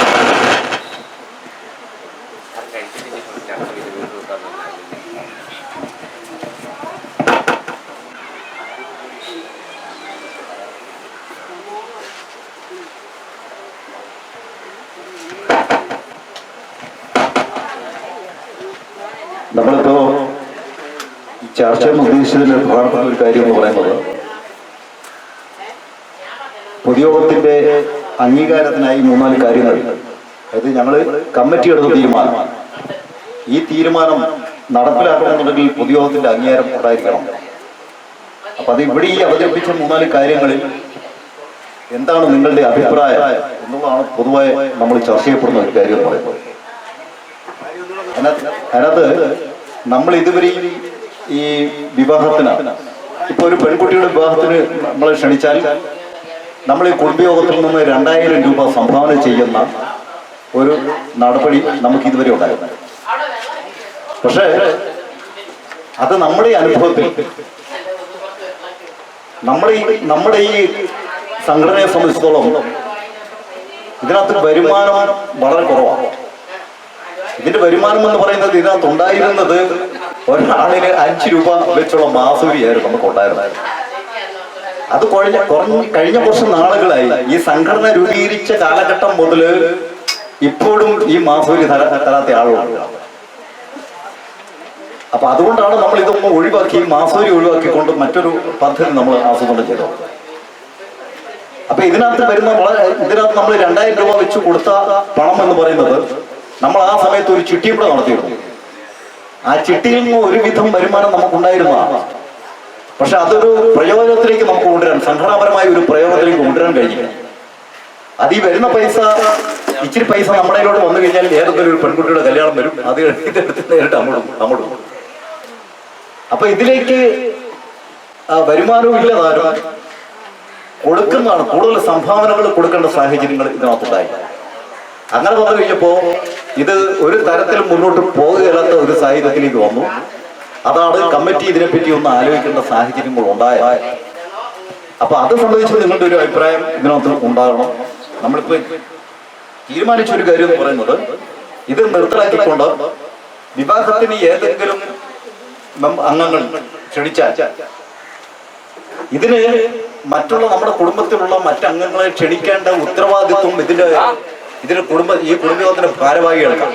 നമ്മളിപ്പോ ചർച്ച ഉദ്ദേശിച്ചതിന്റെ പ്രധാനപ്പെട്ട ഒരു കാര്യം എന്ന് പറയുന്നത് പൊതുയോഗത്തിന്റെ അംഗീകാരത്തിനായി 3-4 കാര്യങ്ങൾ. അതായത് ഞങ്ങൾ കമ്മിറ്റി എടുത്ത തീരുമാനം, ഈ തീരുമാനം നടപ്പിലാക്കണമെന്നുണ്ടെങ്കിൽ പൊതുയോഗത്തിന്റെ അംഗീകാരം ഉണ്ടായിരിക്കണം. അപ്പൊ അത് ഇവിടെ ഈ അവതരിപ്പിച്ച 3-4 കാര്യങ്ങളിൽ എന്താണ് നിങ്ങളുടെ അഭിപ്രായം എന്നുള്ളതാണ് പൊതുവായി നമ്മൾ ചർച്ച ചെയ്യപ്പെടുന്ന ഒരു കാര്യം എന്ന് പറയുന്നത്. അതിനകത്ത് നമ്മൾ ഇതുവരെയും ഈ വിവാഹത്തിന്, ഇപ്പൊ ഒരു പെൺകുട്ടിയുടെ വിവാഹത്തിന് നമ്മൾ ക്ഷണിച്ചാൽ നമ്മൾ ഈ കുടുംബയോഗത്തിൽ നിന്ന് 2000 രൂപ സംഭാവന ചെയ്യുന്ന ഒരു നടപടി നമുക്ക് ഇതുവരെ ഉണ്ടായിരുന്നു. പക്ഷേ അത് നമ്മുടെ അനുഭവത്തിൽ നമ്മുടെ ഈ സംഘടനയെ സംബന്ധിച്ചിടത്തോളം ഇതിനകത്ത് വരുമാനം വളരെ കുറവാണ്. ഇതിന്റെ വരുമാനം എന്ന് പറയുന്നത് ഇതിനകത്ത് ഉണ്ടായിരുന്നത് ഒരാളിന് 5 രൂപ വെച്ചുള്ള മാസൂരിയായിരുന്നു നമുക്ക് ഉണ്ടായിരുന്നത്. അത് കഴിഞ്ഞ കുറച്ച് നാളുകളായി ഈ സംഘടന രൂപീകരിച്ച കാലഘട്ടം മുതൽ ഇപ്പോഴും ഈ മാസൂരി തരാത്ത ആളുകളുണ്ട്. അപ്പൊ അതുകൊണ്ടാണ് നമ്മൾ ഇതൊന്നും ഒഴിവാക്കി, മാസൂരി ഒഴിവാക്കിക്കൊണ്ട് മറ്റൊരു പദ്ധതി നമ്മൾ ആസൂത്രണം ചെയ്തത്. അപ്പൊ ഇതിനകത്ത് നമ്മൾ 2000 രൂപ വെച്ച് കൊടുത്ത പണം എന്ന് പറയുന്നത് നമ്മൾ ആ സമയത്ത് ഒരു ചിട്ടിയും കൂടെ നടത്തിയിരുന്നു. ആ ചിട്ടിയിൽ നിന്ന് ഒരുവിധം വരുമാനം നമുക്കുണ്ടായിരുന്നതാണ്. പക്ഷെ അതൊരു പ്രയോജനത്തിലേക്ക് നമുക്ക് കൊണ്ടുവരാൻ, സംഘടനാപരമായ ഒരു പ്രയോജനത്തിലേക്ക് കൊണ്ടുവരാൻ കഴിഞ്ഞില്ല. അത് ഈ വരുന്ന പൈസ, ഇച്ചിരി പൈസ നമ്മുടെ കയ്യിലോട്ട് വന്നു കഴിഞ്ഞാൽ ഏതെങ്കിലും ഒരു പെൺകുട്ടിയുടെ കല്യാണം വരും, അത് ഇതെടുത്ത് നേരിട്ട് നമ്മളും. അപ്പൊ ഇതിലേക്ക് വരുമാനവും ഇല്ലതാരും കൊടുക്കുന്നതാണ്, കൂടുതൽ സംഭാവനകൾ കൊടുക്കേണ്ട സാഹചര്യങ്ങൾ ഇതിനകത്തുണ്ടായി. അങ്ങനെ വന്നു കഴിഞ്ഞപ്പോ ഇത് ഒരു തരത്തിലും മുന്നോട്ട് പോകുകയില്ലാത്ത ഒരു സാഹചര്യത്തിലേക്ക് വന്നു. അതാണ് കമ്മിറ്റി ഇതിനെപ്പറ്റി ഒന്ന് ആലോചിക്കേണ്ട സാഹചര്യങ്ങൾ ഉണ്ടായത്. അപ്പൊ അത് സംബന്ധിച്ച് നിങ്ങളുടെ ഒരു അഭിപ്രായം ഇതിനകത്ത് ഉണ്ടാകണം. നമ്മളിപ്പോ തീരുമാനിച്ച ഒരു കാര്യം എന്ന് പറയുന്നത്, ഇത് നിർത്തലാക്കിക്കൊണ്ട് വിവാഹത്തിന് ഏതെങ്കിലും അംഗങ്ങൾ ക്ഷണിച്ചാൽ ഇതിന് മറ്റുള്ള നമ്മുടെ കുടുംബത്തിലുള്ള മറ്റംഗങ്ങളെ ക്ഷണിക്കേണ്ട ഉത്തരവാദിത്വം ഈ കുടുംബയോഗത്തിന്റെ ഭാരവാഹികൾക്കാം.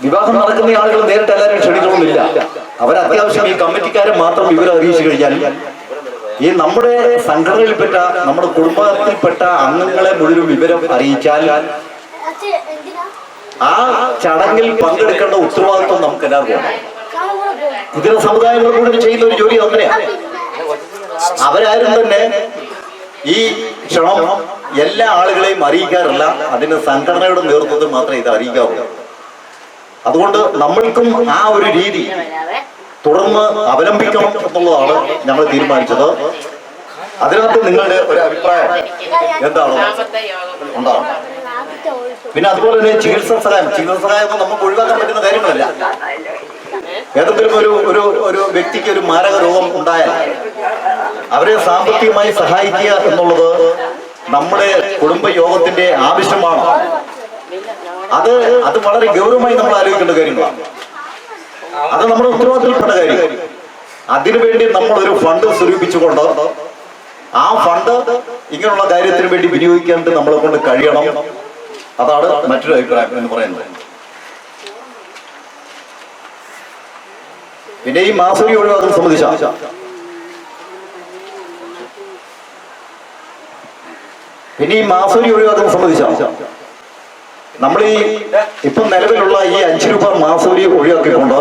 വിവാഹം നടക്കുന്ന ആളുകൾ നേരിട്ട് എല്ലാവരും ക്ഷണിക്കണമെന്നില്ല. അവരത്യാവശ്യം ഈ കമ്മിറ്റിക്കാരെ മാത്രം വിവരം അറിയിച്ചു കഴിഞ്ഞാൽ ഈ നമ്മുടെ സംഘടനയിൽപ്പെട്ട, നമ്മുടെ കുടുംബത്തിൽപ്പെട്ട അംഗങ്ങളെ മുഴുവൻ വിവരം അറിയിച്ചാൽ ആ ചടങ്ങിൽ പങ്കെടുക്കേണ്ട ഉത്തരവാദിത്വം നമുക്ക് എല്ലാവർക്കും ഉണ്ട്. ഇതര സമുദായങ്ങൾ കൂടി ചെയ്യുന്ന ഒരു ജോലി അങ്ങനെയാണ്. അവരാരും തന്നെ ഈ ക്ഷണം എല്ലാ ആളുകളെയും അറിയിക്കാറില്ല. അതിന് സംഘടനയുടെ നേതൃത്വത്തിൽ മാത്രമേ ഇത് അറിയിക്കാറുള്ളൂ. അതുകൊണ്ട് നമ്മൾക്കും ആ ഒരു രീതി തുടർന്ന് അവലംബിക്കണം എന്നുള്ളതാണ് ഞങ്ങൾ തീരുമാനിച്ചത്. അതിനകത്ത് നിങ്ങളുടെ ഒരു അഭിപ്രായം എന്താണ് ഉണ്ടാവും? പിന്നെ അതുപോലെ തന്നെ ചികിത്സാ സഹായം ഒന്നും നമുക്ക് ഒഴിവാക്കാൻ പറ്റുന്ന കാര്യങ്ങളല്ല. ഏതെങ്കിലും ഒരു വ്യക്തിക്ക് ഒരു മാരക രോഗം ഉണ്ടായാൽ അവരെ സാമ്പത്തികമായി സഹായിക്കുക എന്നുള്ളത് നമ്മുടെ കുടുംബയോഗത്തിന്റെ ആവശ്യമാണ്. അത് വളരെ ഗൗരവമായി നമ്മൾ ആലോചിക്കേണ്ട കാര്യങ്ങളാണ്. അത് നമ്മുടെ ഉത്തരവാദിത്തപ്പെട്ട കാര്യം. അതിനുവേണ്ടി നമ്മൾ ഒരു ഫണ്ട് സ്വരൂപിച്ചുകൊണ്ട് ആ ഫണ്ട് ഇങ്ങനെയുള്ള കാര്യത്തിന് വേണ്ടി വിനിയോഗിക്കേണ്ടത് നമ്മളെ കൊണ്ട് കഴിയണം. അതാണ് മറ്റൊരു അഭിപ്രായം എന്ന് പറയുന്നത്. പിന്നെ ഈ മാസൂരി ഒഴിവാക്കുന്നത് സംബന്ധിച്ച നമ്മൾ ഈ ഇപ്പം നിലവിലുള്ള ഈ 5 രൂപ മാസൂരി ഒഴിവാക്കിക്കൊണ്ട്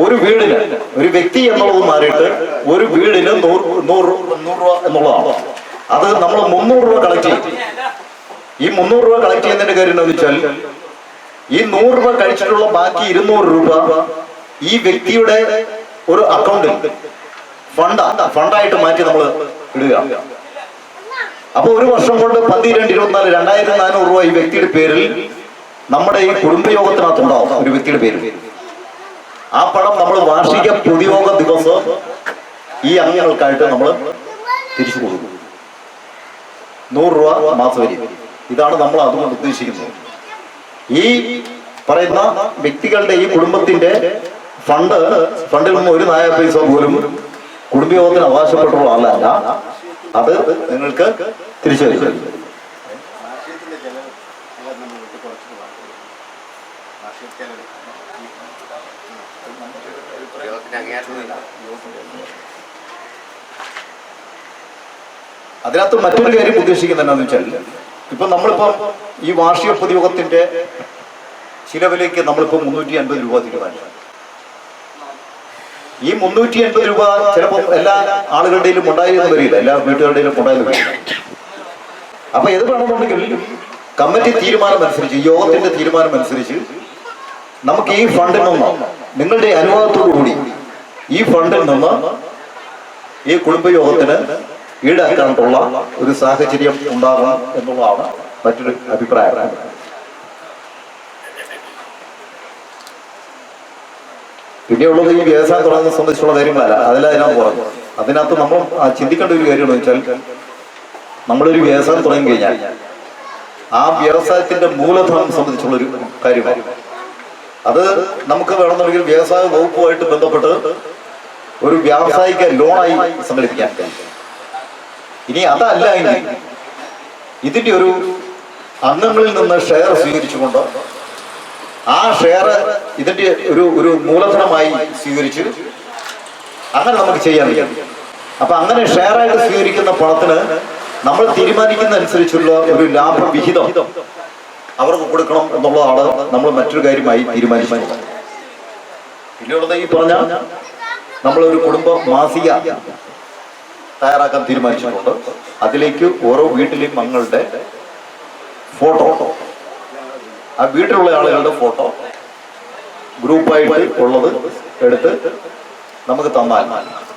ഒരു വീടിന്, ഒരു വ്യക്തി എന്നുള്ളത് മാറിയിട്ട് ഒരു വീടിന് 100 രൂപ എന്നുള്ളതാണ്. അത് നമ്മൾ 300 രൂപ കളക്ട് ചെയ്യും. ഈ 300 രൂപ കളക്ട് ചെയ്യുന്നതിന്റെ കാര്യം എന്താണെന്ന് വെച്ചാൽ, ഈ 100 രൂപ കഴിച്ചിട്ടുള്ള ബാക്കി 200 രൂപ ഈ വ്യക്തിയുടെ ഒരു അക്കൗണ്ടിൽ ഫണ്ടായിട്ട് മാറ്റി നമ്മൾ ഇടുക. അപ്പൊ ഒരു വർഷം കൊണ്ട് 12-24 രൂപ ഈ വ്യക്തിയുടെ പേരിൽ നമ്മുടെ ഈ കുടുംബയോഗത്തിനകത്തുണ്ടാവും. ഒരു വ്യക്തിയുടെ പേരിൽ ആ പണം നമ്മൾ വാർഷിക പൊതുയോഗ ദിവസം ഈ അംഗങ്ങൾക്കായിട്ട് നമ്മൾ തിരിച്ചു കൊടുക്കും. 100 രൂപ മാസവരി. ഇതാണ് നമ്മൾ അതുകൊണ്ട് ഉദ്ദേശിക്കുന്നത്. ഈ പറയുന്ന വ്യക്തികളുടെ ഈ കുടുംബത്തിന്റെ ഫണ്ടിൽ നിന്ന് ഒരു നായ പൈസ പോലും കുടുംബയോഗത്തിന് അവകാശപ്പെട്ടുള്ള ആളല്ല. അത് നിങ്ങൾക്ക് തിരിച്ചു തരും. അതിനകത്ത് മറ്റൊരു കാര്യം ഉദ്ദേശിക്കുന്നത് എന്താണെന്ന് വെച്ചാൽ, ഇപ്പൊ നമ്മളിപ്പം ഈ വാർഷിക പൊതുയോഗത്തിന്റെ ചിലവിലേക്ക് നമ്മളിപ്പോൾ 350 രൂപ തീരുമാനിച്ചു. ഈ 350 രൂപ ചിലപ്പോൾ എല്ലാ ആളുകളുടെയും ഉണ്ടായിരുന്നു വരില്ല, എല്ലാ വീട്ടുകളുടെയും ഉണ്ടായിരുന്നു വരില്ല. അപ്പൊ ഏത് വേണമെന്നുണ്ടെങ്കിൽ കമ്മിറ്റി തീരുമാനം അനുസരിച്ച്, യോഗത്തിന്റെ തീരുമാനം അനുസരിച്ച് നമുക്ക് ഈ ഫണ്ടിൽ നിന്ന്, നിങ്ങളുടെ അനുവാദത്തോടു കൂടി ഈ ഫണ്ടിൽ നിന്ന് ഈ കുടുംബയോഗത്തിന് ഈടാക്കാനുള്ള ഒരു സാഹചര്യം ഉണ്ടാകണം എന്നുള്ളതാണ് മറ്റൊരു അഭിപ്രായം. പിന്നെയുള്ളത് ഈ വ്യവസായം തുടങ്ങുന്നതിനെ സംബന്ധിച്ചുള്ള കാര്യങ്ങളല്ല, അതിനകത്ത് പറഞ്ഞു. അതിനകത്ത് നമ്മൾ ചിന്തിക്കേണ്ട ഒരു കാര്യമെന്ന് വെച്ചാൽ, നമ്മളൊരു വ്യവസായം തുടങ്ങി കഴിഞ്ഞാൽ ആ വ്യവസായത്തിന്റെ മൂലധനം സംബന്ധിച്ചുള്ള ഒരു കാര്യമാണ്. അത് നമുക്ക് വേണമെന്നുണ്ടെങ്കിൽ വ്യവസായ വകുപ്പുമായിട്ട് ബന്ധപ്പെട്ട് ഒരു വ്യാവസായിക ലോണായി സംഘടിപ്പിക്കാൻ കഴിയും. ഇനി അതല്ല എങ്കിൽ ഇതിന്റെ ഒരു അംഗങ്ങളിൽ നിന്ന് ഷെയർ സ്വീകരിച്ചുകൊണ്ട് ആ ഷെയർ ഇതിന്റെ ഒരു മൂലധനമായി സ്വീകരിച്ച് അങ്ങനെ നമുക്ക് ചെയ്യാൻ കഴിയും. അപ്പൊ അങ്ങനെ ഷെയറായിട്ട് സ്വീകരിക്കുന്ന പണത്തിന് നമ്മൾ തീരുമാനിക്കുന്ന അനുസരിച്ചുള്ള ഒരു ലാഭവിഹിതം അവർക്ക് കൊടുക്കണം എന്നുള്ളതാണ് നമ്മൾ മറ്റൊരു കാര്യമായി തീരുമാനിച്ചിട്ടുള്ളത്. പിന്നെയുള്ളത് ഈ പറഞ്ഞ നമ്മളൊരു കുടുംബ മാസിക തയ്യാറാക്കാൻ തീരുമാനിച്ചിട്ടുണ്ട്. അതിലേക്ക് ഓരോ വീട്ടിലെയും അംഗങ്ങളുടെ ഫോട്ടോ, ആ വീട്ടിലുള്ള ആളുകളുടെ ഫോട്ടോ ഗ്രൂപ്പായിട്ട് ഉള്ളത് എടുത്ത് നമുക്ക് തന്നാൽ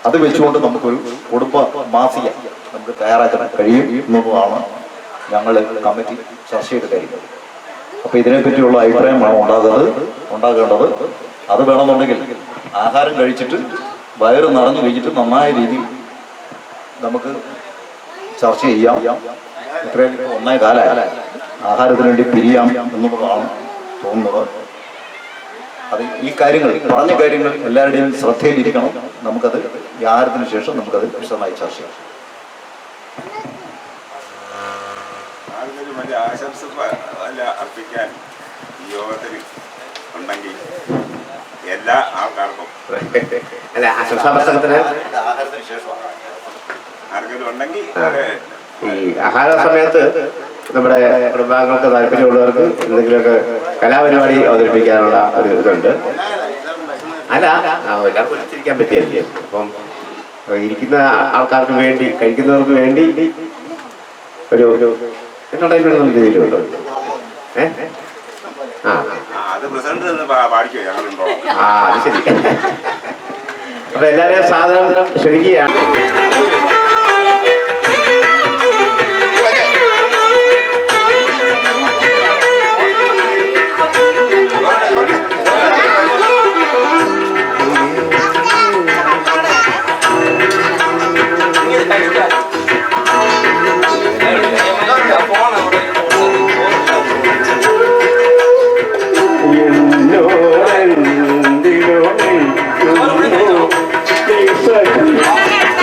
അത് വെച്ചുകൊണ്ട് നമുക്കൊരു കുടുംബ മാസിക നമുക്ക് തയ്യാറാക്കാൻ കഴിയും എന്നുള്ളതാണ് ഞങ്ങൾ കമ്മിറ്റി ചർച്ച ചെയ്ത് കഴിയുന്നത്. അപ്പൊ ഇതിനെപ്പറ്റിയുള്ള അഭിപ്രായമാണ് ഉണ്ടാകേണ്ടത്. അത് വേണമെന്നുണ്ടെങ്കിൽ ആഹാരം കഴിച്ചിട്ട് വയറ് നിറഞ്ഞു കഴിഞ്ഞിട്ട് നന്നായ രീതിയിൽ നമുക്ക് ചർച്ച ചെയ്യാം. ഇത്രയും 1 കാലം ആഹാരത്തിന് വേണ്ടി പിരിയാം എന്നുള്ളതാണ് തോന്നുന്നത്. അത് ഈ കാര്യങ്ങൾ, പറഞ്ഞ കാര്യങ്ങൾ എല്ലാവരുടെയും ശ്രദ്ധയിലിരിക്കണം. നമുക്കത് ഈ ആഹാരത്തിന് ശേഷം നമുക്കത് വിശദമായി ചർച്ച ചെയ്യാം. വലിയ ആശംസ അർപ്പിക്കാൻ ഈ യോഗത്തിൽ ഉണ്ടെങ്കിൽ എല്ലാ ആൾക്കാർക്കും അല്ല, ആശംസാ പ്രസംഗത്തിന് ആഹാരത്തിന് ശേഷം ആർക്കെങ്കിലും ഉണ്ടെങ്കിൽ ഈ ആഹാര സമയത്ത് നമ്മുടെ കുടുംബാംഗങ്ങൾക്ക് താല്പര്യമുള്ളവർക്ക് എന്തെങ്കിലുമൊക്കെ കലാപരിപാടി അവതരിപ്പിക്കാനുള്ള ഒരു ഇതുണ്ട്. അല്ല, എല്ലാവർക്കും ഒരിച്ചിരിക്കാൻ പറ്റിയല്ലേ. അപ്പം ഇരിക്കുന്ന ആൾക്കാർക്ക് വേണ്ടി, കഴിക്കുന്നവർക്ക് വേണ്ടി ഒരു എന്റർടൈൻമെന്റ് രീതിയിലുണ്ടോ? അത് പ്രസിഡന്റ് പാടിക്കോ, ഞങ്ങളുണ്ടോ? അത് ശരി. അപ്പൊ എല്ലാവരെയും സാധനം ക്ഷണിക്കുകയാണ്. Thank you.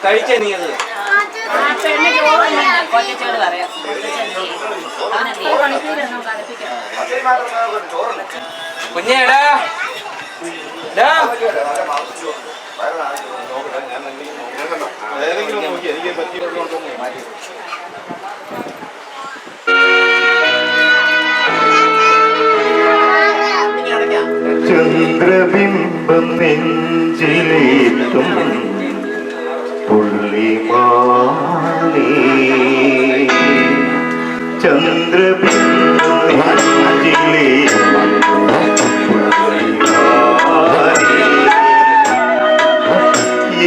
കഴിച്ചേ നീ അത് കുഞ്ഞേടാ ചന്ദ്രബിംബം നെഞ്ചിലേറ്റും പുള്ളിമാനേ ചന്ദ്രബിംബം നെഞ്ചിലേറ്റും പുള്ളിമാനേ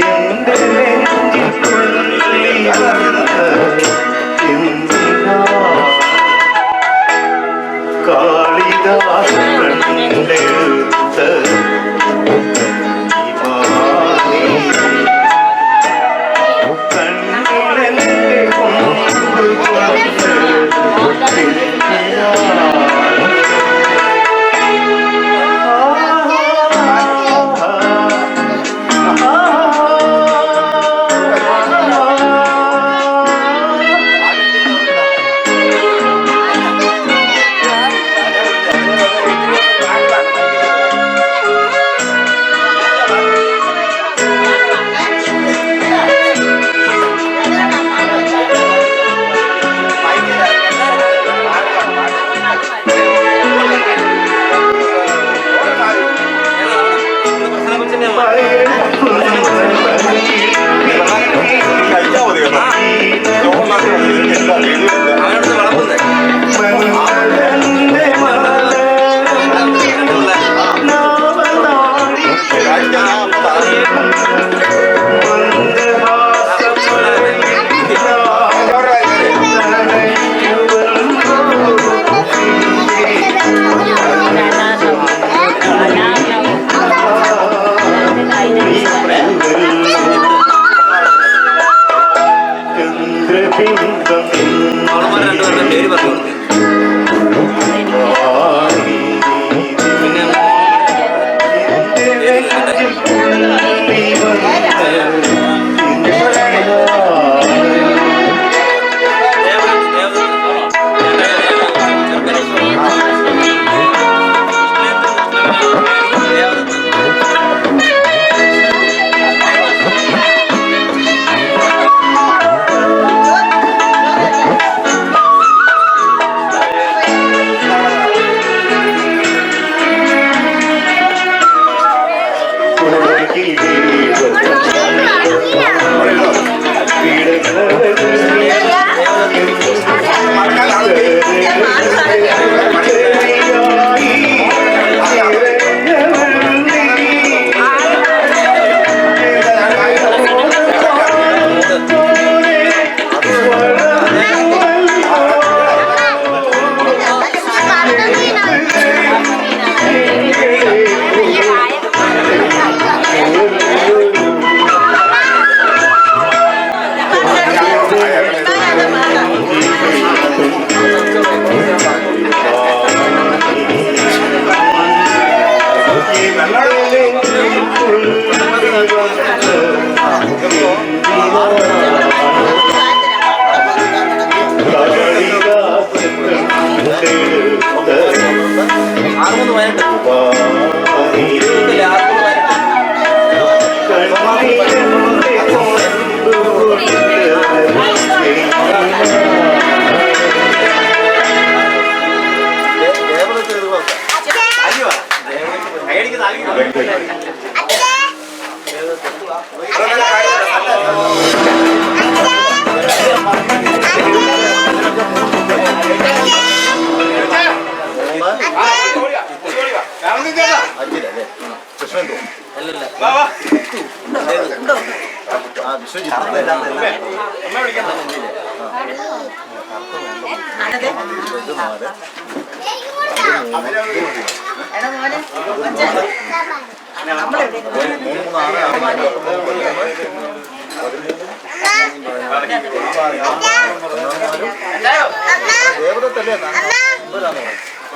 എന്റെ നെഞ്ചിൽ തുള്ളി വന്ന എന്തിനാ കാളിദാസൻ കണ്ടെടുത്ത കണ്ണിലെന്റെ കൊമ്പുകൊണ്ട്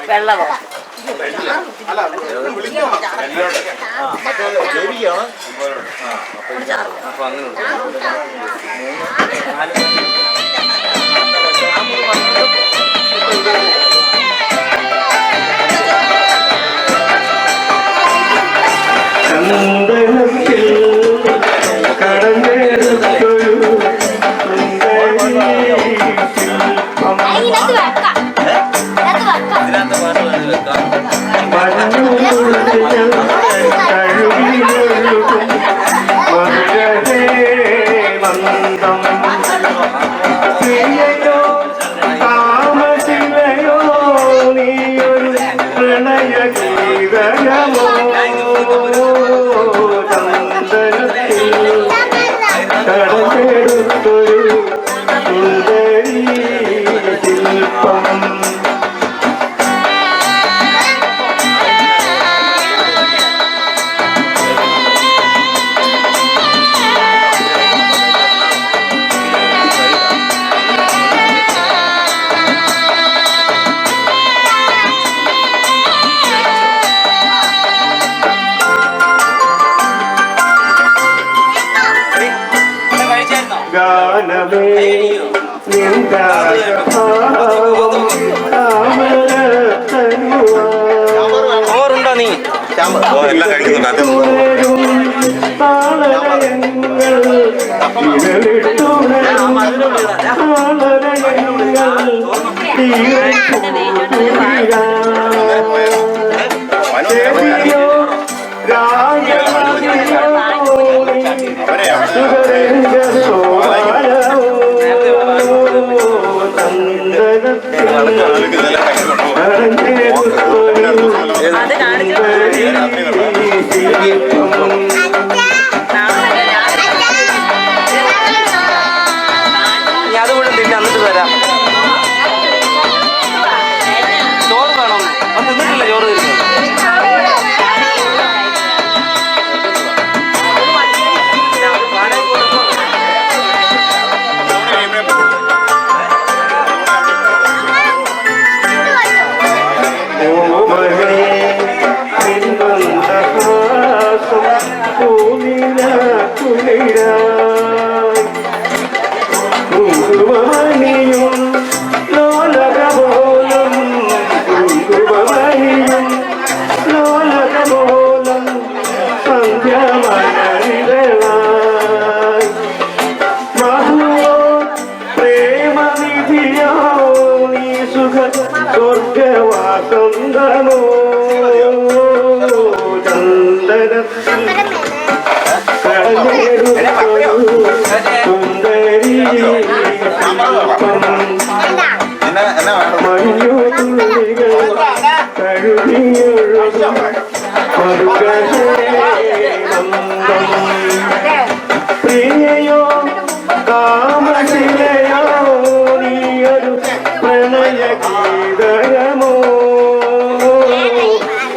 വെള്ളമോ ചന്ദനത്തിൽ കടഞ്ഞെടുത്തൊരു താമസിലയോ നീയൊരു പ്രണയ ഗീതയമോ കടഞ്ഞെടുത്തൊരു സുന്ദരീ ശില്പം ഗാനമേ ഓറുണ്ടോ നീ എല്ലാം കഴിക്കുന്നുണ്ട് അതുകൂടെ തിന്നെ എന്നിട്ട് തരാം. ചോറ് വേണം. തിന്നിട്ടില്ല ചോറ് തിരിച്ചു. സ്വർഗവാസന്തമോ ചന്ദനത്തിൽ സുന്ദരി മഞ്ഞു തുള്ളികൾ കഴുകിയൊഴുകും പ്രിയയോ കാമശിലയോ നീയൊരു പ്രണയ ഗീതയമോ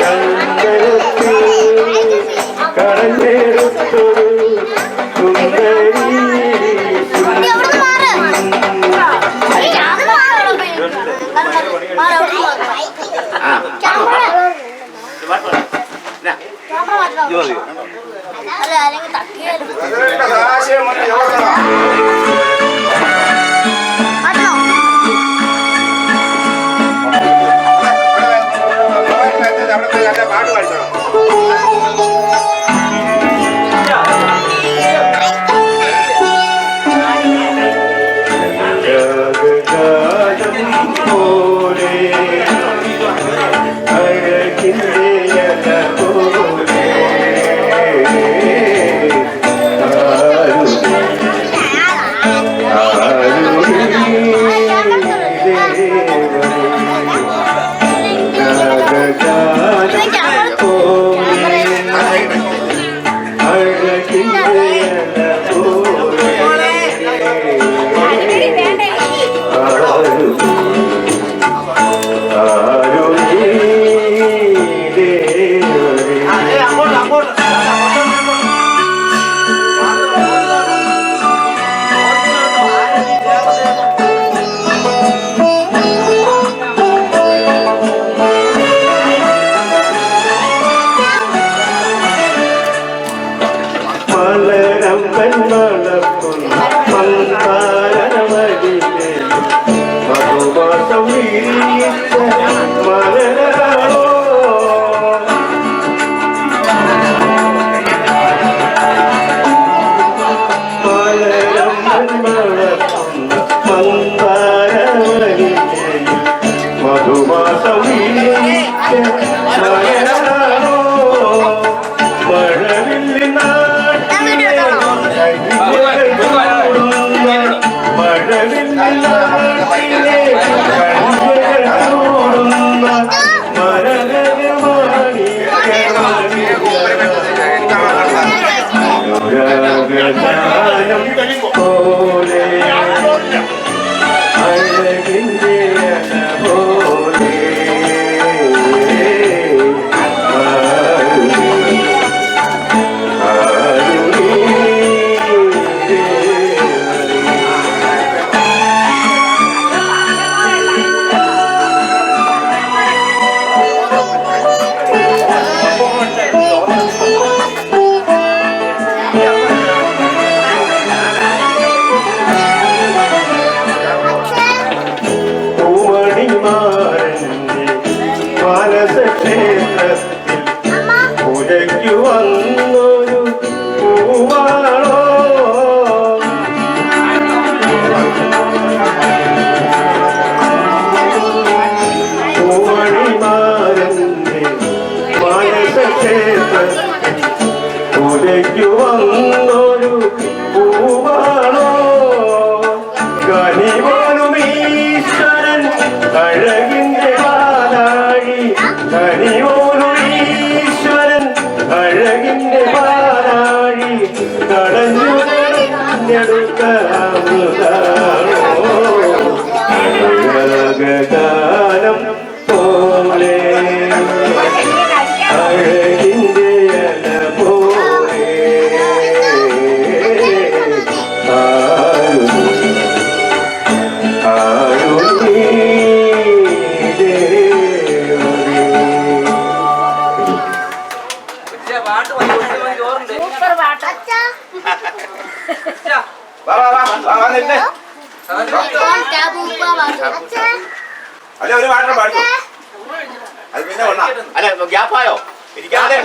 ചന്ദനത്തിൽ കടഞ്ഞെടുത്തൊരു സുന്ദരി പാട്ട് പഠിക്കണം. അല്ല ഒരു പാട്ട് പാടും അത് പിന്നെ അല്ല ഗ്യാപ്പായോ ഇരിക്കാതെ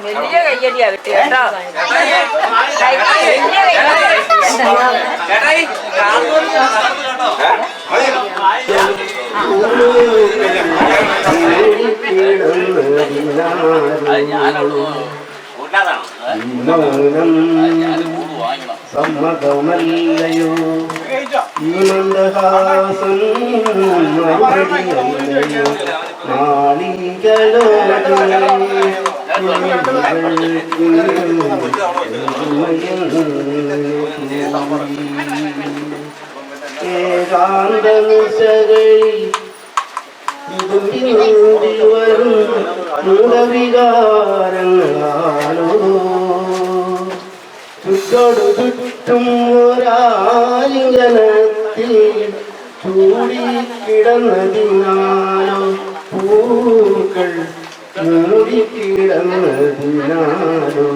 വലിയ കയ്യടിയാ കിട്ടിയ കേട്ടോ. സമ്മതമല്ലയോ ഈ മന്ദഹാസം മറുപടിയല്ലയോ നാളികളോ ഏകാന്തനിശകളിൽ ഇതുമ്പി വരും മൂലവികാരങ്ങളാലോ ചുറ്റോടു ചുറ്റും ഒരാലിംഗനത്തിൽ ചൂടിക്കിടന്നതിനാലോ പൂക്കൾ മൂടിക്കിടന്നതിനാലോ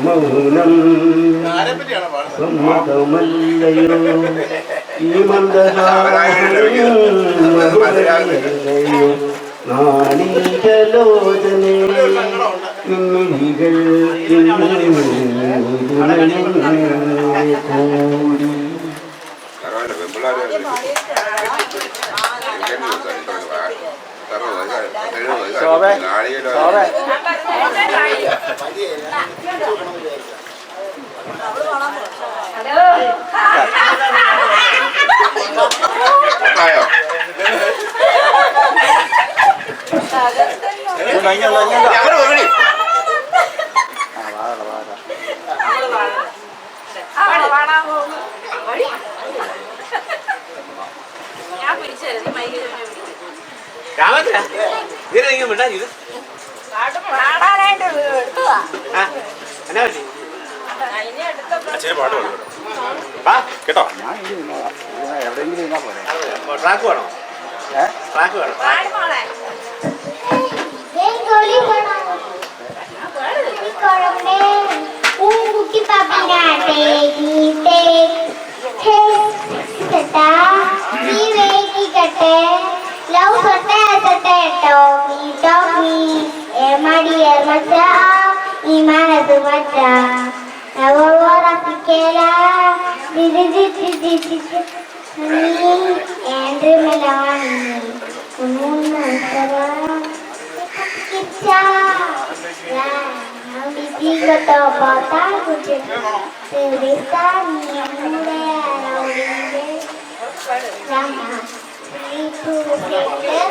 മൗനം സമ്മതമല്ലയോ ഈ മന്ദഹാസമല്ലയോ നാളീകലോചനേ നിന്നികൾ കൂടി കേട്ടോ ട്രാക്ക് വേണോ ട്രാക്ക് വേണോ കുട്ടി പാപ്പിനാട്ടെ ഗീതേ നീ വേഗിക്കട്ടെ ലവ് സൊട്ടെ സൊട്ടെ ടോമി ടോമി ഏമടിയർ മച്ചാ ഈ മനത് മച്ചാ നവോറപ്പിക്കേല എൻ്റെ മെലാണി Bigoto bota kucing cerita nyamure araude sama itu sender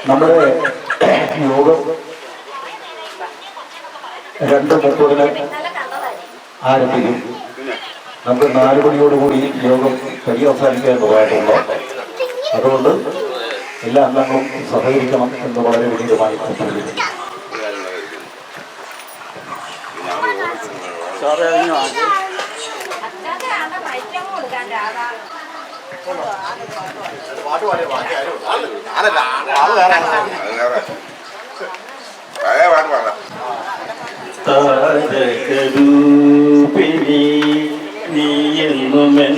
നമ്മുടെ യോഗം 2:30 ആരംഭിക്കും. നമുക്ക് 4 മണിയോടുകൂടി യോഗം പര്യവസാനിക്കാൻ പോകാറുണ്ട്. അതുകൊണ്ട് എല്ലാ അംഗങ്ങളും സഹകരിക്കണം എന്ന് വളരെ വിനീതമായി അഭ്യർത്ഥിക്കുന്നു. താരകരൂപിണി നീയെന്നുമെന്നുടെ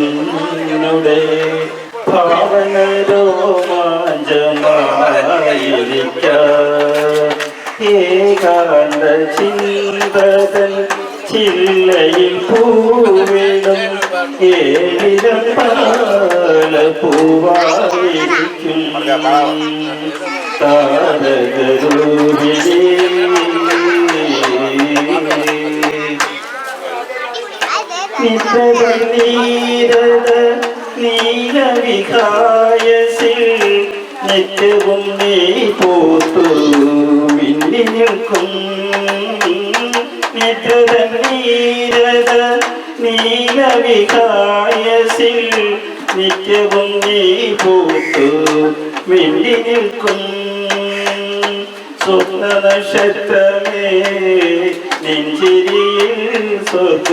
ഭാവനരോമാഞ്ചമായിരിക്ക ഏകാന്ത ചിന്തതൻ ചില്ലയിൽ പൂവിടും ഏഴിരം പാല പൂവായിരിക്കും താരകരൂപിണി നീരത നീലവികായസിൽ നിത്യവും നീ പോത്തു മിന്നി നിൽക്കും നിദ്രത നീരത നീലവികായസിൽ നിത്യവും നീ പോത്തു മിന്നി നിൽക്കും സ്വപ്ന നക്ഷത്രമേ നെഞ്ചിരിയിൽ സ്വർഗ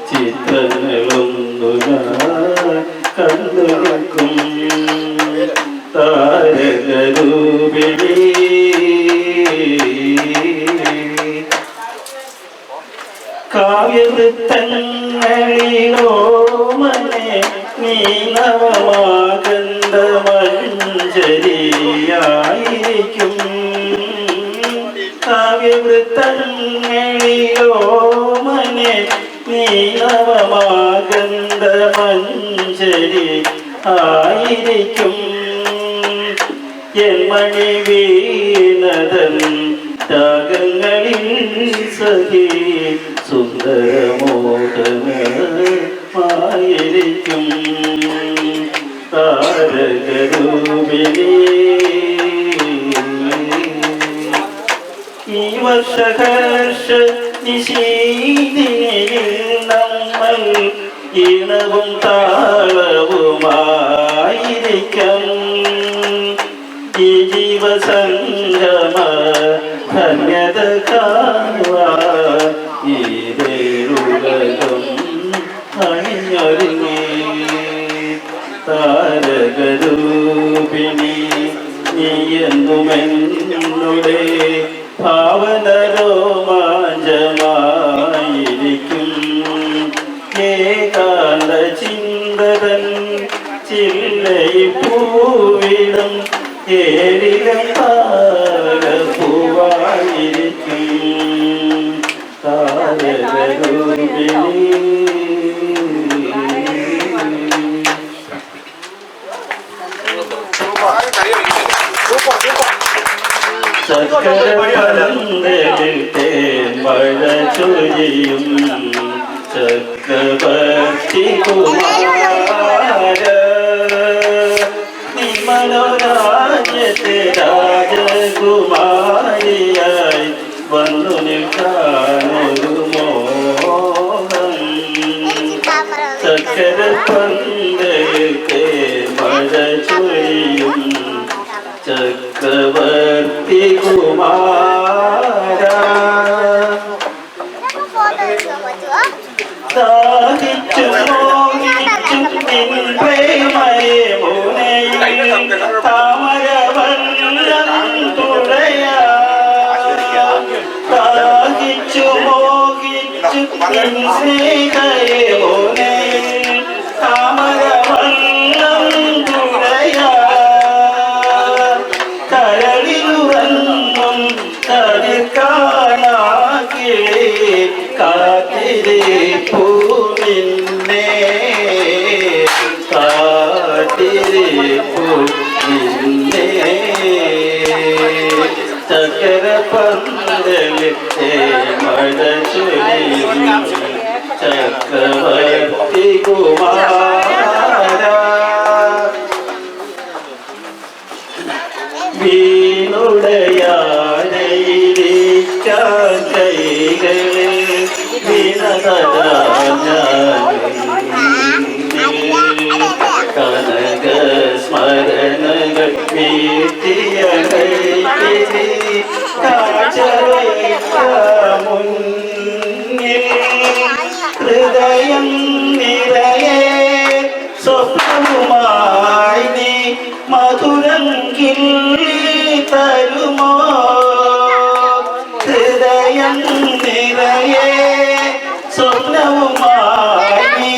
ചിത്രങ്ങളൊന്നു കണ്ടു നിൽക്കും താരകരൂപിണി കാവ്യവൃത്തങ്ങളിലോ മനെ നീ നവമാകന്ത മഞ്ജ മഞ്ജരിയായിരിക്കും കാവ്യവൃത്തങ്ങളിലോ മനെ നീലവമാകന്ത മഞ്ജരി ആയിരിക്കും എൻ മണി വീണതൻ രാഗങ്ങളിൽ സഖി സുന്ദരമോഹനമായിരിക്കും താരകരൂപിണി ഈ വർഷഹർഷ നിശീതിനിൽ നമ്മൾ ഇണവും താളവുമായിരിക്കാം ഈ ജീവസംഗമ ധന്യത കാണുവാൻ ഈ ദേരുലകം അണിഞ്ഞൊരുങ്ങി താരകരൂപിണി നീ എന്നുമെന്നുടെ ഭാവന രോമാഞ്ചമായിരിക്കും ഏകാന്ത ചിന്തതൻ ചില്ലയിൽ പൂവിടും ഏരികം താരപൂവായിരിക്കും താരകരൂപിണി ചക്രപന്തലിൽ തേൻമഴ ചൊരിയും ചക്രവർത്തി കുമാര നിമനോരാജ്യത്തെ രാജകുമാരിയായി വന്നു നിൽക്കാനൊരു മോഹം ചക്രപന്തലിൽ തേൻമഴ ചൊരിയും ചക്രവർത്തി കുമാര ദാഹിച്ചു മോഹിച്ചു നിൻ പ്രേമയെ മുനയിൽ താമരവല്ലം തുഴയാ ദാഹിച്ചു മോഹിച്ചു നിൻ സ്നേഹയെ മുനയിൽ താമരവല്ലം തുഴയാ കരളിലുറങ്ങും കതിർ കാണാകിളി കാത്തിരിപ്പൂ നിന്നെ കാത്തിരിപ്പൂ നിന്നെ ചക്രപന്തലിത്തെ മഴ ചൊരിയും ചക്രവർത്തി കുമാര വീണുടയാനയിലിരിക്കാൻ കൈകളിൽ കനക സ്മരണകൾ വീട്ടിയ കൈകിരി മുന്നിൽ ഹൃദയം നിറയെ സ്വപ്നവുമായി നീ മധുരം കിള്ളി തരുമോ ഹൃദയം നിറയെ സ്വപ്നവുമായി നീ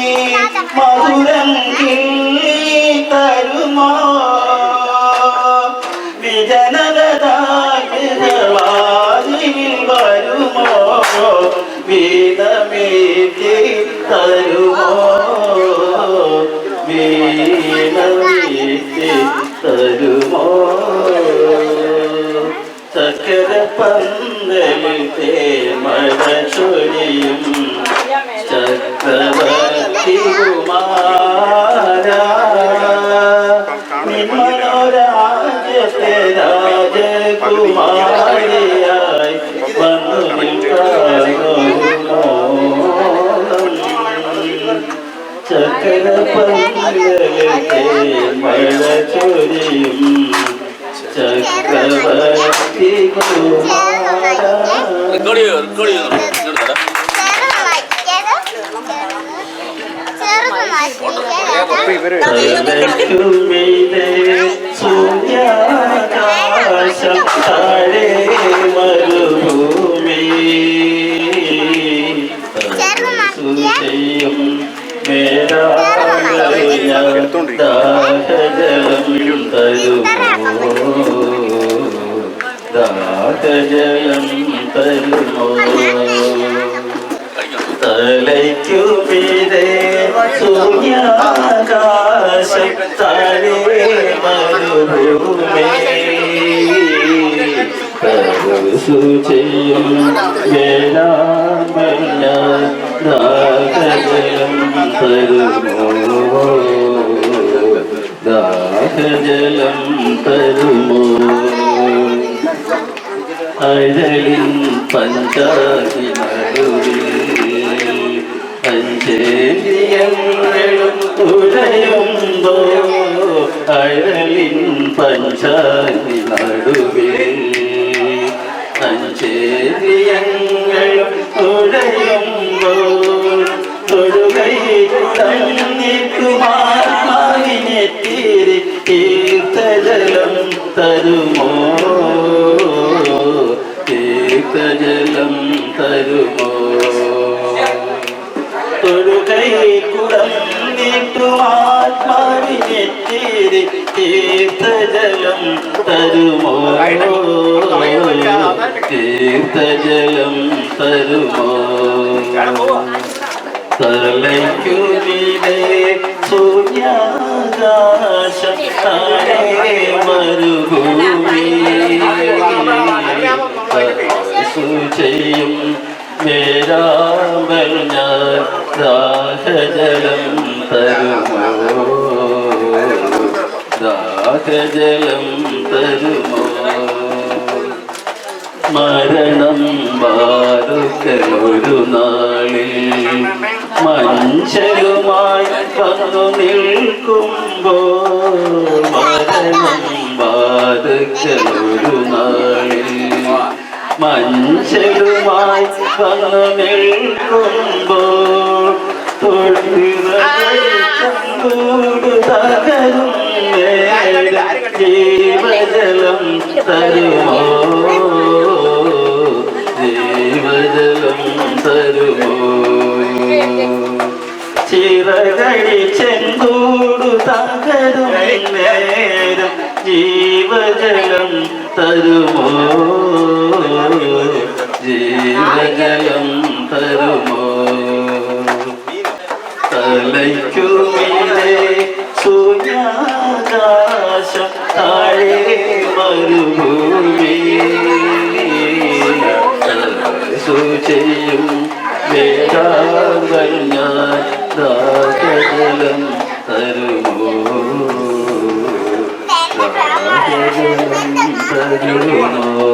മധുരം കിള്ളി തരുമോ വിജനഗതാഗതവാതിൽ വരുമോ വീണമേറ്റി തരുമോ വീണമേറ്റി തരുമോ ചക്രപന്തലിൽ തേൻമഴ ചൊരിയും ചക്രവർത്തി കുമാര നിന്മനോരാജ്യത്തെ രാജകുമാരിയായി വന്നു നിൽക്കാനൊരു ചക്രപന്തലിൽ തേൻമഴ ചൊരിയും ചക്രവർത്തി കുമാര സൂര്യാകാശം താഴെ മരുഭൂമി ചെയ്യും ദാഹജലം തരുമോ തലയ്ക്കു മീതെ സൂര്യാകാശം താഴെ മരുഭൂമി തരുസു ചെയ്യും വേലാമല്ല ദാഹജലം തരുമോ ദാഹജലം തരുമോ അഴലിൻ പഞ്ചാരി നടുവിൽ അഞ്ചേന്ദ്രിയങ്ങളും ഉഴയുമ്പോ അഴലിൻ പഞ്ചാരി നടുവിൽ അഞ്ചേന്ദ്രിയങ്ങളും ഉഴയുമ്പോൾ തൊടുകൈ കുടഞ്ഞിട്ടുമാവിനെ തീർത്ഥജലം തരുമോ തീർത്ഥജലം തരുമോ തൊടുകൈ കുടഞ്ഞിട്ടുമാവിനെ തീർത്ഥജലം തരുമോ തീർത്ഥജലം തരുമോ തലയ്ക്കു മീതെ സൂര്യാകാശം താഴെ മരുഭൂമി ചെയ്യും വേരാമ്പൽ ഞാൻ ദാഹജലം തരുമോ ദാഹജലം തരുമോ മരണം വാരുക്കലൊരു നാളിൽ മഞ്ചലുമായി വന്നു നിൽക്കുമ്പോ മരണം വാരുക്കലൊരു നാളിൽ മഞ്ചലുമായി വന്നു നിൽക്കുമ്പോ തൊഴുകൂടു തകരും ജീവജലം തരുമോ ജീവജലം തരുമോ ചിറകടി ചെന്തൂടു തകരും നേരം ജീവജലം തരുമോ ജീവജലം തരുമോ തലയ്ക്കു മീതെ സൂര്യാകാശം താഴെ മരുഭൂമി ചെയ്യും വേദാന്തങ്ങൾ ഞാൻ ദാഹജലം തരുമോ ദാഹജലം തരുമോ